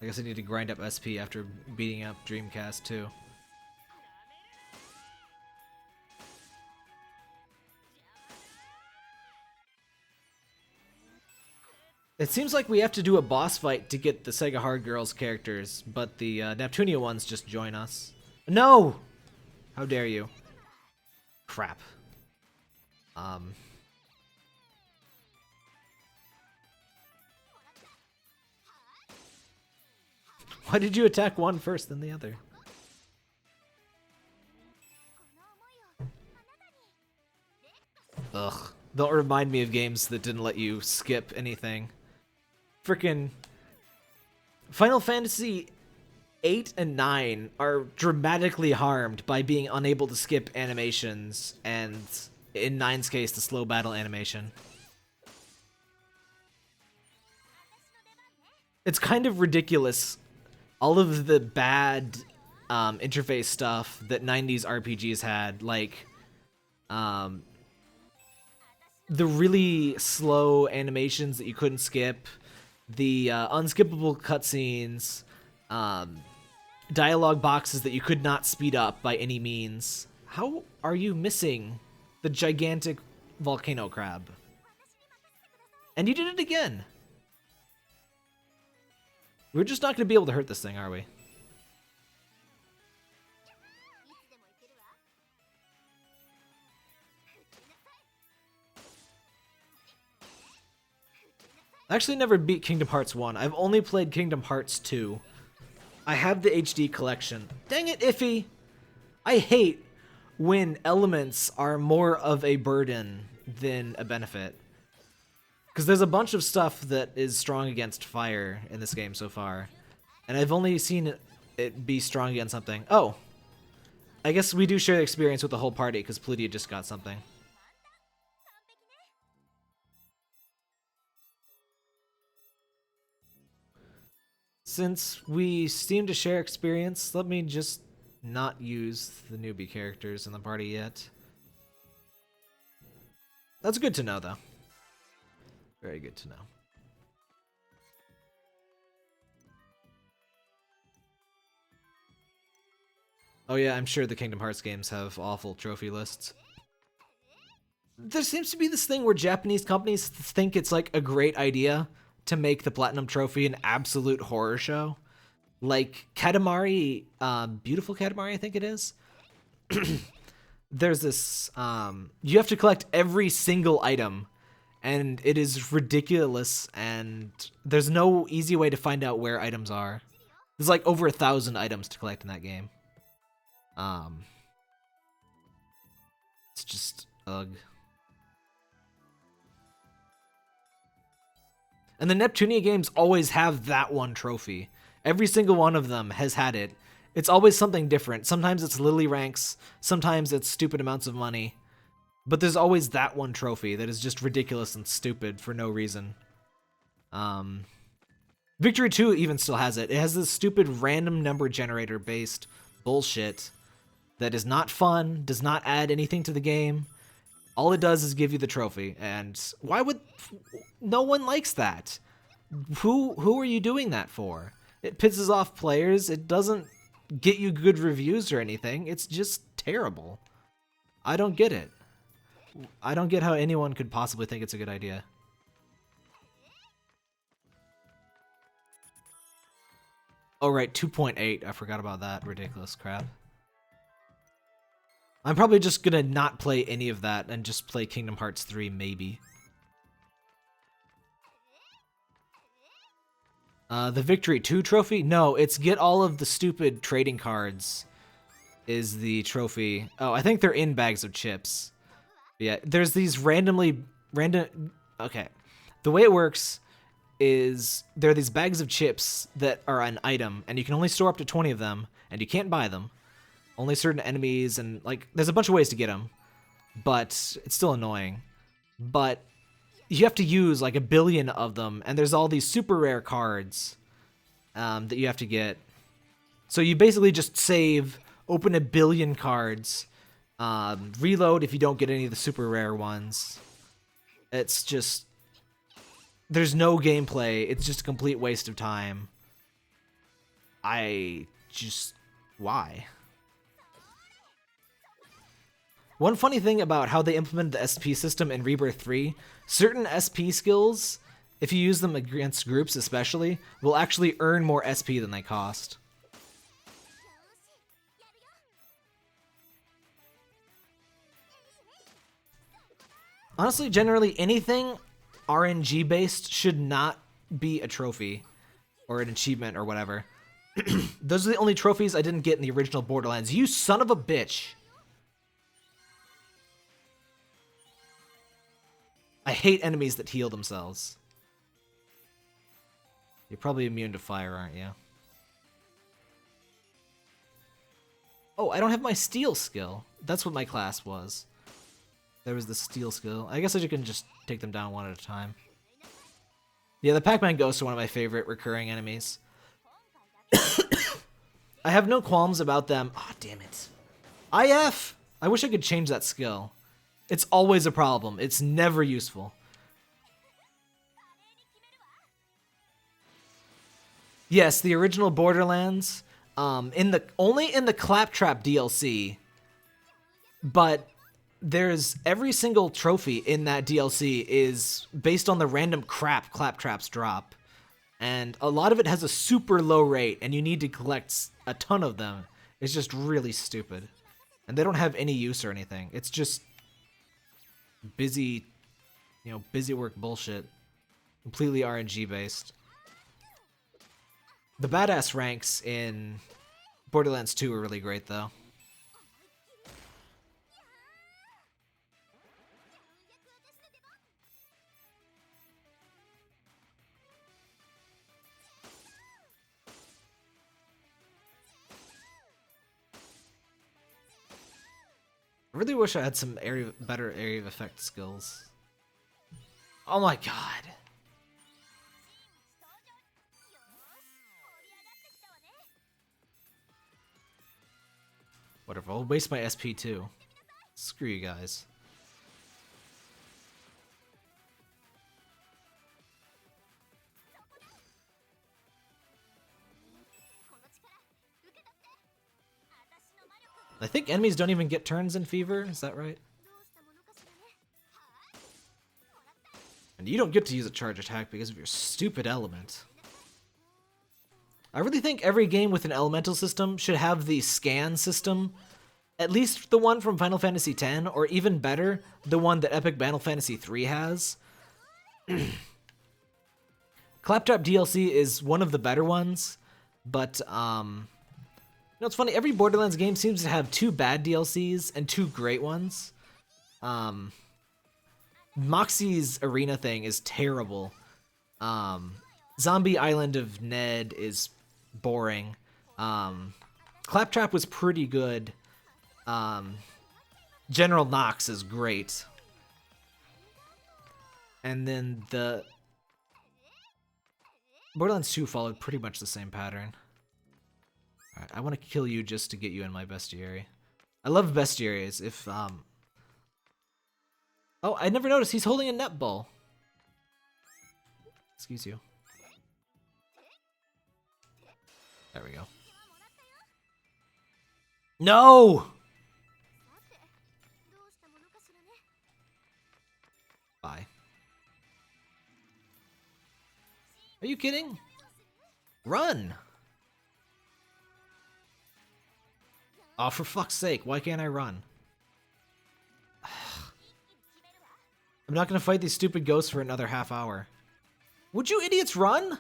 I guess I need to grind up SP after beating up Dreamcast too. It seems like we have to do a boss fight to get the Sega Hard Girls characters, but the Neptunia ones just join us. No! How dare you? Crap. Why did you attack one first then the other? Ugh. Don't remind me of games that didn't let you skip anything. Frickin' Final Fantasy 8 and 9 are dramatically harmed by being unable to skip animations, and in 9's case, the slow battle animation. It's kind of ridiculous, all of the bad interface stuff that 90s RPGs had, like the really slow animations that you couldn't skip, the unskippable cutscenes, dialogue boxes that you could not speed up by any means. How are you missing the gigantic volcano crab? And you did it again. We're just not going to be able to hurt this thing, are we? I actually never beat Kingdom Hearts 1. I've only played Kingdom Hearts 2. I have the HD collection. Dang it, Iffy! I hate when elements are more of a burden than a benefit. Because there's a bunch of stuff that is strong against fire in this game so far. And I've only seen it be strong against something. Oh! I guess we do share the experience with the whole party, because Plutia just got something. Since we seem to share experience, let me just not use the newbie characters in the party yet. That's good to know, though. Very good to know. Oh yeah, I'm sure the Kingdom Hearts games have awful trophy lists. There seems to be this thing where Japanese companies think it's like a great idea to make the Platinum Trophy an absolute horror show. Like Katamari, Beautiful Katamari, I think it is. There's this, you have to collect every single item, and it is ridiculous, and there's no easy way to find out where items are. There's like over 1,000 items to collect in that game. It's just, ugh. And the Neptunia games always have that one trophy. Every single one of them has had it. It's always something different. Sometimes it's Lily ranks, sometimes it's stupid amounts of money. But there's always that one trophy that is just ridiculous and stupid for no reason. Victory 2 even still has it. It has this stupid random number generator based bullshit that is not fun, does not add anything to the game. All it does is give you the trophy, and why would... No one likes that. Who are you doing that for? It pisses off players, it doesn't get you good reviews or anything, it's just terrible. I don't get it. I don't get how anyone could possibly think it's a good idea. Oh right, 2.8, I forgot about that ridiculous crap. I'm probably just gonna not play any of that and just play Kingdom Hearts 3, maybe. The Victory 2 trophy? No, it's get all of the stupid trading cards is the trophy. Oh, I think they're in bags of chips. Yeah, there's these random... Okay. The way it works is there are these bags of chips that are an item, and you can only store up to 20 of them, and you can't buy them. Only certain enemies, and like there's a bunch of ways to get them, but it's still annoying. But you have to use like 1 billion of them, and there's all these super rare cards that you have to get. So you basically just save, open 1 billion cards, reload if you don't get any of the super rare ones. It's just... There's no gameplay. It's just a complete waste of time. Why? One funny thing about how they implemented the SP system in Rebirth 3, certain SP skills, if you use them against groups especially, will actually earn more SP than they cost. Honestly, generally anything RNG based should not be a trophy or an achievement or whatever. Those are the only trophies I didn't get in the original Borderlands. You son of a bitch! I hate enemies that heal themselves. You're probably immune to fire, aren't you? Oh, I don't have my steel skill. That's what my class was. There was the steel skill. I guess I can just take them down one at a time. Yeah, the Pac-Man ghosts are one of my favorite recurring enemies. I have no qualms about them. Ah, oh, damn it. IF! I wish I could change that skill. It's always a problem. It's never useful. Yes, the original Borderlands, only in the Claptrap DLC, but there's every single trophy in that DLC is based on the random crap Claptraps drop, and a lot of it has a super low rate, and you need to collect a ton of them. It's just really stupid, and they don't have any use or anything. It's just busy work bullshit. Completely RNG based. The badass ranks in Borderlands 2 are really great though. I really wish I had some better area of effect skills. Oh my god. Whatever, I'll waste my SP too. Screw you guys. I think enemies don't even get turns in Fever, is that right? And you don't get to use a charge attack because of your stupid element. I really think every game with an elemental system should have the scan system. At least the one from Final Fantasy X, or even better, the one that Epic Battle Fantasy 3 has. Claptrap DLC is one of the better ones, but, you know, it's funny, every Borderlands game seems to have 2 bad DLCs and 2 great ones. Moxie's arena thing is terrible. Zombie Island of Ned is boring. Claptrap was pretty good. General Knox is great. And then the Borderlands 2 followed pretty much the same pattern. Alright, I want to kill you just to get you in my bestiary. I love bestiaries. If, oh, I never noticed he's holding a netball. Excuse you. There we go. No! Bye. Are you kidding? Run! Oh, for fuck's sake, why can't I run? I'm not gonna fight these stupid ghosts for another half hour. Would you idiots run?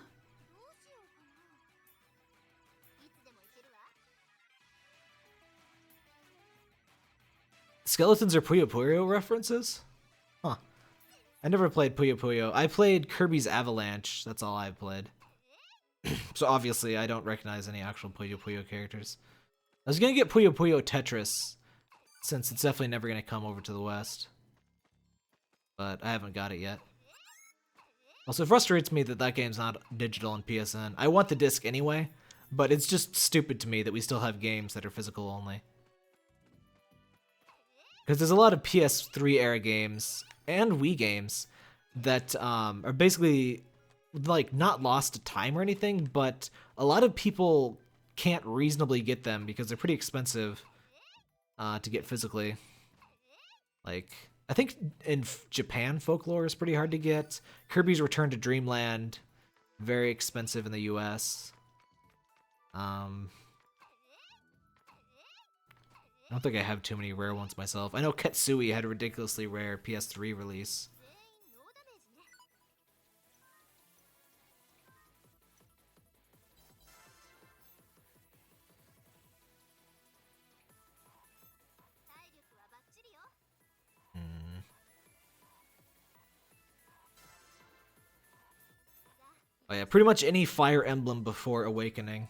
Skeletons are Puyo Puyo references? Huh. I never played Puyo Puyo. I played Kirby's Avalanche. That's all I've played. So obviously I don't recognize any actual Puyo Puyo characters. I was gonna get Puyo Puyo Tetris, since it's definitely never gonna come over to the West. But I haven't got it yet. Also, it frustrates me that that game's not digital on PSN. I want the disc anyway, but it's just stupid to me that we still have games that are physical only. Because there's a lot of PS3 era games and Wii games that are basically like not lost to time or anything, but a lot of people can't reasonably get them because they're pretty expensive to get physically. Like, I think in Japan, Folklore is pretty hard to get. Kirby's Return to Dreamland, very expensive in the US. I don't think I have too many rare ones myself. I know Ketsui had a ridiculously rare PS3 release. Oh yeah, pretty much any Fire Emblem before Awakening.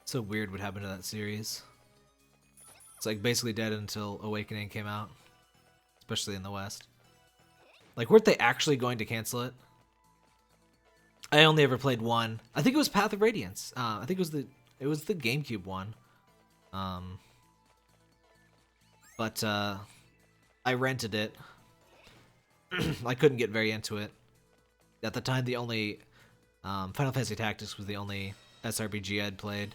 So weird what happened to that series. It's like basically dead until Awakening came out. Especially in the West. Like, weren't they actually going to cancel it? I only ever played one. I think it was Path of Radiance. I think it was the GameCube one. But I rented it. I couldn't get very into it. At the time, the only Final Fantasy Tactics was the only SRPG I'd played.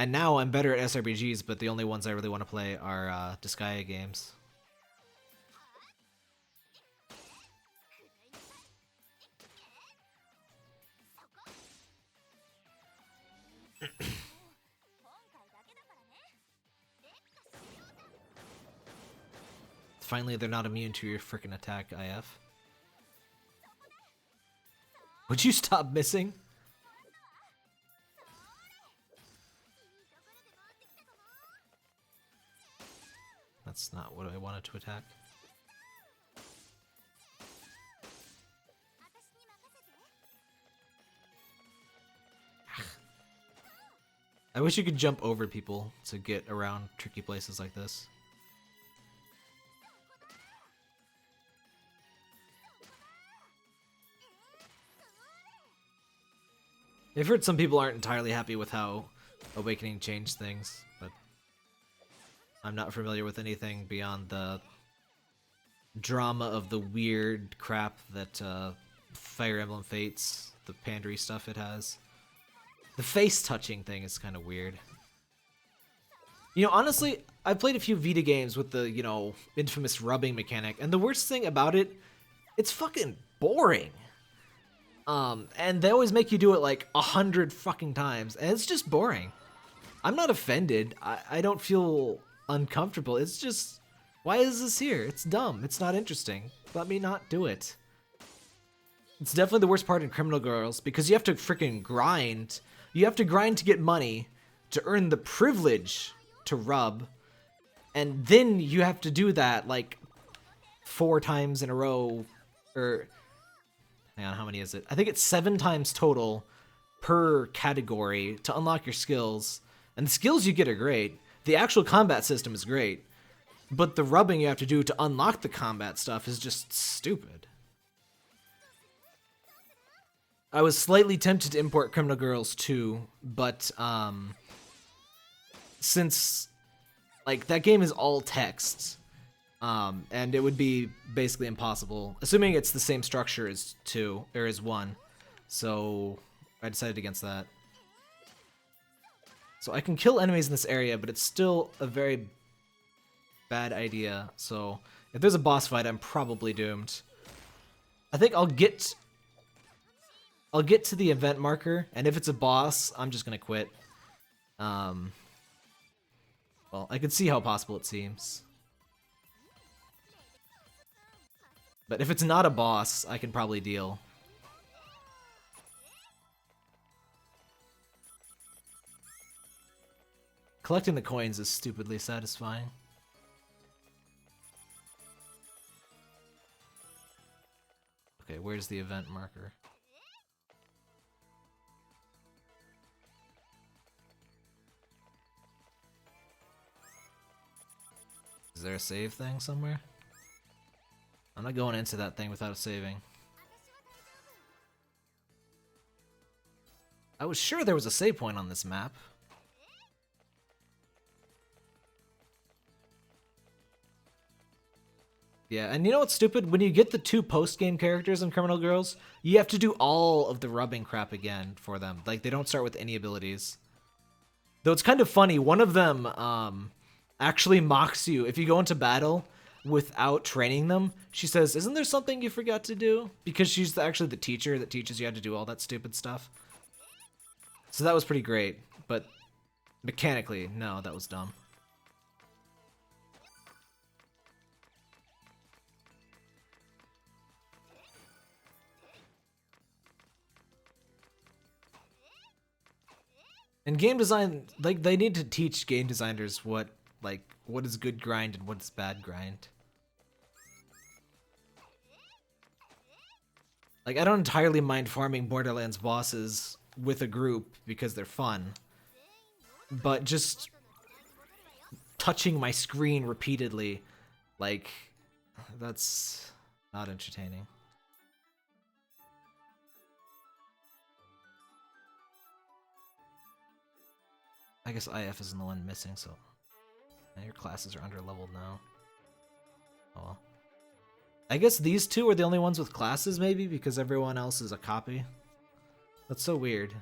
And now I'm better at SRPGs, but the only ones I really want to play are Disgaea games. Finally, they're not immune to your frickin' attack, IF. Would you stop missing? That's not what I wanted to attack. I wish you could jump over people to get around tricky places like this. I've heard some people aren't entirely happy with how Awakening changed things, but I'm not familiar with anything beyond the drama of the weird crap that Fire Emblem Fates, the pandery stuff it has. The face touching thing is kind of weird. You know, honestly, I've played a few Vita games with the, you know, infamous rubbing mechanic, and the worst thing about it, it's fucking boring. And they always make you do it like 100 fucking times, and it's just boring. I'm not offended. I don't feel uncomfortable. It's just, why is this here? It's dumb. It's not interesting. Let me not do it. It's definitely the worst part in Criminal Girls, because you have to freaking grind. You have to grind to get money, to earn the privilege to rub, and then you have to do that like 4 times in a row, or hang on, how many is it? I think it's 7 times total per category to unlock your skills. And the skills you get are great. The actual combat system is great. But the rubbing you have to do to unlock the combat stuff is just stupid. I was slightly tempted to import Criminal Girls 2, but since like that game is all text, and it would be basically impossible, assuming it's the same structure as 2 or as 1. So I decided against that. So I can kill enemies in this area, but it's still a very bad idea. So if there's a boss fight, I'm probably doomed. I think I'll get to the event marker, and if it's a boss, I'm just gonna quit. Well, I can see how possible it seems. But if it's not a boss, I can probably deal. Collecting the coins is stupidly satisfying. Okay, where's the event marker? Is there a save thing somewhere? I'm not going into that thing without saving. I was sure there was a save point on this map. Yeah, and you know what's stupid? When you get the 2 post-game characters in Criminal Girls, you have to do all of the rubbing crap again for them. Like, they don't start with any abilities. Though it's kind of funny, one of them actually mocks you. If you go into battle without training them, she says, "Isn't there something you forgot to do?" Because she's actually the teacher that teaches you how to do all that stupid stuff. So that was pretty great, but mechanically, no, that was dumb. And game design, like, they need to teach game designers what is good grind and what is bad grind. Like, I don't entirely mind farming Borderlands bosses with a group because they're fun, but just touching my screen repeatedly, like, that's not entertaining. I guess IF isn't the one missing, so yeah, your classes are under-leveled now. Oh well. I guess these 2 are the only ones with classes, maybe, because everyone else is a copy. That's so weird,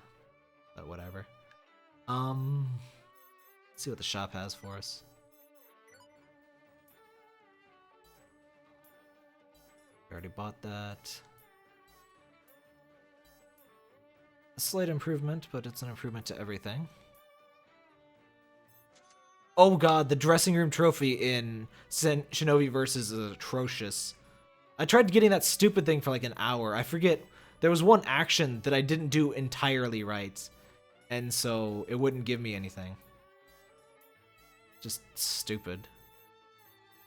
but whatever. Let's see what the shop has for us. We already bought that. A slight improvement, but it's an improvement to everything. Oh god, the dressing room trophy in Shinobi Versus is atrocious. I tried getting that stupid thing for like an hour. I forget, there was one action that I didn't do entirely right, and so it wouldn't give me anything. Just stupid.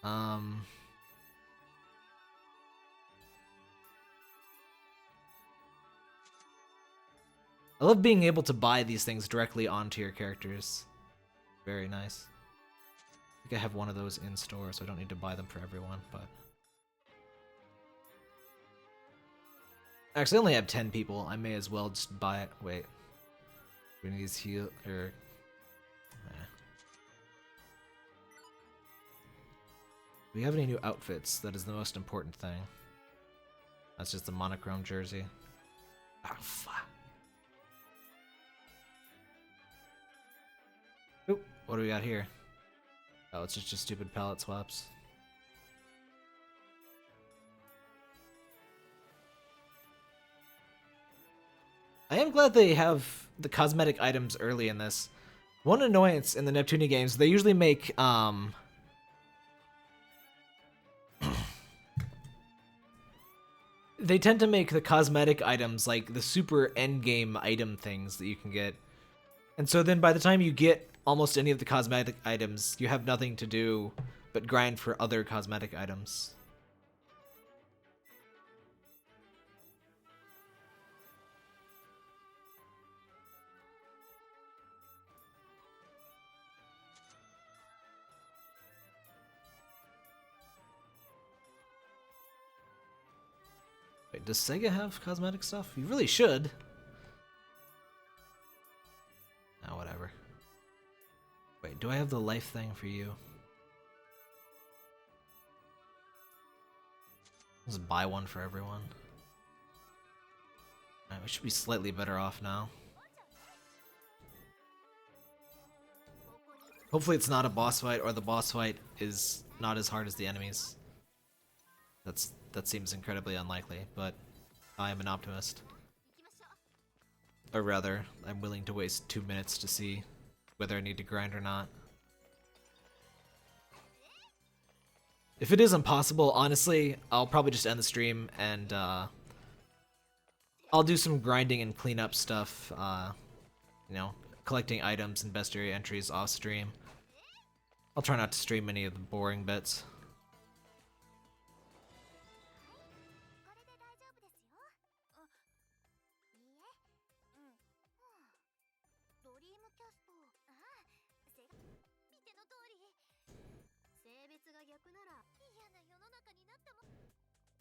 I love being able to buy these things directly onto your characters. Very nice. I think I have one of those in store, so I don't need to buy them for everyone, but... Actually, I only have 10 people. I may as well just buy it. Wait. We need these heal or. Do we have any new outfits? That is the most important thing. That's just the monochrome jersey. Ah, fuck. Oop, what do we got here? Oh, it's just stupid palette swaps. I am glad they have the cosmetic items early in this. One annoyance in the Neptunia games, they usually make, they tend to make the cosmetic items like the super endgame item things that you can get. And so then by the time you get almost any of the cosmetic items, you have nothing to do but grind for other cosmetic items. Wait, does Sega have cosmetic stuff? You really should. Oh, whatever. Wait, do I have the life thing for you? Just buy one for everyone. Alright, we should be slightly better off now. Hopefully it's not a boss fight, or the boss fight is not as hard as the enemies. That seems incredibly unlikely, but I am an optimist. Or rather, I'm willing to waste 2 minutes to see whether I need to grind or not. If it is impossible, honestly, I'll probably just end the stream and I'll do some grinding and cleanup stuff, you know, collecting items and bestiary entries off stream. I'll try not to stream any of the boring bits.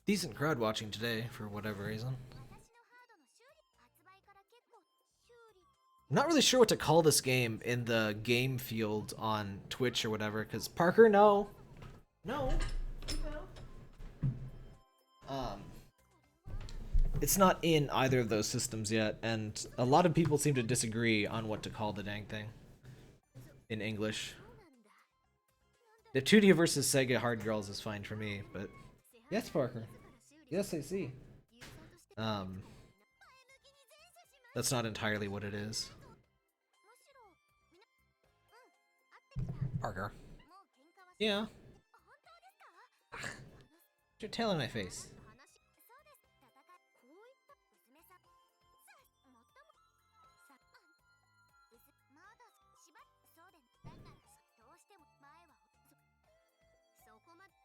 Decent crowd watching today, for whatever reason. I'm not really sure what to call this game in the game field on Twitch or whatever, because Parker, no. No. It's not in either of those systems yet, and a lot of people seem to disagree on what to call the dang thing in English. Neptunia versus Sega Hard Girls is fine for me, but yes, Parker. Yes, I see. That's not entirely what it is. Parker. Yeah. Put your tail in my face.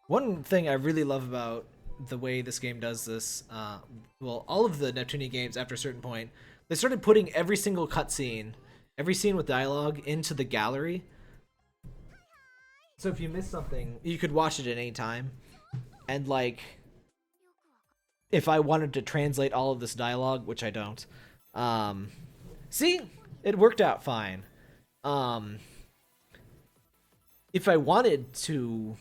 One thing I really love about the way this game does this, well, all of the Neptunia games after a certain point, they started putting every single cutscene, every scene with dialogue into the gallery. So if you miss something, you could watch it at any time. And like, if I wanted to translate all of this dialogue, which I don't, see, it worked out fine. If I wanted to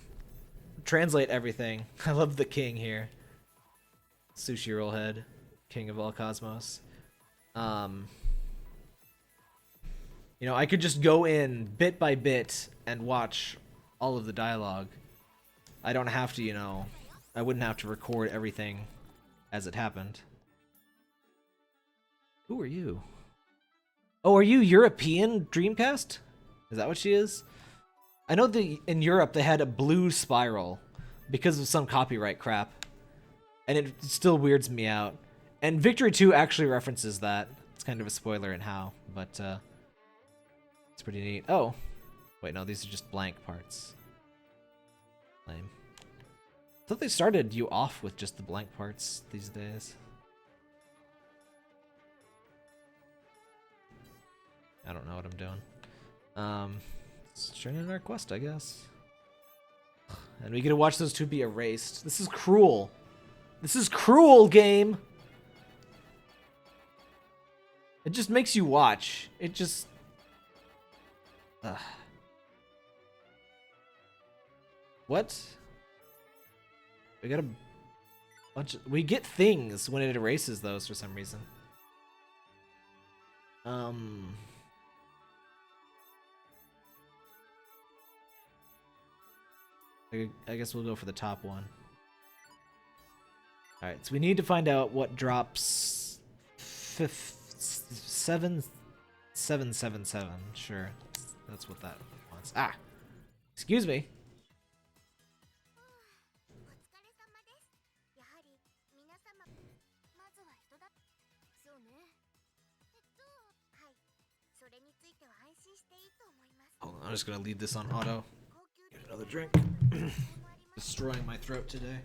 translate everything, I love the king here. Sushi roll head, king of all cosmos. You know, I could just go in bit by bit and watch all of the dialogue. I don't have to, you know, I wouldn't have to record everything as it happened. Who are you? Oh, are you European Dreamcast? Is that what she is? I know in Europe they had a blue spiral because of some copyright crap, and it still weirds me out. And Victory 2 actually references that. It's kind of a spoiler in how, but it's pretty neat. Oh, wait, no, these are just blank parts. Lame. I thought they started you off with just the blank parts these days. I don't know what I'm doing. Let's turn in our quest, I guess. And we get to watch those two be erased. This is cruel. This is cruel, game! It just makes you watch. It just... What? We got a bunch of... We get things when it erases those for some reason. I guess we'll go for the top one. Alright, so we need to find out what drops 777. Sure, that's what that wants. Ah! Excuse me. Hold on, I'm just gonna leave this on auto. Get another drink. Destroying my throat today.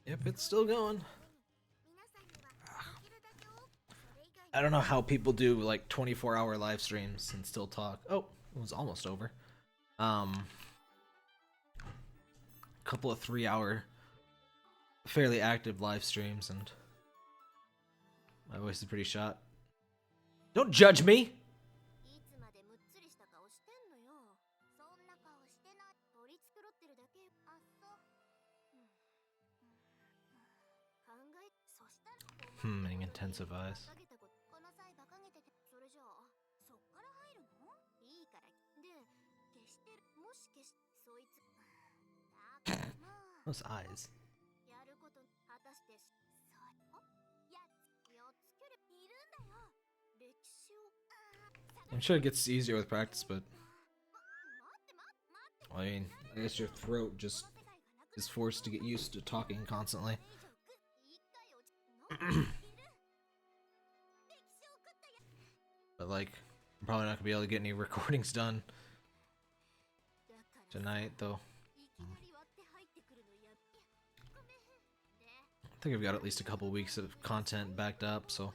Yep, it's still going. I don't know how people do like 24-hour live streams and still talk. Oh, it was almost over. Couple of 3-hour fairly active live streams and my voice is pretty shot. Don't judge me. Intensive eyes. Those eyes. I'm sure it gets easier with practice, but I mean, I guess your throat just is forced to get used to talking constantly. But like, I'm probably not gonna be able to get any recordings done tonight, though. I think I've got at least a couple weeks of content backed up, so.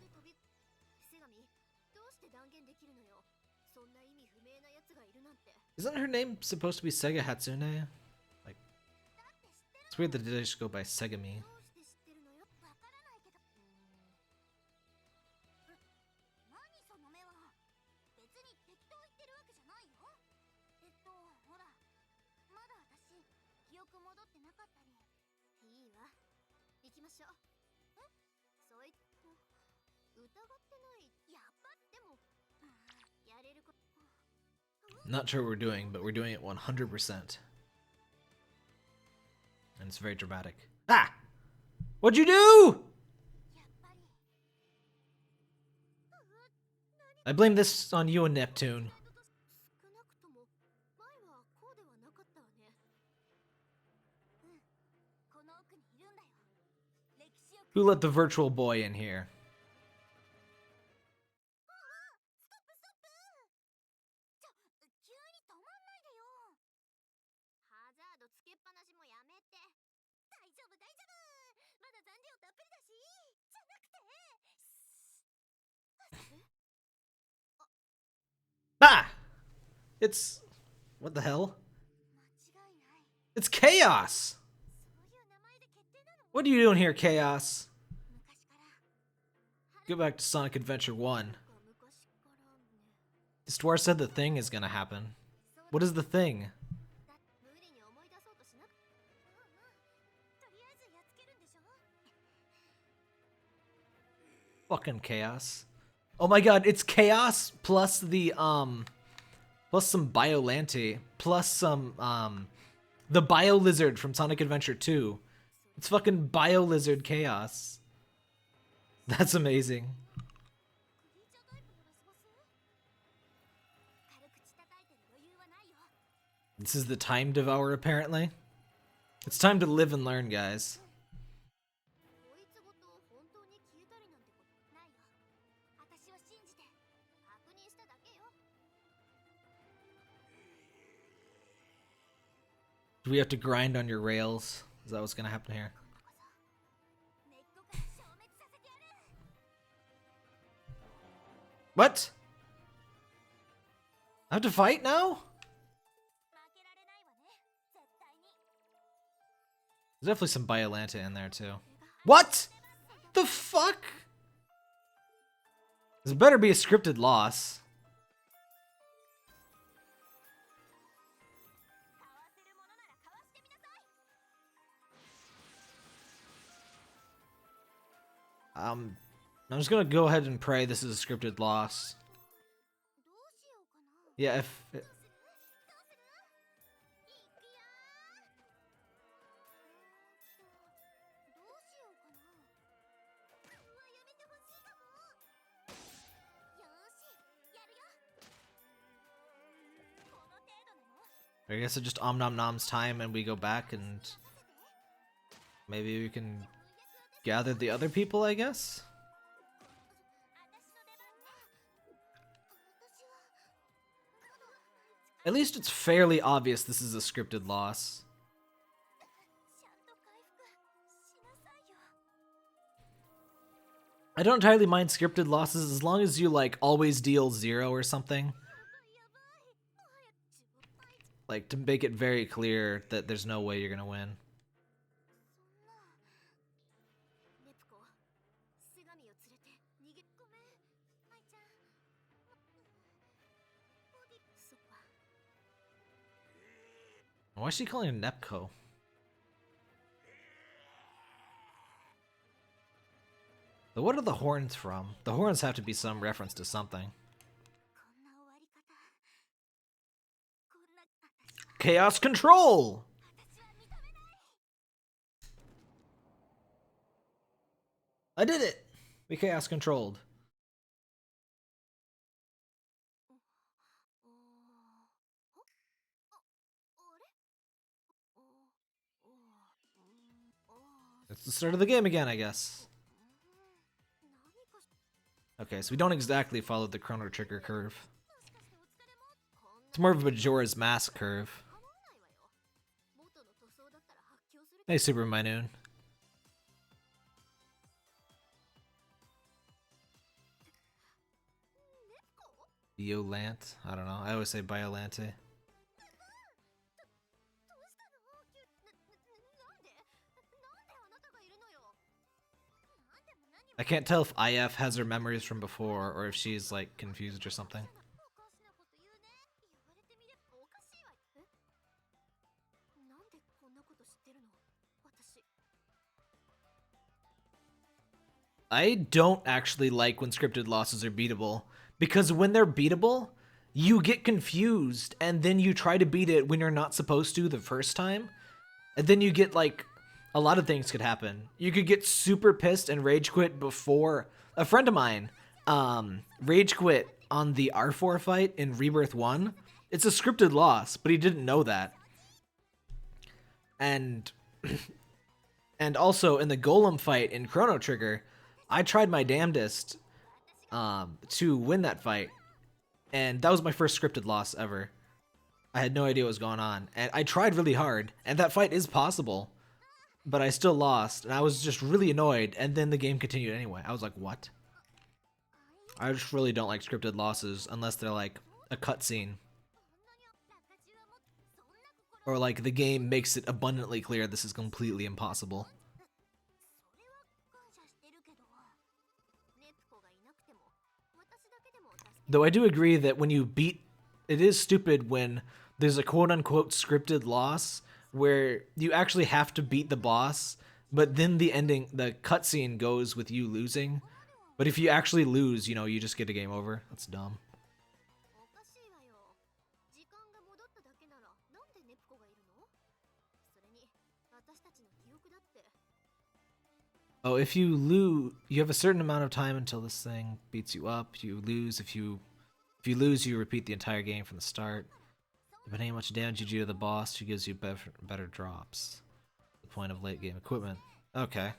Isn't her name supposed to be Sega Hatsune? Like, it's weird that they just go by Segami. Not sure what we're doing, but we're doing it 100%. And it's very dramatic. Ah! What'd you do? I blame this on you and Neptune. Who let the virtual boy in here? Ah! It's... what the hell? It's Chaos! What are you doing here, Chaos? Go back to Sonic Adventure 1. This dwarf said the thing is gonna happen. What is the thing? Fucking Chaos. Oh my god, it's Chaos plus the, plus some Biolante, plus some, the Bio Lizard from Sonic Adventure 2. It's fucking Bio Lizard Chaos. That's amazing. This is the Time Devourer, apparently. It's time to live and learn, guys. Do we have to grind on your rails? Is that what's gonna happen here? What? I have to fight now? There's definitely some Biolanta in there too. What? The fuck? This better be a scripted loss. I'm just gonna go ahead and pray this is a scripted loss. Yeah, if... I guess it just Om Nom Nom's time and we go back and maybe we can gather the other people, I guess? At least it's fairly obvious this is a scripted loss. I don't entirely mind scripted losses as long as you like always deal 0 or something. Like, to make it very clear that there's no way you're gonna win. Why is she calling him Nepco? But what are the horns from? The horns have to be some reference to something. Chaos Control! I did it! We Chaos Controlled. It's the start of the game again, I guess. Okay, so we don't exactly follow the Chrono Trigger curve. It's more of a Majora's Mask curve. Hey, Super Minoon. Biolant? I don't know. I always say Biolante. I can't tell if IF has her memories from before or if she's like confused or something. I don't actually like when scripted losses are beatable, because when they're beatable, you get confused and then you try to beat it when you're not supposed to the first time, and then you get like a lot of things could happen. You could get super pissed and rage quit before. A friend of mine rage quit on the R4 fight in Rebirth 1, it's a scripted loss, but he didn't know that. And and also in the Golem fight in Chrono Trigger, I tried my damnedest to win that fight, and that was my first scripted loss ever. I had no idea what was going on, and I tried really hard, and that fight is possible, but I still lost, and I was just really annoyed, and then the game continued anyway. I was like, what? I just really don't like scripted losses unless they're like a cutscene. Or like the game makes it abundantly clear this is completely impossible. Though I do agree that when you beat, it is stupid when there's a quote-unquote scripted loss where you actually have to beat the boss, but then the ending, the cutscene goes with you losing. But if you actually lose, you know, you just get a game over. That's dumb. Oh, if you lose, you have a certain amount of time until this thing beats you up. You lose. If you lose, you repeat the entire game from the start. Depending on how much damage you do to the boss, she gives you better drops. The point of late game equipment. Okay.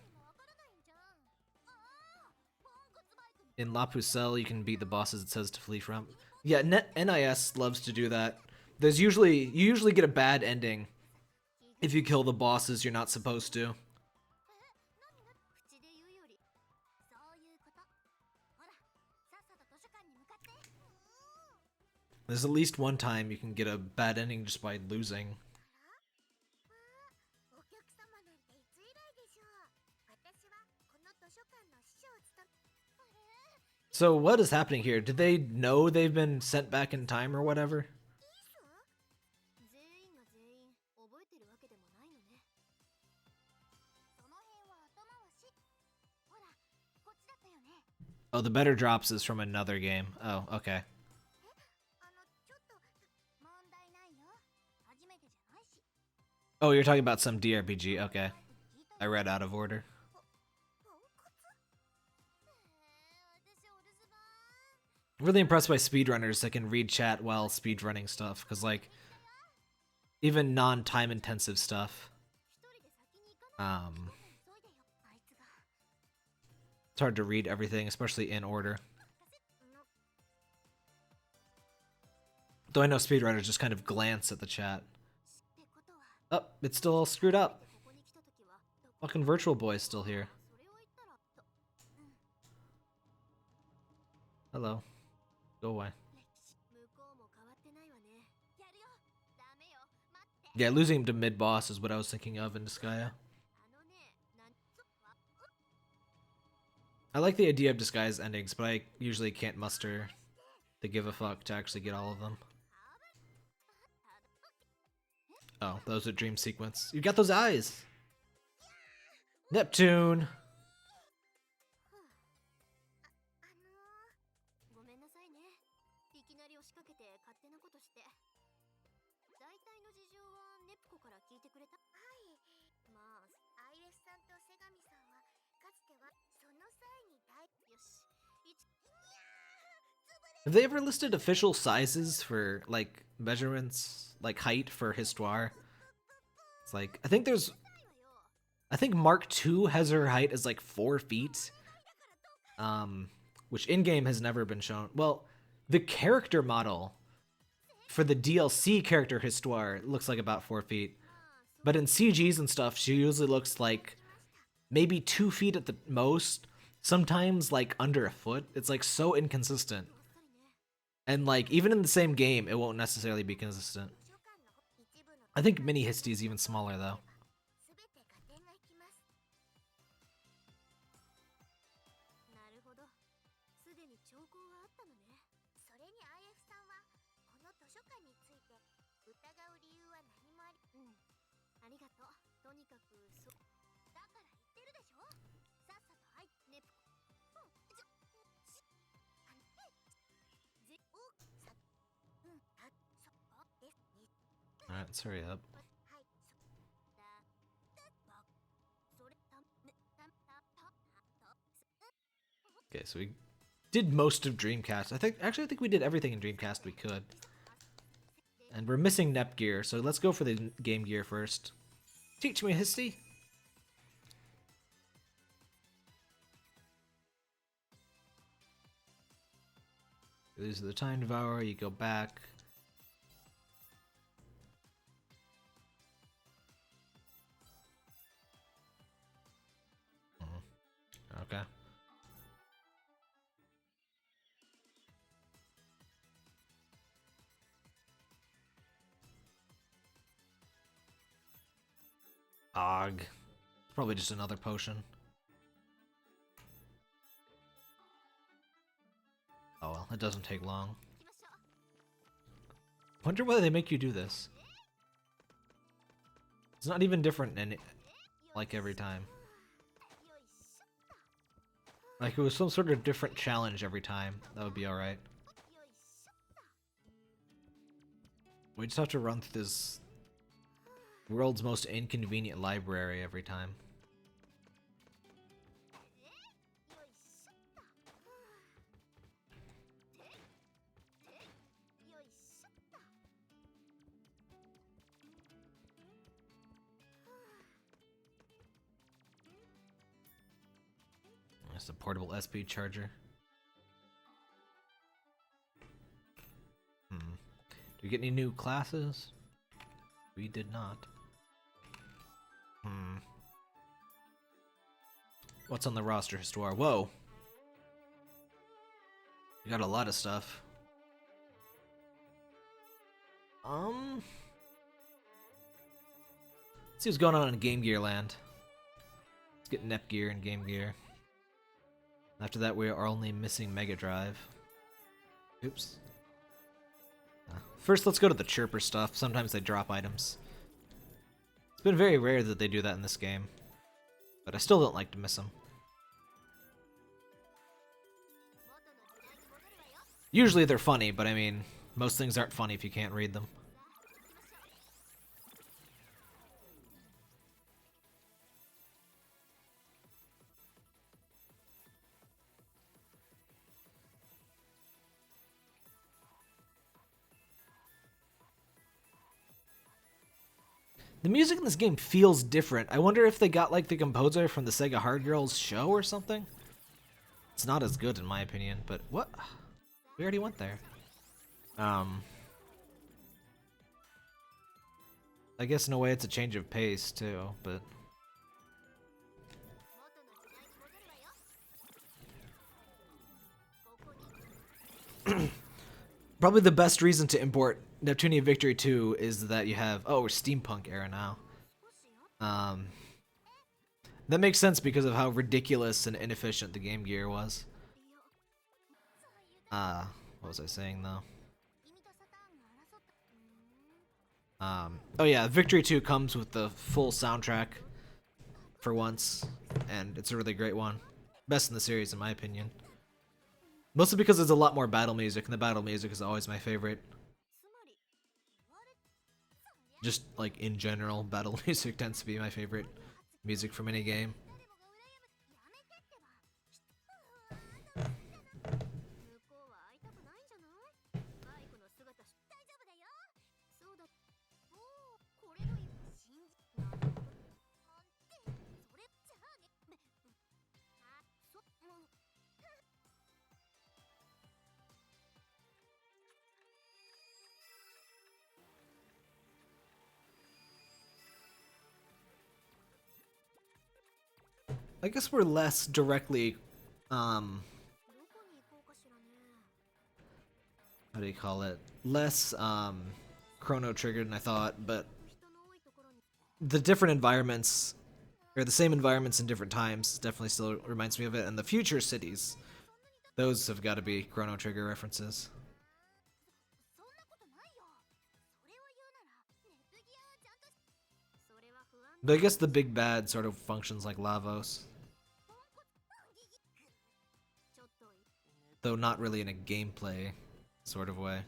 In La Pucelle, you can beat the bosses it says to flee from. Yeah, NIS loves to do that. You usually get a bad ending if you kill the bosses you're not supposed to. There's at least one time you can get a bad ending just by losing. So what is happening here? Did they know they've been sent back in time or whatever? Oh, the better drops is from another game. Oh, okay. Oh, you're talking about some DRPG. Okay. I read out of order. I'm really impressed by speedrunners that can read chat while speedrunning stuff, because, like, even non-time intensive stuff, it's hard to read everything, especially in order. Though I know speedrunners just kind of glance at the chat. Oh, it's still all screwed up. Fucking Virtual Boy's still here. Hello. Go away. Yeah, losing him to mid-boss is what I was thinking of in Disgaea. I like the idea of Disgaea's endings, but I usually can't muster to give a fuck to actually get all of them. Oh, those are dream sequence. You got those eyes! Neptune! Have they ever listed official sizes for, like, measurements, like height for Histoire? It's like, I think Mark II has her height as like 4 feet. Which in-game has never been shown. Well, the character model for the DLC character Histoire looks like about 4 feet. But in CGs and stuff, she usually looks like maybe 2 feet at the most. Sometimes like under a foot. It's like so inconsistent. And like, even in the same game, it won't necessarily be consistent. I think Mini Histy is even smaller though. Alright, let's hurry up. Okay, so we did most of Dreamcast. I think we did everything in Dreamcast we could. And we're missing Nep gear, so let's go for the Game Gear first. Teach me, Histy. These are the Time Devourer, you go back. Okay. Og. Probably just another potion. Oh well, it doesn't take long. Wonder why they make you do this. It's not even different in like every time. Like if it was some sort of different challenge every time, that would be alright. We just have to run through this world's most inconvenient library every time. It's a portable SP charger. Do we get any new classes? We did not. What's on the roster, Histoire? Whoa! We got a lot of stuff. Let's see what's going on in Game Gear land. Let's get Nep Gear and Game Gear. After that, we are only missing Mega Drive. Oops. First, let's go to the Chirper stuff. Sometimes they drop items. It's been very rare that they do that in this game, but I still don't like to miss them. Usually they're funny, but I mean, most things aren't funny if you can't read them. The music in this game feels different. I wonder if they got like the composer from the Sega Hard Girls show or something. It's not as good in my opinion, but what? We already went there. I guess in a way it's a change of pace too, but probably the best reason to import Neptunia Victory 2 is that you have... Oh, we're steampunk era now. That makes sense because of how ridiculous and inefficient the Game Gear was. What was I saying, though? Oh yeah, Victory 2 comes with the full soundtrack for once, and it's a really great one. Best in the series, in my opinion. Mostly because there's a lot more battle music, and the battle music is always my favorite. Just, like, in general, battle music tends to be my favorite music from any game. I guess we're less directly, how do you call it? Less, chrono triggered than I thought, but the different environments, or the same environments in different times, definitely still reminds me of it, and the future cities, those have got to be chrono trigger references. But I guess the big bad sort of functions like Lavos. Though not really in a gameplay sort of way.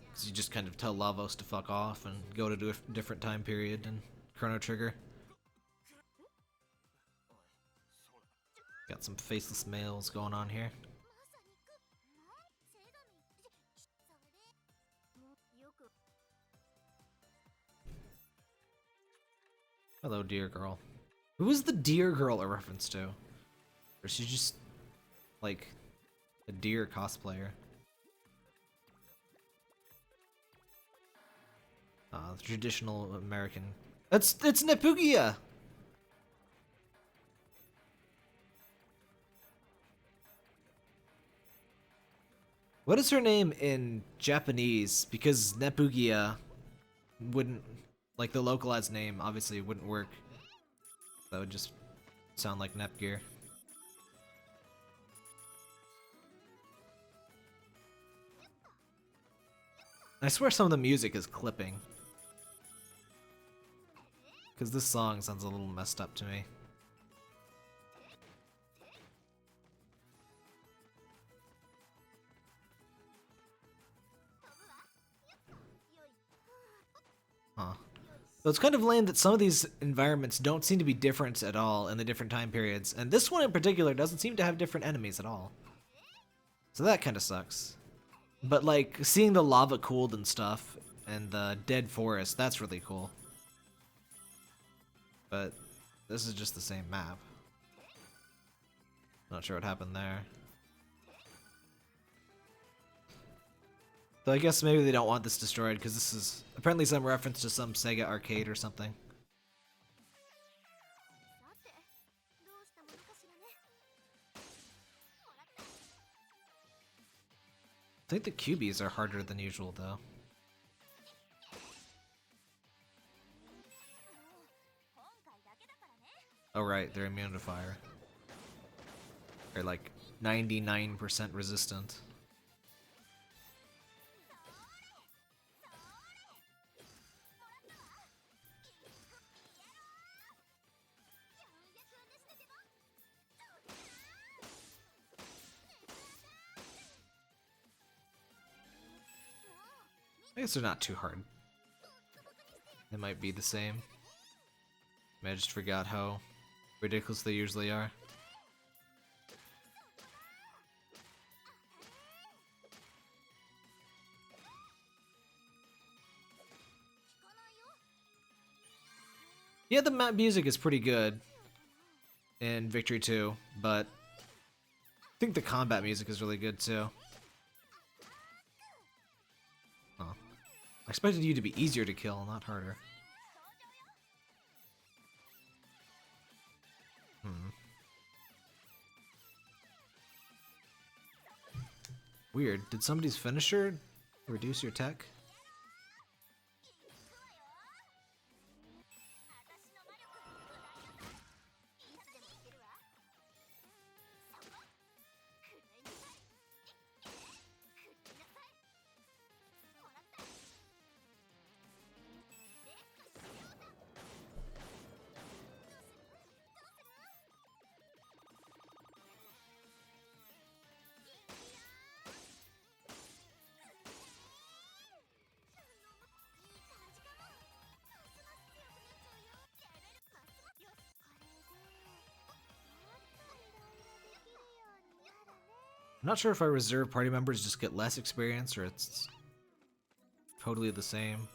Because you just kind of tell Lavos to fuck off and go to a different time period and Chrono Trigger. Got some faceless males going on here. Hello, dear girl. Who is the deer girl a reference to? Or is she just, like, a deer cosplayer? The traditional American. It's Neptunia! What is her name in Japanese? Because Neptunia wouldn't, like the localized name obviously wouldn't work. That would just sound like Nepgear. I swear some of the music is clipping. Because this song sounds a little messed up to me. Huh. So it's kind of lame that some of these environments don't seem to be different at all in the different time periods, and this one in particular doesn't seem to have different enemies at all. So that kind of sucks. But like, seeing the lava cooled and stuff, and the dead forest, that's really cool. But this is just the same map. Not sure what happened there. So I guess maybe they don't want this destroyed because this is apparently some reference to some Sega arcade or something. I think the cubies are harder than usual though. Oh right, they're immune to fire. They're like 99% resistant. I guess they're not too hard. They might be the same. I just forgot how ridiculous they usually are. Yeah, the map music is pretty good in Victory 2, but I think the combat music is really good too. Huh. I expected you to be easier to kill, not harder. Weird. Did somebody's finisher reduce your tech? I'm not sure if I reserve party members just get less experience or it's totally the same.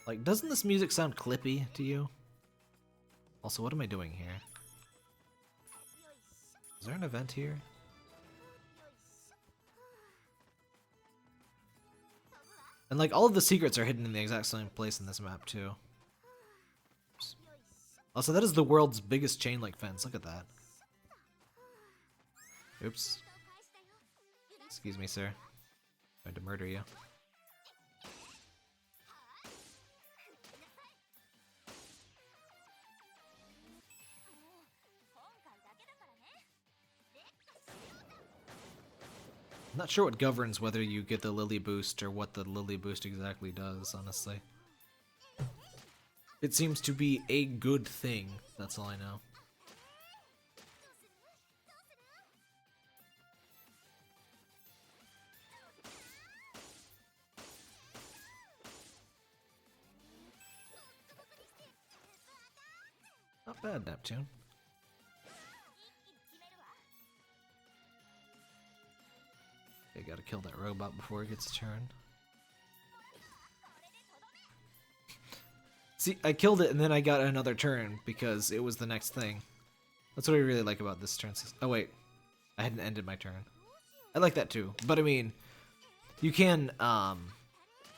Like, doesn't this music sound clippy to you? Also, what am I doing here? Is there an event here? And like all of the secrets are hidden in the exact same place in this map too. Oops. Also, that is the world's biggest chain link fence. Look at that. Oops. Excuse me, sir. I tried to murder you. I'm not sure what governs whether you get the Lily boost or what the Lily boost exactly does, honestly. It seems to be a good thing, that's all I know. Not bad, Neptune. Okay, gotta kill that robot before it gets a turn. See, I killed it and then I got another turn because it was the next thing. That's what I really like about this turn system. Oh wait, I hadn't ended my turn. I like that too, but I mean, you can,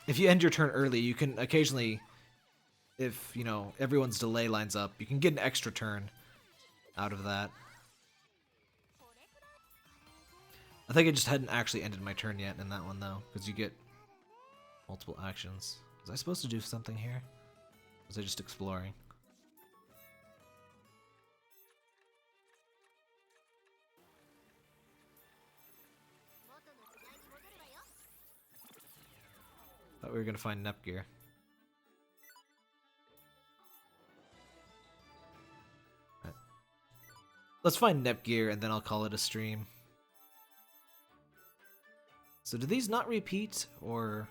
if you end your turn early, you can occasionally, if, you know, everyone's delay lines up, you can get an extra turn out of that. I think I just hadn't actually ended my turn yet in that one though, because you get multiple actions. Was I supposed to do something here? Was I just exploring? Thought we were gonna find Nepgear. Right. Let's find Nepgear and then I'll call it a stream. So do these not repeat, or...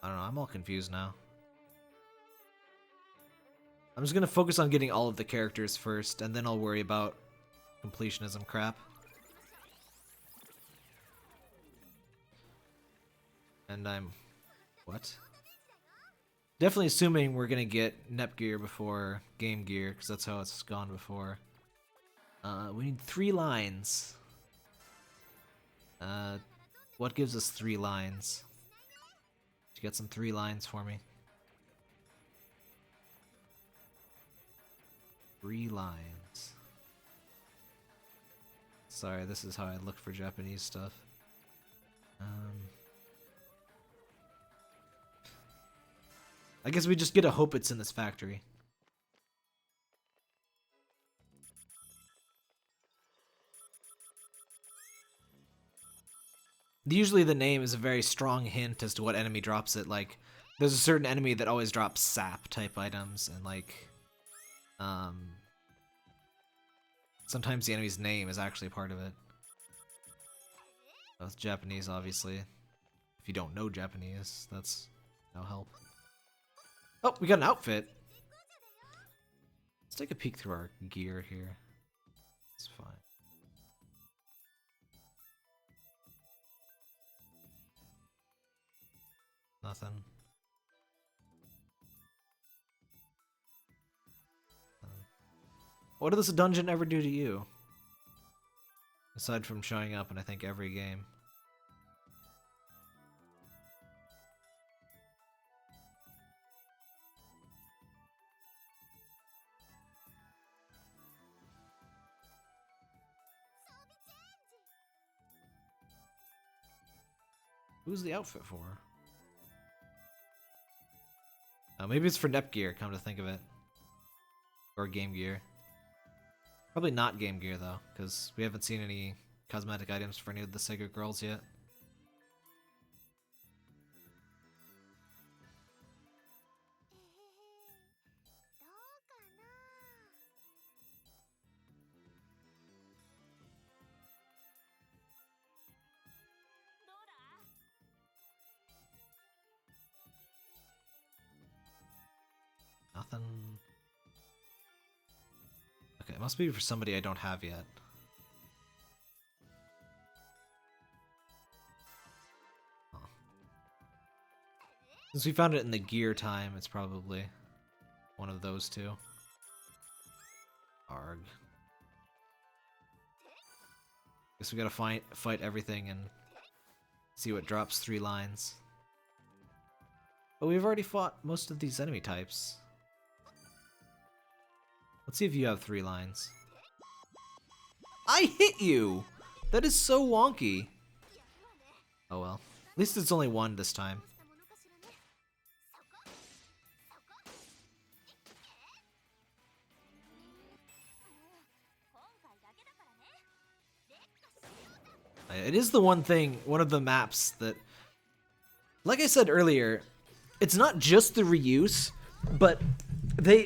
I don't know, I'm all confused now. I'm just gonna focus on getting all of the characters first, and then I'll worry about completionism crap. And I'm... what? Definitely assuming we're gonna get Nepgear before Game Gear, because that's how it's gone before. We need 3 lines. What gives us 3 lines? You get some 3 lines for me. 3 lines. Sorry, this is how I look for Japanese stuff. I guess we just get to hope it's in this factory. Usually the name is a very strong hint as to what enemy drops it. Like, there's a certain enemy that always drops sap type items, and like, sometimes the enemy's name is actually part of it. That's Japanese, obviously. If you don't know Japanese, that's no help. Oh, we got an outfit! Let's take a peek through our gear here. It's fine. Nothing. What did this dungeon ever do to you? Aside from showing up in, I think, every game. Who's the outfit for? Maybe it's for Nepgear, come to think of it. Or Game Gear. Probably not Game Gear, though, because we haven't seen any cosmetic items for any of the Sega girls yet. Nothing. Okay, it must be for somebody I don't have yet. Huh. Since we found it in the gear time, it's probably one of those two. Arg. Guess we gotta fight everything and see what drops 3 lines. But we've already fought most of these enemy types. Let's see if you have 3 lines. I hit you! That is so wonky. Oh well. At least it's only 1 this time. It is the one thing, one of the maps that, like I said earlier, it's not just the reuse, but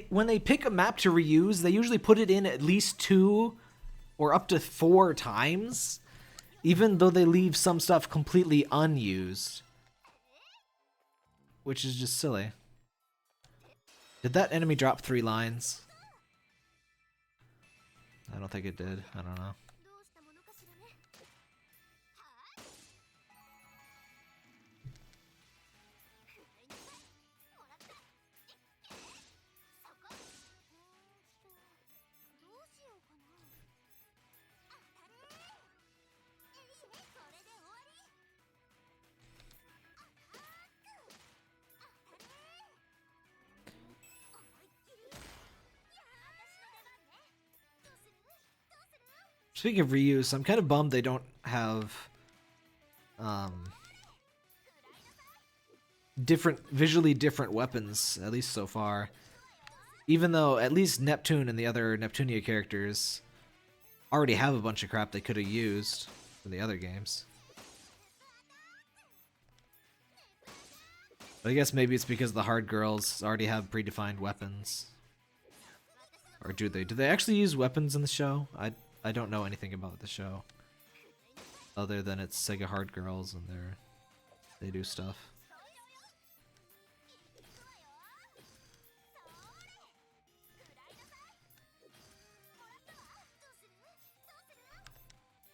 when they pick a map to reuse, they usually put it in at least 2 or up to 4 times, even though they leave some stuff completely unused. Which is just silly. Did that enemy drop 3 lines? I don't think it did. I don't know. Speaking of reuse, I'm kind of bummed they don't have visually different weapons, at least so far. Even though at least Neptune and the other Neptunia characters already have a bunch of crap they could have used from the other games. But I guess maybe it's because the hard girls already have predefined weapons. Or do they? Do they actually use weapons in the show? I don't know anything about the show. Other than it's Sega hard girls and they do stuff.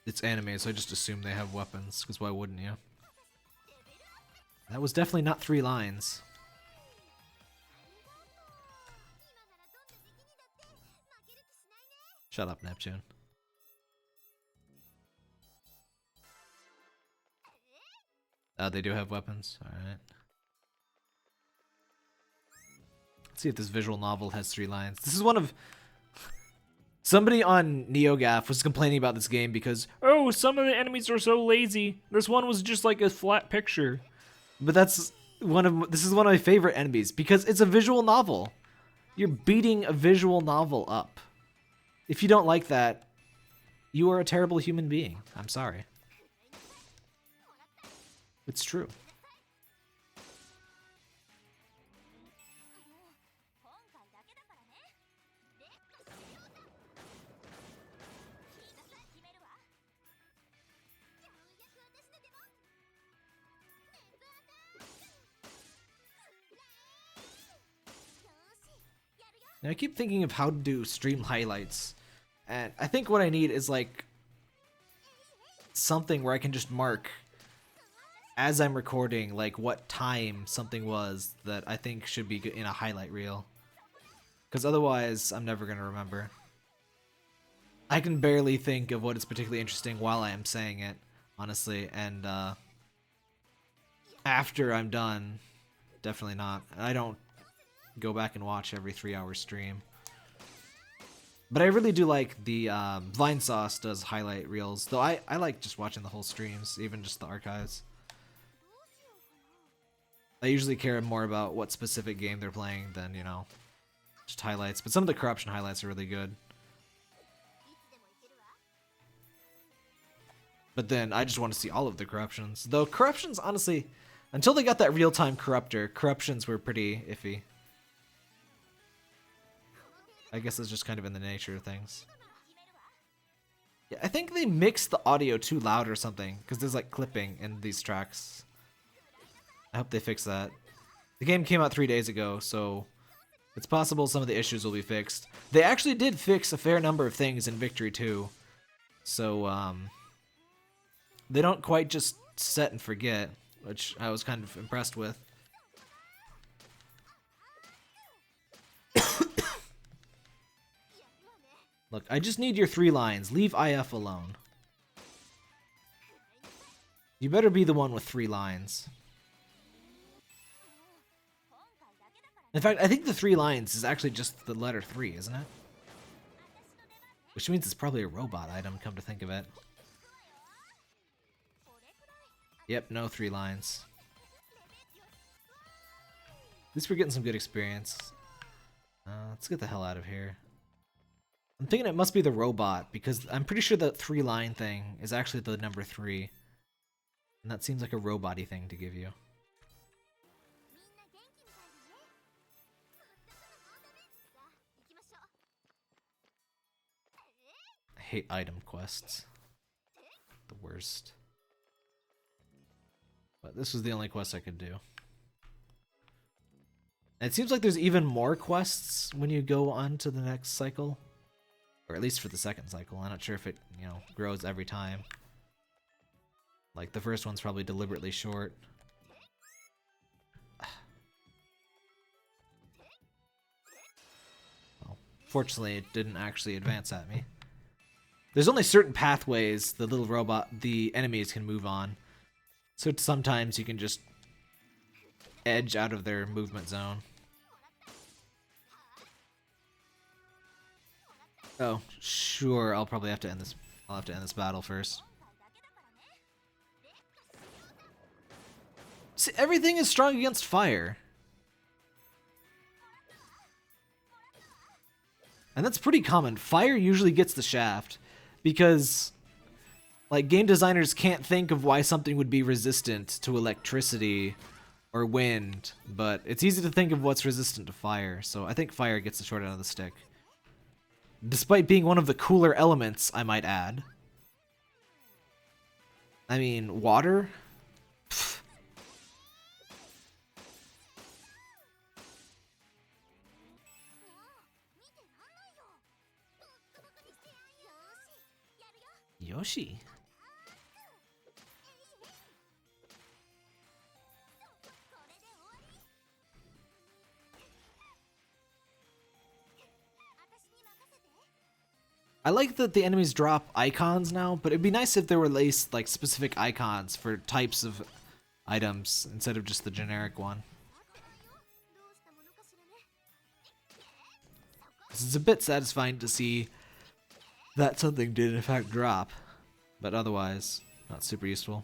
It's anime, so I just assume they have weapons, because why wouldn't you? That was definitely not 3 lines. Shut up, Neptune. They do have weapons. Alright. Let's see if this visual novel has 3 lines. This is one of... Somebody on NeoGAF was complaining about this game because, oh, some of the enemies are so lazy. This one was just like a flat picture. But this is one of my favorite enemies because it's a visual novel. You're beating a visual novel up. If you don't like that, you are a terrible human being. I'm sorry. It's true. Now I keep thinking of how to do stream highlights, and I think what I need is like something where I can just mark as I'm recording like what time something was that I think should be in a highlight reel, because otherwise I'm never gonna remember. I can barely think of what is particularly interesting while I am saying it, honestly, and after I'm done, definitely not. I don't go back and watch every 3-hour stream. But I really do like the Vine Sauce does highlight reels, though I like just watching the whole streams, even just the archives. I usually care more about what specific game they're playing than, you know, just highlights. But some of the corruption highlights are really good. But then I just want to see all of the corruptions. Though corruptions, honestly, until they got that real-time corruptor, corruptions were pretty iffy. I guess it's just kind of in the nature of things. Yeah, I think they mixed the audio too loud or something, because there's like clipping in these tracks. I hope they fix that. The game came out 3 days ago, so it's possible some of the issues will be fixed. They actually did fix a fair number of things in Victory 2. So, they don't quite just set and forget, which I was kind of impressed with. Look, I just need your 3 lines. Leave IF alone. You better be the one with 3 lines. In fact, I think the 3 lines is actually just the letter 3, isn't it? Which means it's probably a robot item, come to think of it. Yep, no 3 lines. At least we're getting some good experience. Let's get the hell out of here. I'm thinking it must be the robot, because I'm pretty sure that 3-line thing is actually the number 3. And that seems like a robot-y thing to give you. I hate item quests. The worst. But this was the only quest I could do. And it seems like there's even more quests when you go on to the next cycle. Or at least for the second cycle. I'm not sure if it, you know, grows every time. Like, the first one's probably deliberately short. Well, fortunately, it didn't actually advance at me. There's only certain pathways the enemies can move on. So sometimes you can just edge out of their movement zone. Oh, sure. I'll probably have to end this. I'll have to end this battle first. See, everything is strong against fire. And that's pretty common. Fire usually gets the shaft because, like, game designers can't think of why something would be resistant to electricity or wind, but it's easy to think of what's resistant to fire, so I think fire gets the short end of the stick. Despite being one of the cooler elements, I might add. I mean, water? Pfft. Yoshi. I like that the enemies drop icons now, but it'd be nice if there were at least like specific icons for types of items instead of just the generic one. It's a bit satisfying to see that something did in fact drop, but otherwise not super useful.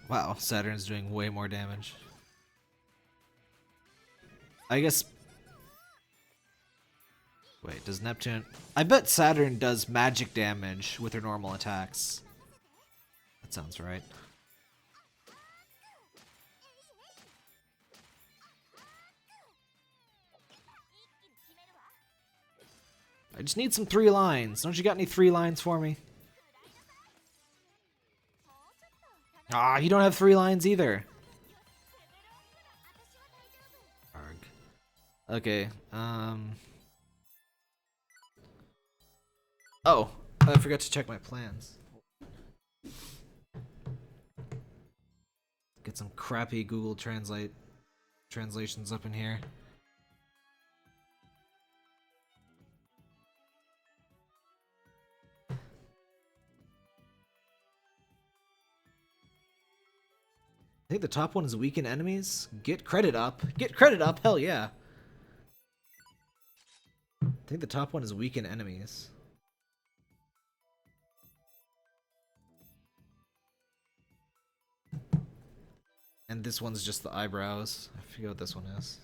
Wow, Saturn's doing way more damage. I guess... Wait, does Neptune... I bet Saturn does magic damage with her normal attacks. That sounds right. I just need some 3 lines. Don't you got any 3 lines for me? Ah, you don't have 3 lines either. Arg. Okay, Oh, I forgot to check my plans. Get some crappy Google translations up in here. I think the top one is weaken enemies. Get credit up. Get credit up. Hell yeah. I think the top one is weaken enemies. And this one's just the eyebrows. I forget what this one is.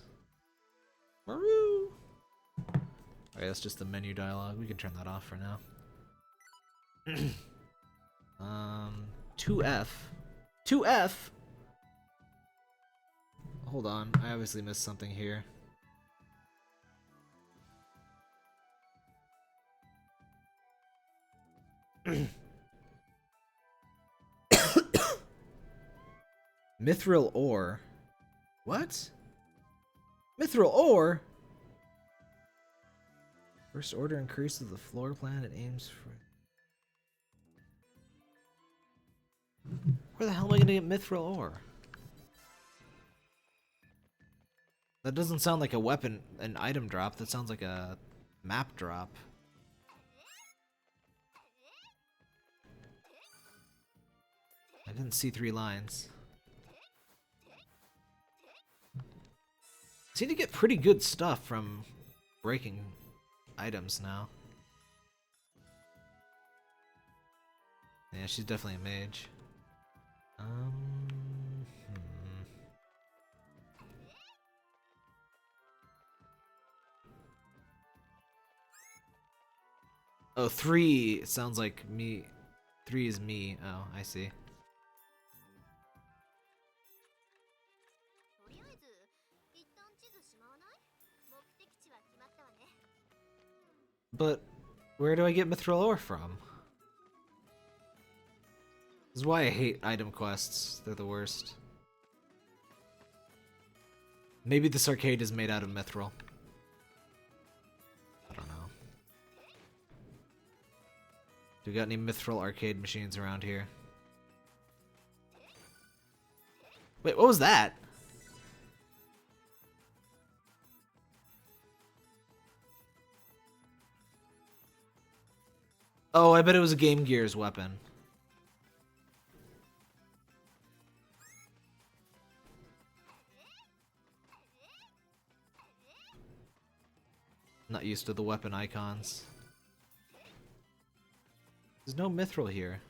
Maru. Alright, that's just the menu dialogue. We can turn that off for now. 2F. 2F? Hold on, I obviously missed something here. Mithril ore. What? Mithril ore? First order increases the floor plan it aims for. Where the hell am I gonna get mithril ore? That doesn't sound like a weapon, an item drop. That sounds like a map drop. I didn't see 3 lines. Seem to get pretty good stuff from breaking items now. Yeah, she's definitely a mage. Oh, 3 sounds like me. 3 is me. Oh, I see. But where do I get mithril ore from? This is why I hate item quests. They're the worst. Maybe this arcade is made out of mithril. I don't know. Do we got any mithril arcade machines around here? Wait, what was that? Oh, I bet it was a Game Gear's weapon. Not used to the weapon icons. There's no mithril here.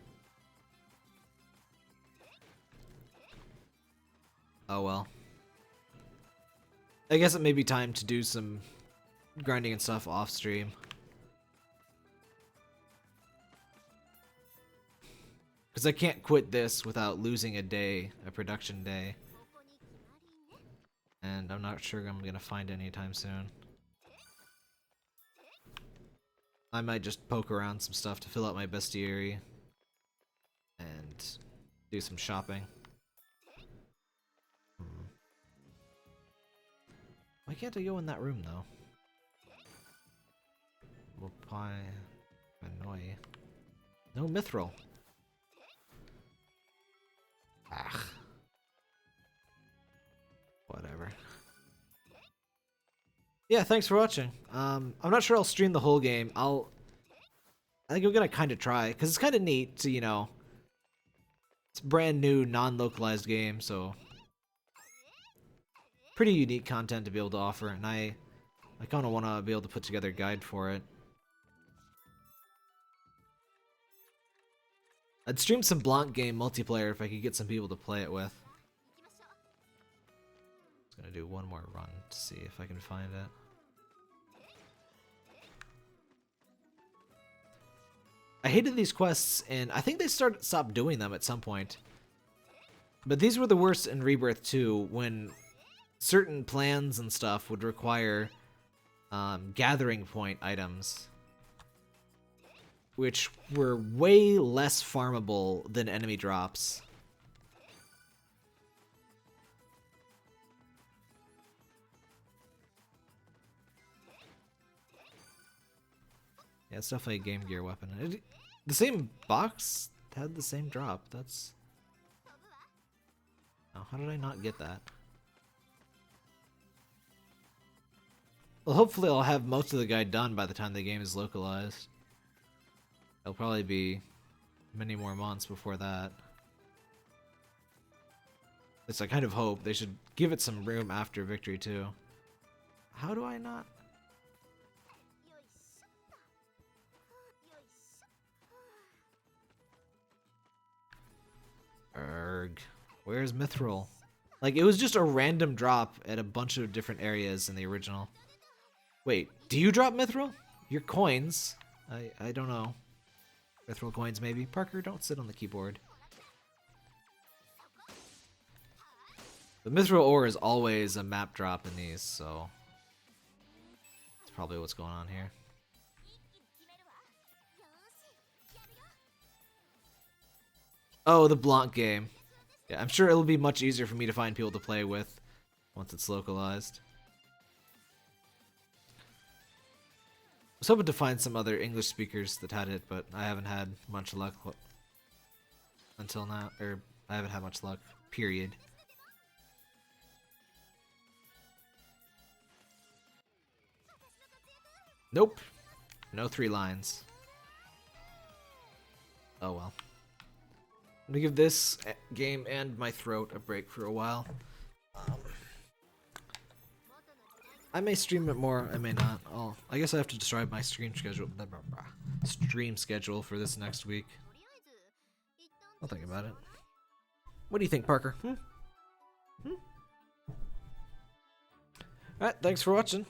Oh well. I guess it may be time to do some grinding and stuff off stream. Because I can't quit this without losing a day, a production day. And I'm not sure I'm gonna find any anytime soon. I might just poke around some stuff to fill out my bestiary and do some shopping. Why can't I go in that room though? Whoopie, annoy. No mithril. Ah. Whatever. Yeah, thanks for watching. I'm not sure I'll stream the whole game. I think I'm gonna kind of try, because it's kind of neat to, you know, it's a brand new, non-localized game, so pretty unique content to be able to offer, and I kind of want to be able to put together a guide for it. I'd stream some Blanc game multiplayer if I could get some people to play it with. I'm gonna do one more run to see if I can find it. I hated these quests, and I think they stopped doing them at some point. But these were the worst in Rebirth 2, when certain plans and stuff would require gathering point items, which were way less farmable than enemy drops. Yeah, it's definitely a Game Gear weapon. The same box had the same drop. That's... Oh, how did I not get that? Well, hopefully I'll have most of the guide done by the time the game is localized. It'll probably be many more months before that. It's I kind of hope. They should give it some room after Victory too. How do I not? Erg. Where's Mithril? Like, it was just a random drop at a bunch of different areas in the original. Wait, do you drop Mithril? Your coins? I don't know. Mithril coins, maybe? Parker, don't sit on the keyboard. The Mithril ore is always a map drop in these, so... That's probably what's going on here. Oh, the Blanc game. Yeah, I'm sure it'll be much easier for me to find people to play with once it's localized. I was hoping to find some other English speakers that had it, but I haven't had much luck until now. Or, I haven't had much luck, period. Nope. No 3 lines. Oh well. I'm gonna give this game and my throat a break for a while. I may stream it more, I may not. I guess I have to describe my stream schedule for this next week. I'll think about it. What do you think, Parker? Alright, thanks for watching.